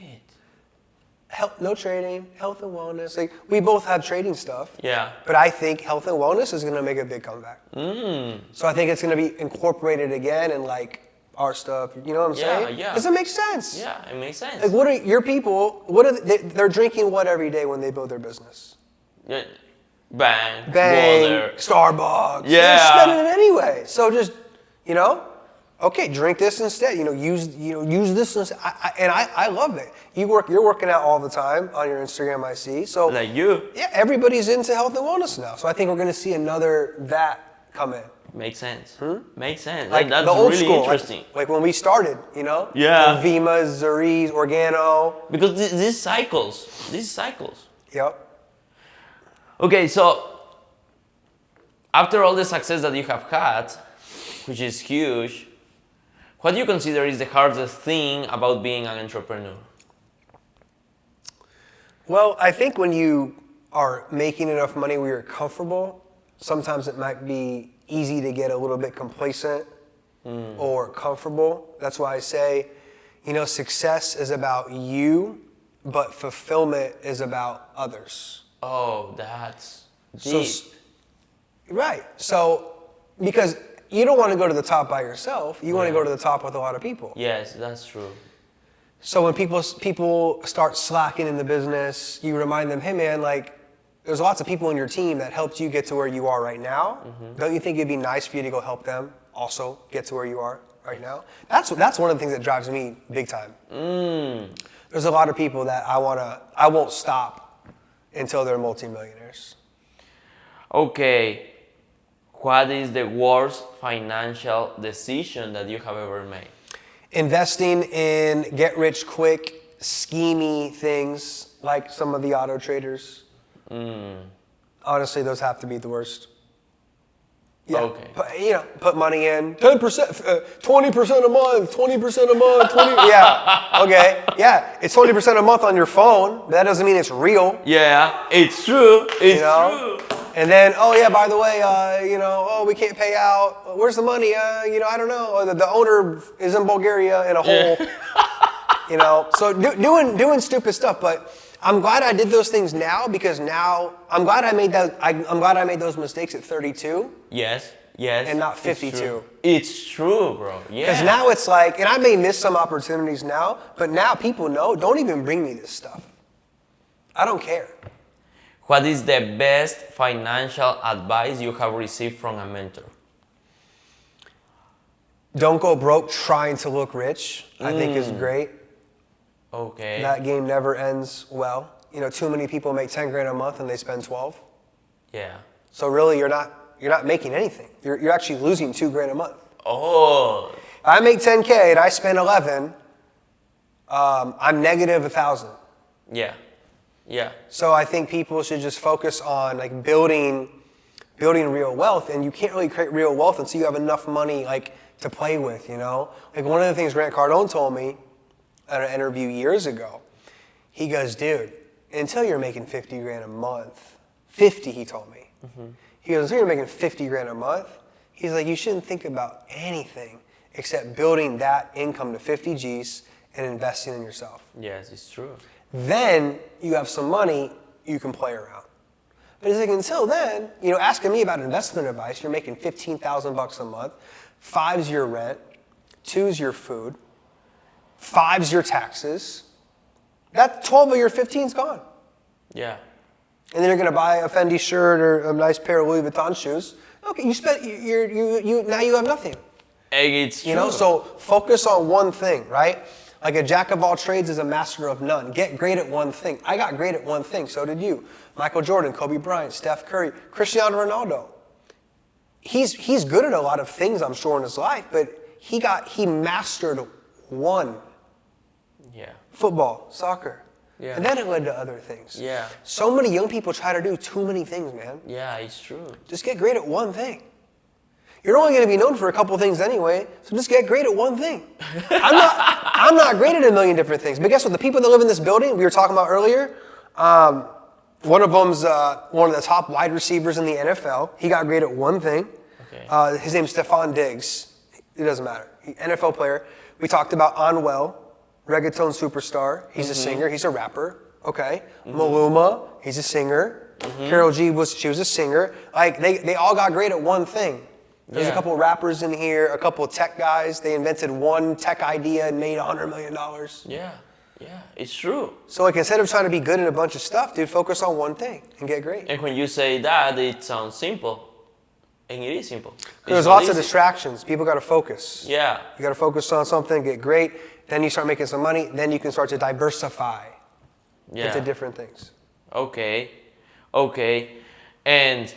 Health, no trading, health and wellness. Like we both had trading stuff. Yeah. But I think health and wellness is going to make a big comeback. So I think it's going to be incorporated again in like our stuff. You know what I'm saying? Yeah. Does it make sense? Yeah, it makes sense. Like what are your people? What are they're drinking what every day when they build their business? Bang, water, Starbucks. Yeah. They're spending it anyway. So just, you know. Okay, drink this instead. Use this instead. I love it. You're working out all the time on your Instagram, I see. So like you. Yeah, everybody's into health and wellness now. So I think we're going to see another that come in. Makes sense. Makes sense. Like that's the old really school, interesting. like when we started, you know. Yeah. Vimas, Zuris, Organo. Because these cycles. Yep. Okay, so after all the success that you have had, which is huge. What do you consider is the hardest thing about being an entrepreneur? Well, I think when you are making enough money where you're comfortable, sometimes it might be easy to get a little bit complacent or comfortable. That's why I say, success is about you, but fulfillment is about others. Oh, that's deep. Right. So, because you don't want to go to the top by yourself. You want to go to the top with a lot of people. Yes, that's true. So when people start slacking in the business, you remind them, hey man, like there's lots of people in your team that helped you get to where you are right now. Don't you think it'd be nice for you to go help them also get to where you are right now? That's one of the things that drives me big time. There's a lot of people that I won't stop until they're multimillionaires. Okay. What is the worst financial decision that you have ever made? Investing in get-rich-quick, schemy things like some of the auto traders. Honestly, those have to be the worst. Yeah. Okay. Put money in 10%, 20% a month, 20% a month, 20. Yeah. Okay. Yeah. It's 20% a month on your phone. That doesn't mean it's real. Yeah. It's true. It's true. And then, by the way, we can't pay out. Where's the money? I don't know. The owner is in Bulgaria in a hole. So doing stupid stuff. But I'm glad I did those things now because now I'm glad I made that. I'm glad I made those mistakes at 32. Yes. And not 52. It's true, bro. Yeah. Because now it's like, and I may miss some opportunities now, but now people know. Don't even bring me this stuff. I don't care. What is the best financial advice you have received from a mentor? Don't go broke trying to look rich, I think is great. Okay. That game never ends well. Too many people make 10 grand a month and they spend 12. Yeah. So really you're not making anything. You're actually losing 2 grand a month. Oh. I make 10K and I spend 11, I'm negative 1,000. Yeah. Yeah. So I think people should just focus on like building real wealth, and you can't really create real wealth until you have enough money like to play with, you know? Like one of the things Grant Cardone told me at an interview years ago, he goes, dude, until you're making 50 grand a month, 50 he told me. He goes, until you're making 50 grand a month, he's like, you shouldn't think about anything except building that income to 50 G's and investing in yourself. Yes, it's true. Then you have some money, you can play around. But it's like, until then, you know, asking me about investment advice, you're making $15,000 a month, 5's your rent, 2's your food, 5's your taxes. That 12 of your 15's gone. Yeah. And then you're going to buy a Fendi shirt or a nice pair of Louis Vuitton shoes. Okay, you spent, now you have nothing. It's true. You know, so focus on one thing, right? Like a jack of all trades is a master of none. Get great at one thing. I got great at one thing, so did you. Michael Jordan, Kobe Bryant, Steph Curry, Cristiano Ronaldo. He's good at a lot of things, I'm sure, in his life, but he mastered one. Yeah. Football, soccer. Yeah. And then it led to other things. Yeah. So many young people try to do too many things, man. Yeah, it's true. Just get great at one thing. You're only going to be known for a couple things anyway, so just get great at one thing. I'm not great at a million different things, but guess what? The people that live in this building, we were talking about earlier, one of them's one of the top wide receivers in the NFL. He got great at one thing. Okay. His name's Stephon Diggs. It doesn't matter. NFL player. We talked about Anuel, reggaeton superstar. He's a singer. He's a rapper. Okay. Maluma, he's a singer. Karol G she was a singer. Like they all got great at one thing. There's a couple of rappers in here, a couple of tech guys. They invented one tech idea and made $100 million. Yeah, it's true. So like instead of trying to be good at a bunch of stuff, dude, focus on one thing and get great. And when you say that, it sounds simple. And it is simple. There's lots of distractions. People got to focus. Yeah. You got to focus on something, get great. Then you start making some money. Then you can start to diversify into different things. Okay. And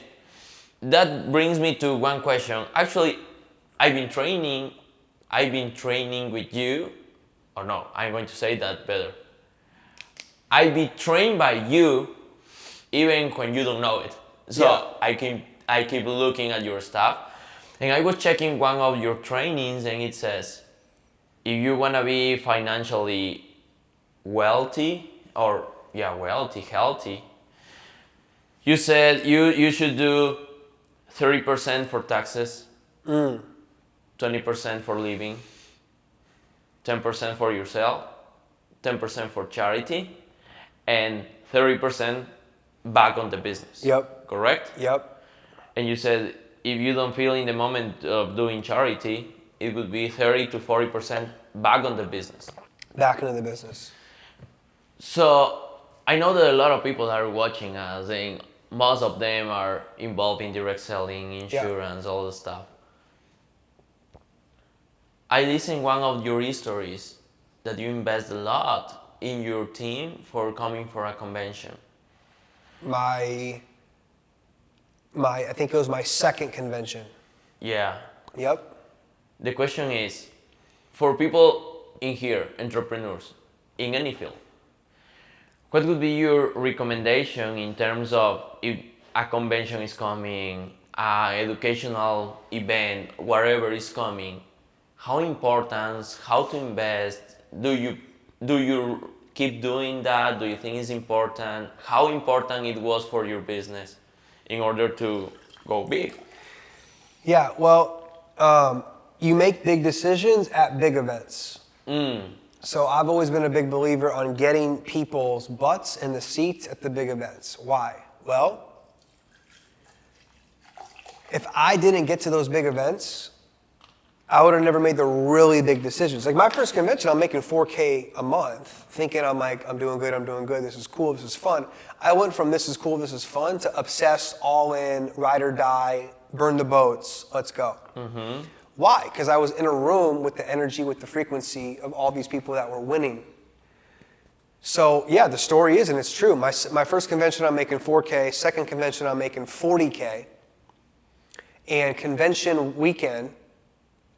that brings me to one question. Actually, I've been training with you. Or no, I'm going to say that better. I've been trained by you even when you don't know it. So I keep looking at your stuff. And I was checking one of your trainings and it says, if you want to be financially healthy, you said you should do 30% for taxes, 20% for living, 10% for yourself, 10% for charity, and 30% back on the business. Yep. Correct? Yep. And you said if you don't feel in the moment of doing charity, it would be 30 to 40% back on the business. Back into the business. So I know that a lot of people are watching us and most of them are involved in direct selling, insurance, all the stuff. I listened one of your stories that you invest a lot in your team for coming for a convention. I think it was my second convention. Yeah. Yep. The question is, for people in here, entrepreneurs, in any field, what would be your recommendation in terms of if a convention is coming, an educational event, whatever is coming, how important, how to invest, do you keep doing that? Do you think it's important? How important it was for your business in order to go big? Yeah, well, you make big decisions at big events. So I've always been a big believer on getting people's butts in the seats at the big events. Why? Well, if I didn't get to those big events, I would have never made the really big decisions. Like my first convention, I'm making $4K a month, thinking I'm doing good, this is cool, this is fun. I went from this is cool, this is fun, to obsessed, all in, ride or die, burn the boats, let's go. Why? Because I was in a room with the energy, with the frequency of all these people that were winning. So yeah, the story is, and it's true, my first convention I'm making $4K, second convention I'm making $40K, and convention weekend,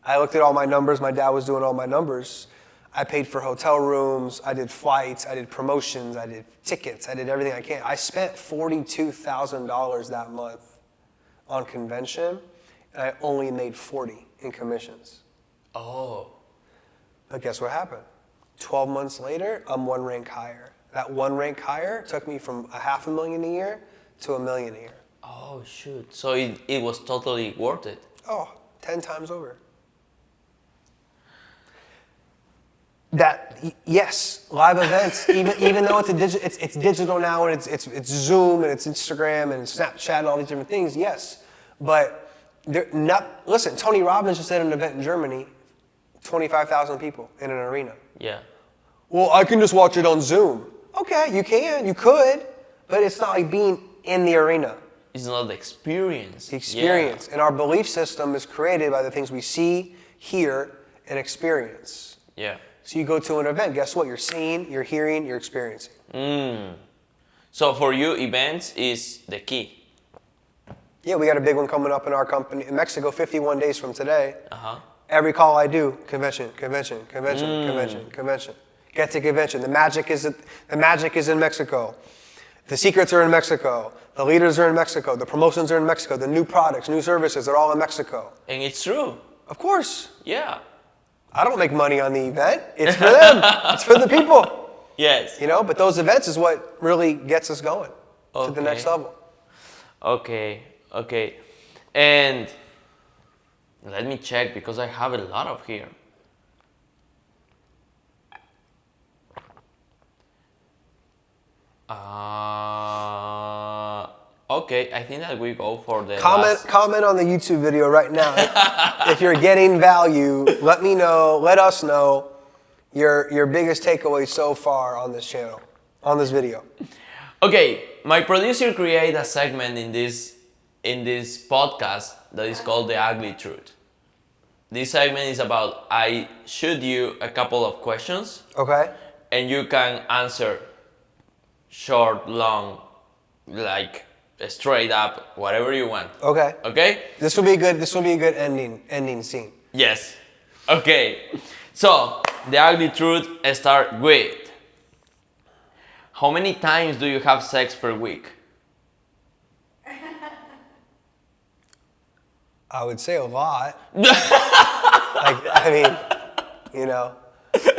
I looked at all my numbers, my dad was doing all my numbers, I paid for hotel rooms, I did flights, I did promotions, I did tickets, I did everything I can. I spent $42,000 that month on convention, and I only made 40 in commissions. Oh. But guess what happened? 12 months later, I'm one rank higher. That one rank higher took me from $500,000 a year to $1 million a year. Oh, shoot. So it was totally worth it. Oh, 10 times over. Yes, live events, even though it's digital now, and it's Zoom and it's Instagram and it's Snapchat and all these different things, yes. But listen, Tony Robbins just did an event in Germany, 25,000 people in an arena. Yeah. Well, I can just watch it on Zoom. Okay, you could, but it's not like being in the arena. It's not the experience. The experience. Yeah. And our belief system is created by the things we see, hear, and experience. Yeah. So you go to an event, guess what? You're seeing, you're hearing, you're experiencing. So for you, events is the key. Yeah, we got a big one coming up in our company in Mexico, 51 days from today. Uh-huh. Every call I do, convention. Get to convention. The magic is in Mexico. The secrets are in Mexico. The leaders are in Mexico. The promotions are in Mexico. The new products, new services, they're all in Mexico. And it's true. Of course. Yeah. I don't make money on the event. It's for them. It's for the people. Yes. But those events is what really gets us going to the next level. Okay. And let me check because I have a lot of here. Okay, I think that we go for the comment on the YouTube video right now. If you're getting value, let me know, let us know your biggest takeaway so far on this channel, on this video. Okay, my producer created a segment in this podcast that is called The Ugly Truth. This segment is about I shoot you a couple of questions. Okay. And you can answer short, long, like straight up, whatever you want. Okay. Okay? This will be a good ending scene. Yes. Okay. So, the ugly truth start with, how many times do you have sex per week? I would say a lot.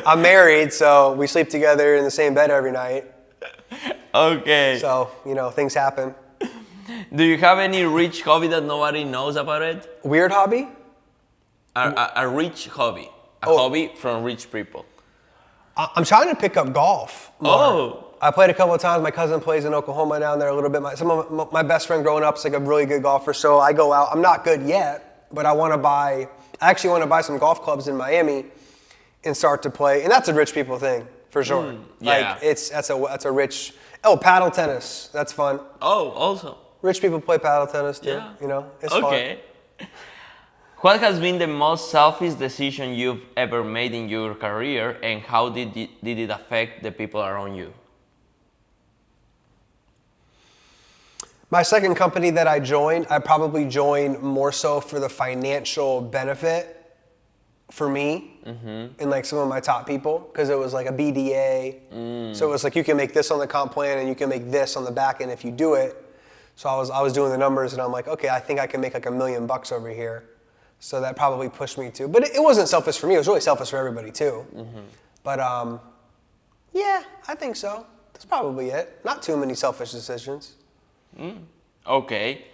I'm married, so we sleep together in the same bed every night. Okay. So, things happen. Do you have any rich hobby that nobody knows about it? Weird hobby? A rich hobby. Hobby from rich people. I'm trying to pick up golf more. Oh. I played a couple of times. My cousin plays in Oklahoma down there a little bit. My best friend growing up is like a really good golfer, so I go out. I'm not good yet, but I actually want to buy some golf clubs in Miami and start to play. And that's a rich people thing, for sure. Yeah. That's a rich. Oh, paddle tennis. That's fun. Oh, also. Rich people play paddle tennis too. Yeah. It's fun. Okay. What has been the most selfish decision you've ever made in your career, and how did it affect the people around you? My second company that I joined, I probably joined more so for the financial benefit for me and like some of my top people, because it was like a BDA. So it was like you can make this on the comp plan and you can make this on the back end if you do it. So I was doing the numbers and I'm like, okay, I think I can make like $1 million over here. So that probably pushed me to, but it wasn't selfish for me. It was really selfish for everybody too. But yeah, I think so. That's probably it. Not too many selfish decisions. Okay.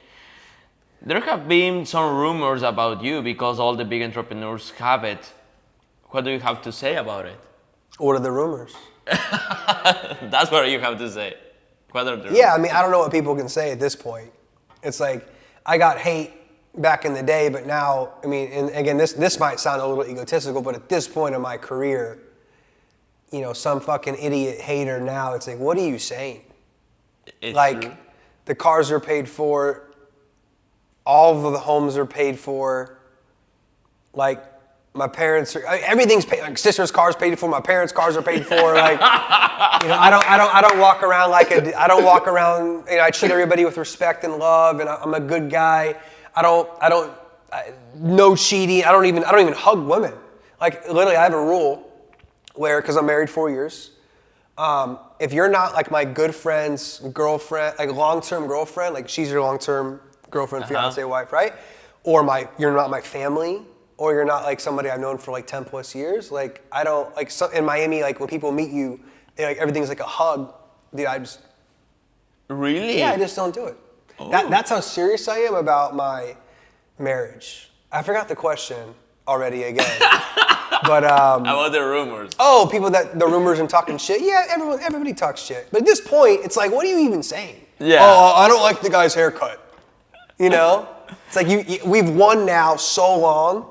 There have been some rumors about you because all the big entrepreneurs have it. What do you have to say about it? What are the rumors? That's what you have to say. What are the rumors? Yeah, I don't know what people can say at this point. It's like, I got hate back in the day, but now, and again, this might sound a little egotistical, but at this point in my career, some fucking idiot hater now, it's like, what are you saying? It's like, true. The cars are paid for, all of the homes are paid for, like, my parents are, everything's paid, like sister's car's paid for, my parents' cars are paid for, like, I don't walk around I treat everybody with respect and love, and I'm a good guy. No cheating. I don't even hug women. Like, literally, I have a rule. where, because I'm married 4 years, if you're not like my good friend's girlfriend, like long-term girlfriend, like she's your long-term girlfriend, fiance, wife, right? Or you're not my family, or you're not like somebody I've known for like 10 plus years. Like I don't, like in Miami, like when people meet you, like everything's like a hug. Dude, I just... Really? Yeah, I just don't do it. That's how serious I am about my marriage. I forgot the question already again. But about the rumors. Oh, the rumors and talking shit. Yeah, everybody talks shit. But at this point, it's like, what are you even saying? Yeah. Oh, I don't like the guy's haircut. You know? It's like we've won now so long.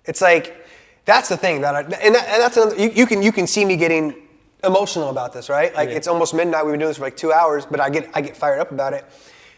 It's like that's the thing that's another, you can see me getting emotional about this, right? Like it's almost midnight. We've been doing this for like 2 hours, but I get fired up about it.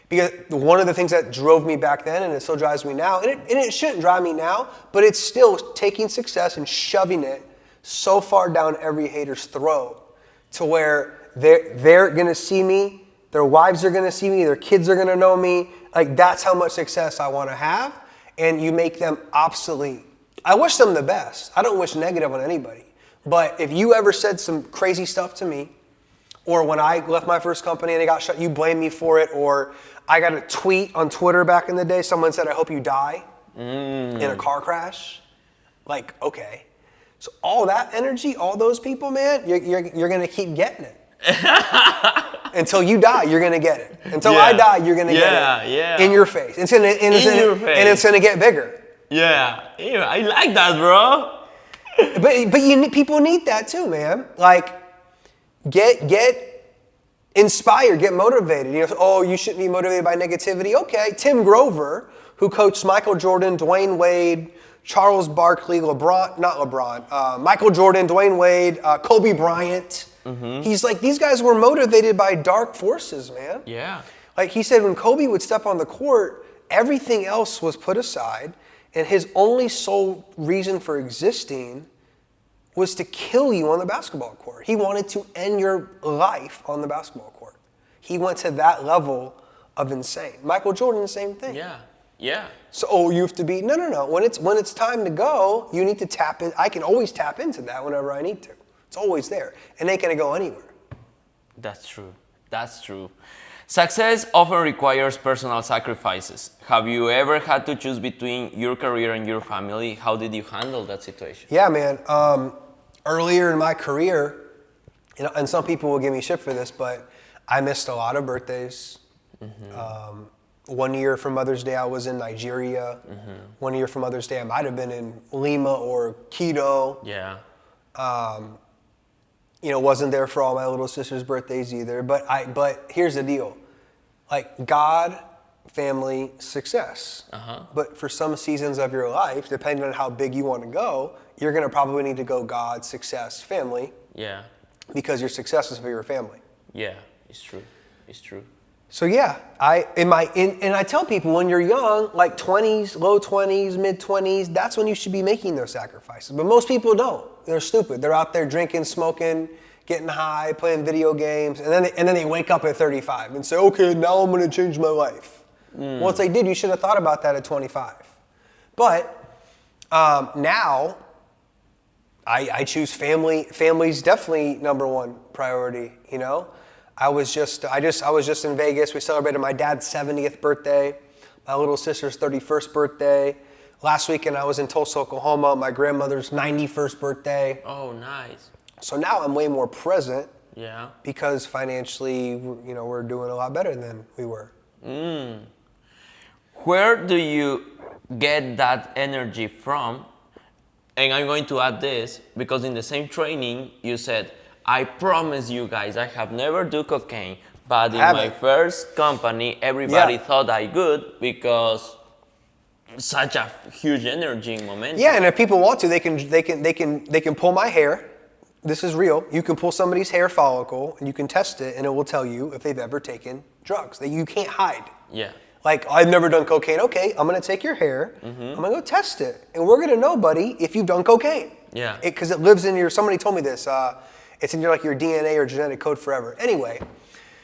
Because one of the things that drove me back then, and it still drives me now, and it shouldn't drive me now, but it's still taking success and shoving it so far down every hater's throat to where they're gonna see me, their wives are gonna see me, their kids are gonna know me. Like that's how much success I wanna have, and you make them obsolete. I wish them the best. I don't wish negative on anybody. But if you ever said some crazy stuff to me, or when I left my first company and it got shut, you blame me for it, or I got a tweet on Twitter back in the day, someone said, I hope you die in a car crash. Like, okay. So all that energy, all those people, man, you're going to keep getting it. Until you die, you're going to get it. Until I die, you're going to get it in your face. It's gonna, and it's going to get bigger. Yeah. Ew, I like that, bro. But people need that too, man. Like, get inspired, get motivated. You know, oh, you shouldn't be motivated by negativity. Okay, Tim Grover, who coached Michael Jordan, Dwayne Wade, Charles Barkley, Michael Jordan, Dwayne Wade, Kobe Bryant. Mm-hmm. He's like, these guys were motivated by dark forces, man. Yeah. Like he said, when Kobe would step on the court, everything else was put aside, and his only sole reason for existing was to kill you on the basketball court. He wanted to end your life on the basketball court. He went to that level of insane. Michael Jordan, the same thing. Yeah, yeah. So, you have to be, no. When it's time to go, you need to tap in. I can always tap into that whenever I need to. It's always there. It ain't gonna go anywhere. That's true. Success often requires personal sacrifices. Have you ever had to choose between your career and your family? How did you handle that situation? Yeah, man. Earlier in my career, and some people will give me shit for this, but I missed a lot of birthdays. Mm-hmm. 1 year for Mother's Day, I was in Nigeria. Mm-hmm. 1 year for Mother's Day, I might have been in Lima or Quito. Yeah. Wasn't there for all my little sister's birthdays either. But here's the deal. Like, God, family, success. Uh-huh. But for some seasons of your life, depending on how big you want to go, you're going to probably need to go God, success, family. Yeah. Because your success is for your family. Yeah, it's true. So yeah, and I tell people when you're young, like 20s, low 20s, mid 20s, that's when you should be making those sacrifices. But most people don't. They're stupid. They're out there drinking, smoking, getting high, playing video games, and then they wake up at 35 and say, okay, now I'm going to change my life. Well, it's like, dude, you should have thought about that at 25. But now I choose family. Family's definitely number one priority. I was just in Vegas. We celebrated my dad's 70th birthday, my little sister's 31st birthday. Last weekend I was in Tulsa, Oklahoma, my grandmother's 91st birthday. Oh, nice. So now I'm way more present. Yeah. Because financially, we're doing a lot better than we were. Where do you get that energy from? And I'm going to add this because in the same training you said, I promise you guys, I have never do cocaine, but in my first company, everybody thought I could because such a huge energy and momentum. Yeah, and if people want to, they can pull my hair. This is real. You can pull somebody's hair follicle and you can test it, and it will tell you if they've ever taken drugs. That you can't hide. Yeah. Like, I've never done cocaine. Okay, I'm gonna take your hair. Mm-hmm. I'm gonna go test it, and we're gonna know, buddy, if you've done cocaine. Yeah. Because it lives in your. Somebody told me this. It's in your DNA or genetic code forever. Anyway,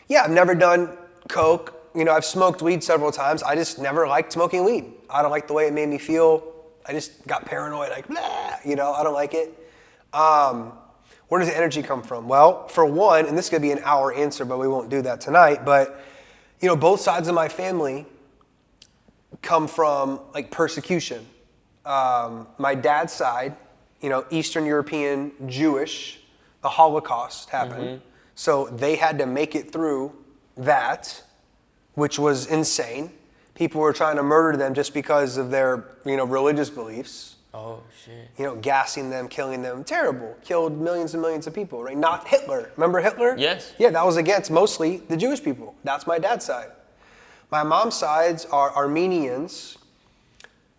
yeah, I've never done coke. I've smoked weed several times. I just never liked smoking weed. I don't like the way it made me feel. I just got paranoid, like, blah, I don't like it. Where does the energy come from? Well, for one, and this could be an hour answer, but we won't do that tonight, but both sides of my family come from like persecution. My dad's side, Eastern European Jewish, the Holocaust happened. So they had to make it through that, which was insane. People were trying to murder them just because of their, religious beliefs. Oh, shit. Gassing them, killing them. Terrible. Killed millions and millions of people, right? Not Hitler. Remember Hitler? Yes. Yeah, that was against mostly the Jewish people. That's my dad's side. My mom's sides are Armenians.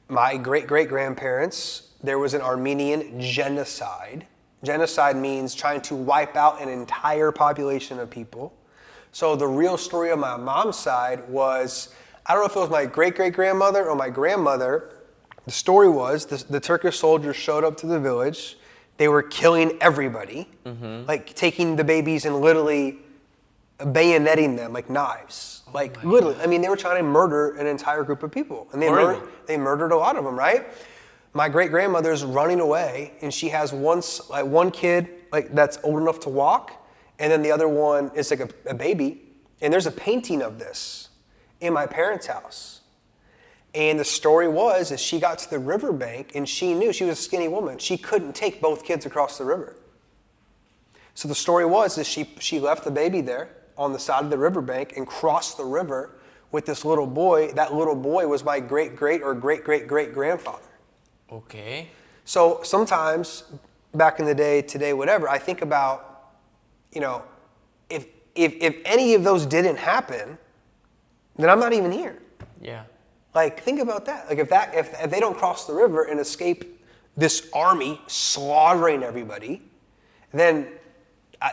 My great-great-grandparents, there was an Armenian genocide. Genocide means trying to wipe out an entire population of people. So the real story of my mom's side was, I don't know if it was my great-great-grandmother or my grandmother. The story was the Turkish soldiers showed up to the village. They were killing everybody, like taking the babies and literally bayoneting them like knives. Like literally, I mean, they were trying to murder an entire group of people. And they murdered a lot of them, right? My great-grandmother's running away, and she has one kid like that's old enough to walk, and then the other one is like a baby. And there's a painting of this in my parents' house. And the story was that she got to the riverbank, and she knew, she was a skinny woman, she couldn't take both kids across the river. So the story was that she left the baby there on the side of the riverbank and crossed the river with this little boy. That little boy was my great-great or great-great-great-grandfather. Okay. So sometimes, back in the day, today, whatever, I think about, if any of those didn't happen, then I'm not even here. Yeah. Like, think about that. Like, if they don't cross the river and escape this army slaughtering everybody, then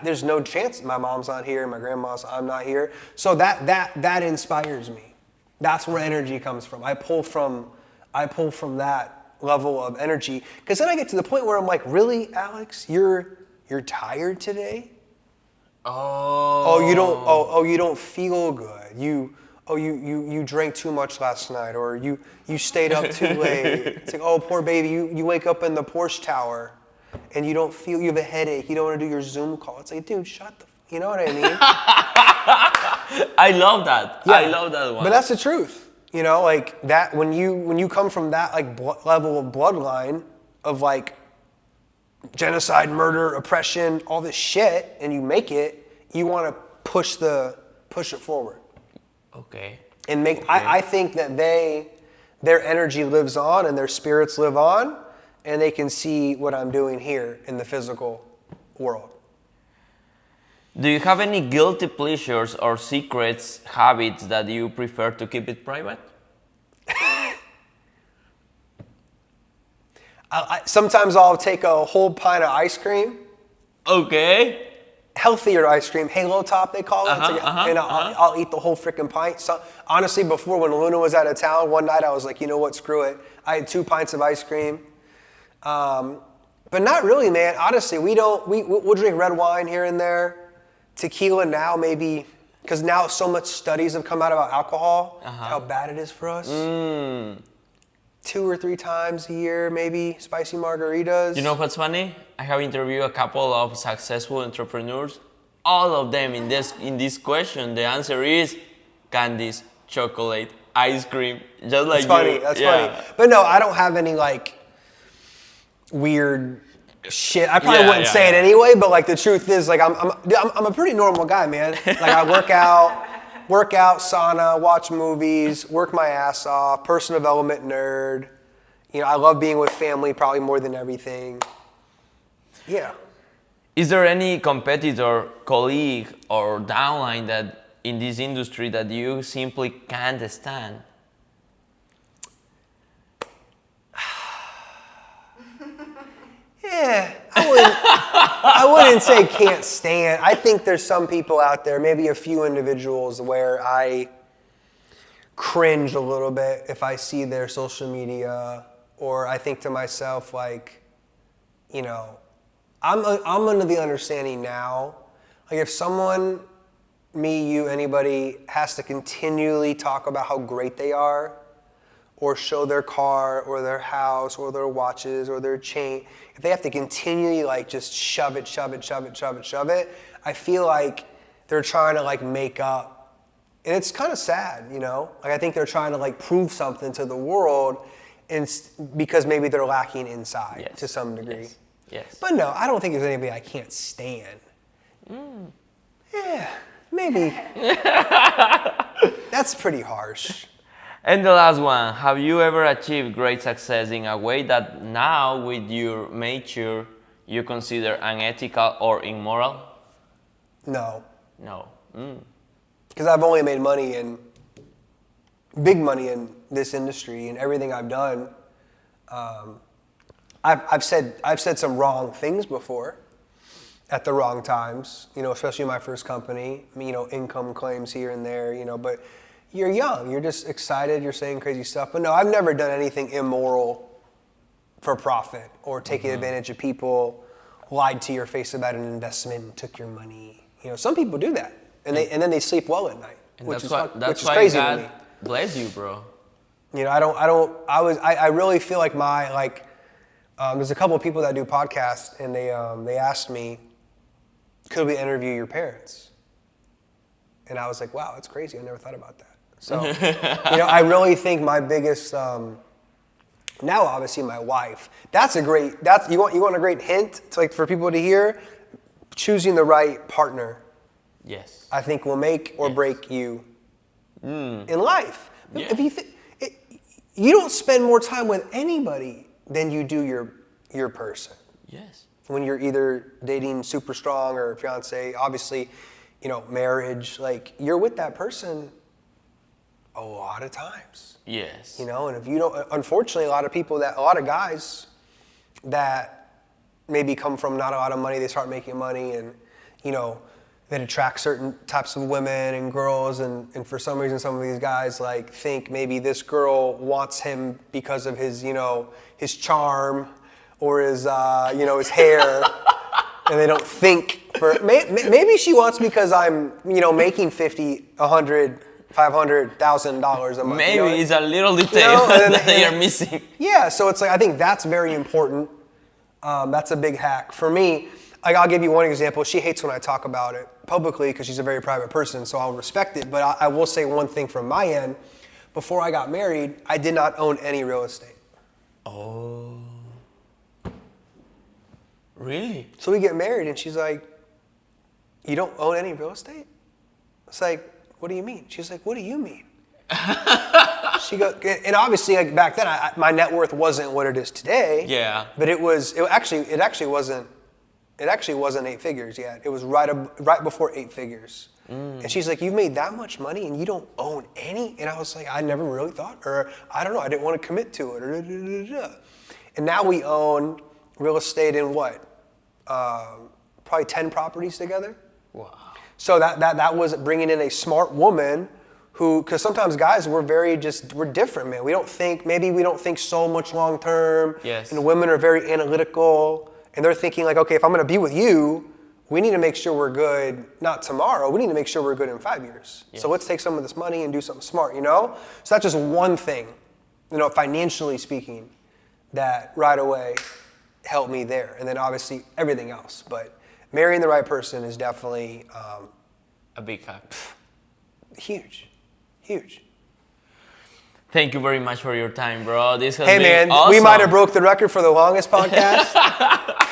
there's no chance my mom's not here, my grandma's, I'm not here. So that inspires me. That's where energy comes from. I pull from that level of energy, because then I get to the point where I'm like, really, Alex, you're tired today? You don't feel good. You drank too much last night, or you stayed up too late. It's like, oh, poor baby, you wake up in the Porsche tower and you have a headache, you don't want to do your Zoom call. It's like, dude, you know what I mean? I love that. Yeah. I love that one. But that's the truth. Like that, when you come from that like level of bloodline of like genocide, murder, oppression, all this shit, and you make it, you want to push it forward. Okay. And I think that their energy lives on and their spirits live on, and they can see what I'm doing here in the physical world. Do you have any guilty pleasures or secrets, habits that you prefer to keep it private? Sometimes I'll take a whole pint of ice cream. Okay. Healthier ice cream, Halo Top they call it, I'll eat the whole freaking pint. So, honestly, before when Luna was out of town, one night I was like, you know what, screw it. I had 2 pints of ice cream. But not really, man. Honestly, we'll drink red wine here and there. Tequila now maybe, because now so much studies have come out about alcohol, how bad it is for us. 2 or 3 times a year, maybe, spicy margaritas. You know what's funny? I have interviewed a couple of successful entrepreneurs. All of them in this question, the answer is candies, chocolate, ice cream, just like you. That's funny. But no, I don't have any like weird shit. I probably wouldn't say it anyway, but like the truth is, like I'm a pretty normal guy, man. Like I work out, sauna, watch movies, work my ass off, personal development nerd. I love being with family probably more than everything. Yeah. Is there any competitor, colleague, or downline that in this industry that you simply can't stand? Yeah, I wouldn't say can't stand. I think there's some people out there, maybe a few individuals, where I cringe a little bit if I see their social media, or I think to myself like, I'm under the understanding now, like if someone, me, you, anybody has to continually talk about how great they are, or show their car or their house or their watches or their chain, if they have to continually like just shove it, I feel like they're trying to like make up. And it's kind of sad, you know? Like I think they're trying to like prove something to the world because maybe they're lacking inside to some degree. Yes. But no, I don't think there's anybody I can't stand. Yeah, maybe. That's pretty harsh. And the last one, have you ever achieved great success in a way that now with your mature you consider unethical or immoral? No. No. Because I've only made money big money in this industry, and everything I've done. I've said some wrong things before at the wrong times, you know, especially in my first company, you know, income claims here and there, you know, but you're young, you're just excited, you're saying crazy stuff. But no, I've never done anything immoral for profit or taken advantage of people, lied to your face about an investment and took your money. You know, some people do that, and then they sleep well at night, which is crazy to me. Bless you, bro. You know, I really feel like there's a couple of people that do podcasts, and they asked me, could we interview your parents? And I was like, wow, that's crazy. I never thought about that. So, you know, I really think my biggest, now obviously my wife, you want a great hint to, like, for people to hear? Choosing the right partner. Yes. I think will make or break you in life. Yeah. If you don't spend more time with anybody than you do your person. Yes. When you're either dating super strong or fiance, obviously, you know, marriage, like you're with that person a lot of times. Yes. You know, and if you don't, unfortunately, a lot of guys that maybe come from not a lot of money, they start making money, and, you know, that attract certain types of women and girls, and for some reason some of these guys like think maybe this girl wants him because of his, you know, his charm or his, you know, his hair, and they don't think maybe she wants me because I'm, you know, making $50, $100, $500,000 a month. Maybe, you know? It's a little detail that they are missing. Yeah, so it's like, I think that's very important. That's a big hack for me. Like, I'll give you one example. She hates when I talk about it publicly because she's a very private person, so I'll respect it. But I will say one thing from my end. Before I got married, I did not own any real estate. Oh. Really? So we get married, and she's like, you don't own any real estate? It's like, what do you mean? She's like, what do you mean? She goes, and obviously, like, back then, my net worth wasn't what it is today. Yeah. But it actually wasn't 8 figures yet. It was right before 8 figures. And she's like, you've made that much money and you don't own any? And I was like, I never really thought, or I don't know, I didn't want to commit to it. And now we own real estate in what? Probably 10 properties together. Wow. So that was bringing in a smart woman who, because sometimes guys, we're different, man. We don't think so much long term. Yes. And women are very analytical. And they're thinking like, okay, if I'm going to be with you, we need to make sure we're good, not tomorrow, we need to make sure we're good in 5 years. Yes. So let's take some of this money and do something smart, you know? So that's just one thing, you know, financially speaking, that right away helped me there. And then obviously everything else. But marrying the right person is definitely a big hack. Huge. Thank you very much for your time, bro. This has been man, awesome. We might have broke the record for the longest podcast.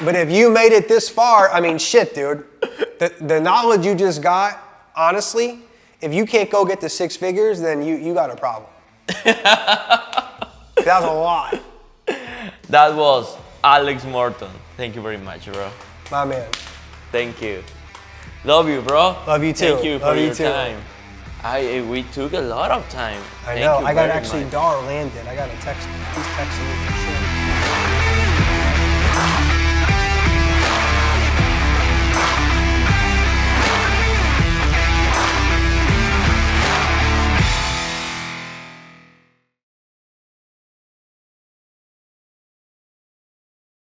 But if you made it this far, I mean, shit, dude. The knowledge you just got, honestly, if you can't go get to 6 figures, then you got a problem. That was a lot. That was Alex Morton. Thank you very much, bro. My man. Thank you. Love you, bro. Love you too. Thank you for your time. We took a lot of time. I know. I got actually Dar landed. I got a text. He's texting me.